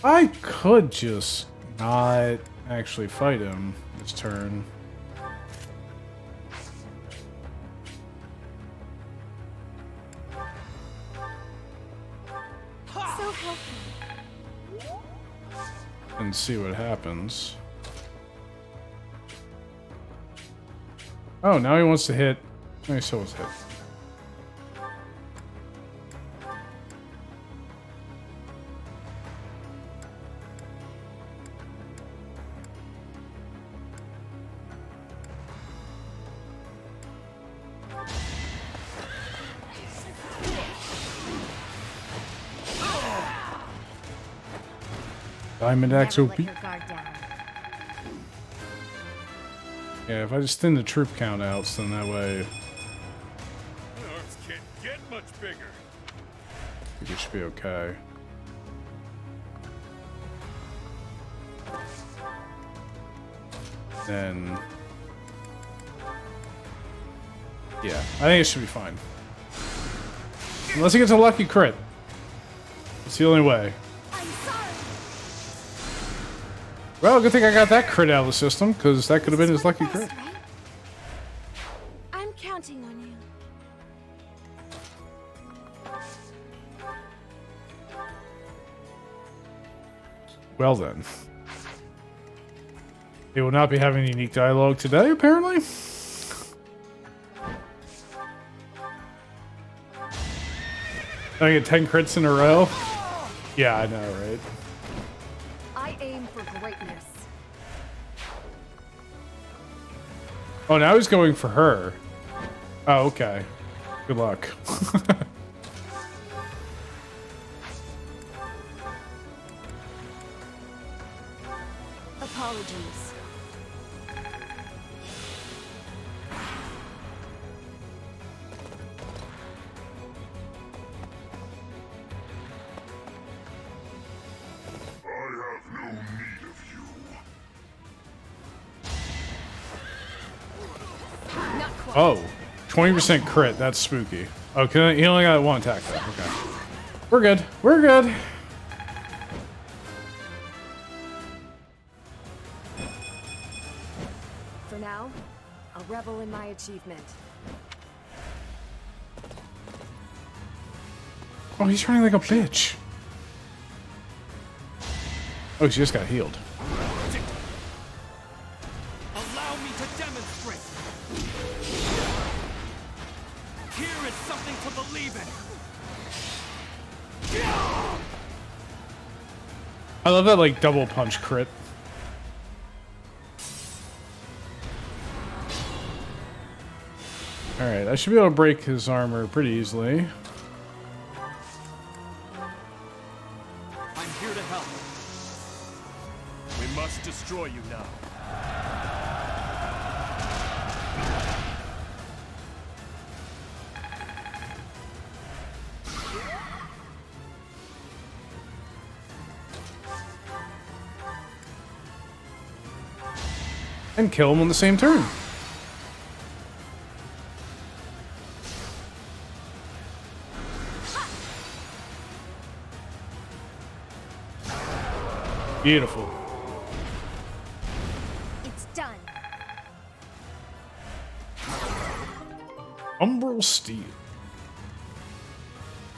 I could just not actually fight him this turn. So helpful. And see what happens. Oh, now he wants to hit. No, he still wants to hit. Diamond Axe OP. Yeah, if I just thin the troop count out, so then that way Arms can't get much bigger. I think it should be okay. Then yeah, I think it should be fine. Unless he gets a lucky crit. It's the only way. I'm sorry. Well, good thing I got that crit out of the system, because that could have been his lucky crit. Right? I'm counting on you. Well then. They will not be having unique dialogue today, apparently. I get 10 crits in a row. Yeah, I know, right? I aim for greatness. Oh, now he's going for her. Oh, okay. Good luck. Apologies. I have no need of you. Not quite. Oh, 20% crit. That's spooky. Okay, he only got one attack though. Okay. We're good. We're good. For now, I'll revel in my achievement. Oh, he's running like a bitch. Oh, she just got healed. Allow me to demonstrate. Here is something to believe in. I love that, like, double punch crit. Alright, I should be able to break his armor pretty easily. I'm here to help. We must destroy you now. And kill him on the same turn. Beautiful. It's done. Umbral Steel.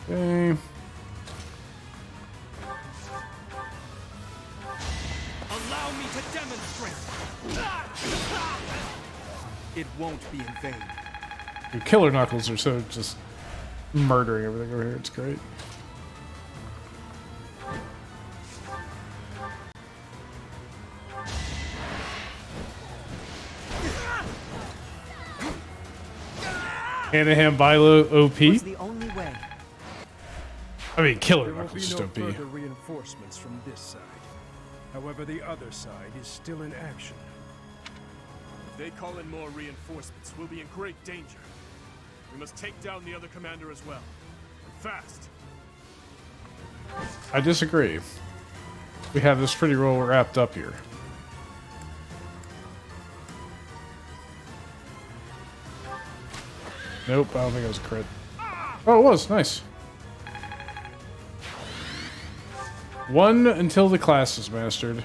Okay. Allow me to demonstrate. It won't be in vain. Your killer knuckles are so just murdering everything over here. It's great. Hanahan Bilo OP. It's the only way. I mean, killer There will knuckles be just no OP. further reinforcements from this side. However, the other side is still in action. If they call in more reinforcements, we'll be in great danger. We must take down the other commander as well. And fast. I disagree. We have this pretty well wrapped up here. Nope, I don't think it was a crit. Oh, it was. Nice. One until the class is mastered.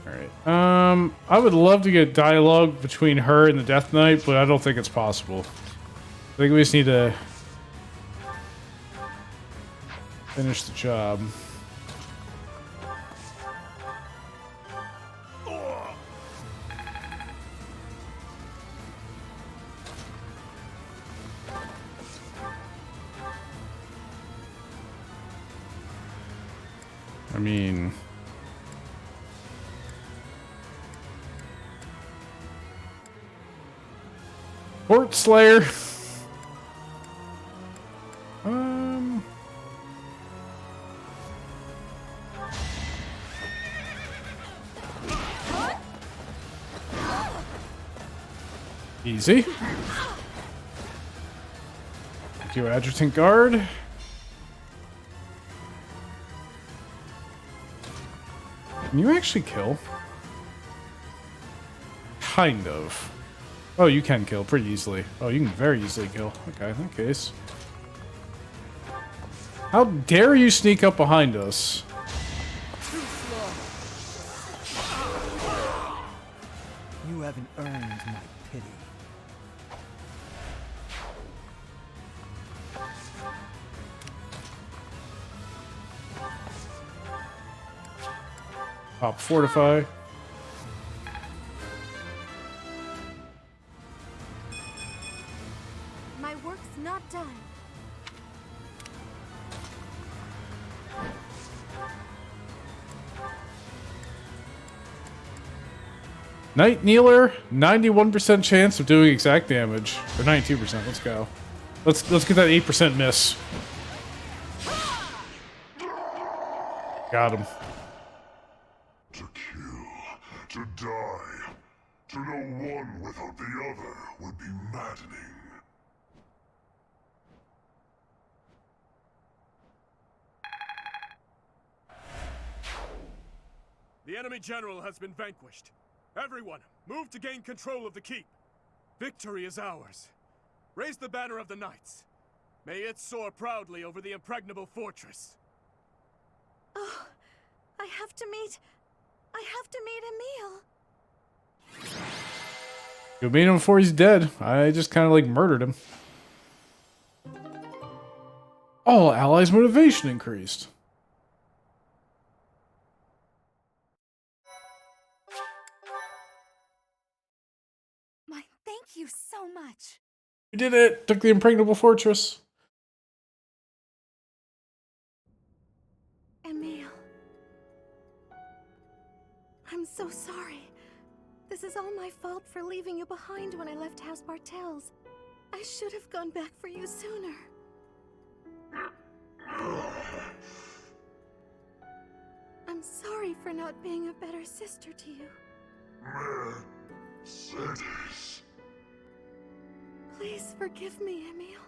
Alright. I would love to get dialogue between her and the Death Knight, but I don't think it's possible. I think we just need to finish the job. I mean... Port Slayer. Easy. Thank you, Adjutant Guard. Can you actually kill? Kind of. Oh, you can kill pretty easily. Oh, you can very easily kill. Okay, in that case. How dare you sneak up behind us? You haven't earned my pity. Pop fortify. My work's not done. Night Kneeler, 91% chance of doing exact damage. Or 92%, let's go. Let's get that 8% miss. Got him. To kill, to die, to know one without the other would be maddening. The enemy general has been vanquished. Everyone, move to gain control of the keep. Victory is ours. Raise the banner of the knights. May it soar proudly over the impregnable fortress. Oh, I have to meet Emil. You made him before he's dead. I just kind of like murdered him. All allies' motivation increased. Thank you so much. We did it! Took the impregnable fortress. Emil. I'm so sorry. This is all my fault for leaving you behind when I left House Bartels. I should have gone back for you sooner. I'm sorry for not being a better sister to you. Mercedes. Please forgive me, Emil.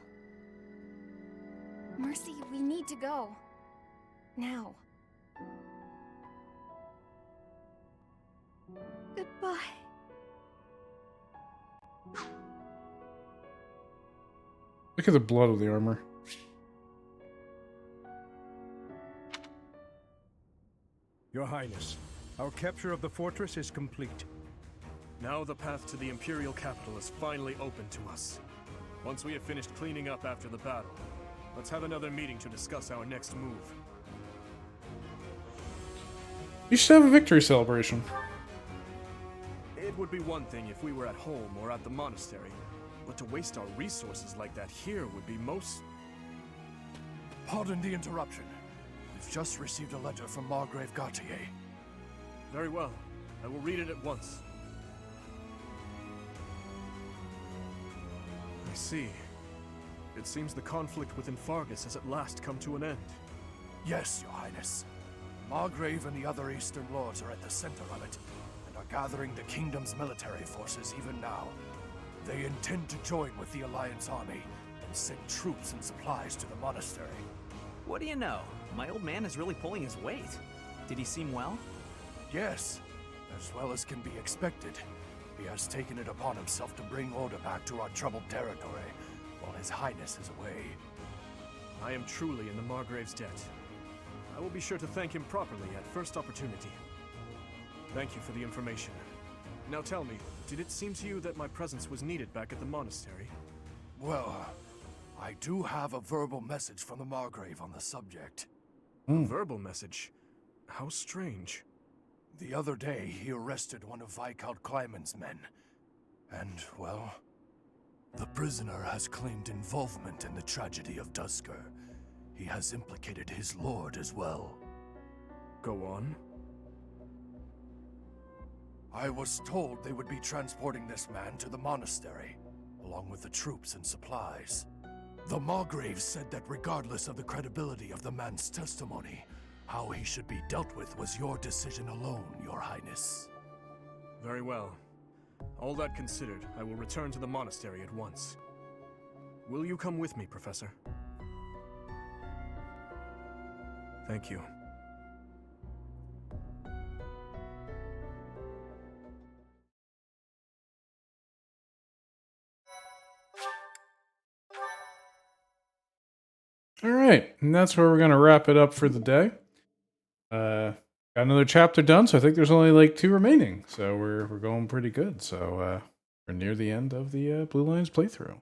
Mercy, we need to go. Now. Goodbye. Look at the blood of the armor. Your Highness, our capture of the fortress is complete. Now the path to the Imperial capital is finally open to us. Once we have finished cleaning up after the battle, let's have another meeting to discuss our next move. You should have a victory celebration. It would be one thing if we were at home or at the monastery, but to waste our resources like that here would be most... Pardon the interruption. We've just received a letter from Margrave Gautier. Very well. I will read it at once. I see. It seems the conflict within Fargus has at last come to an end. Yes, Your Highness. Margrave and the other Eastern Lords are at the center of it, and are gathering the Kingdom's military forces even now. They intend to join with the Alliance army, and send troops and supplies to the monastery. What do you know? My old man is really pulling his weight. Did he seem well? Yes, as well as can be expected. He has taken it upon himself to bring order back to our troubled territory, while His Highness is away. I am truly in the Margrave's debt. I will be sure to thank him properly at first opportunity. Thank you for the information. Now tell me, did it seem to you that my presence was needed back at the monastery? Well, I do have a verbal message from the Margrave on the subject. A verbal message? How strange. The other day, he arrested one of Viscount Kleiman's men. And, well, the prisoner has claimed involvement in the tragedy of Dusker. He has implicated his lord as well. Go on. I was told they would be transporting this man to the monastery, along with the troops and supplies. The Margrave said that regardless of the credibility of the man's testimony, how he should be dealt with was your decision alone, Your Highness. Very well. All that considered, I will return to the monastery at once. Will you come with me, Professor? Thank you. All right, and that's where we're gonna wrap it up for the day. Got another chapter done, so I think there's only like 2 remaining. So we're going pretty good. So we're near the end of the Blue Lions playthrough.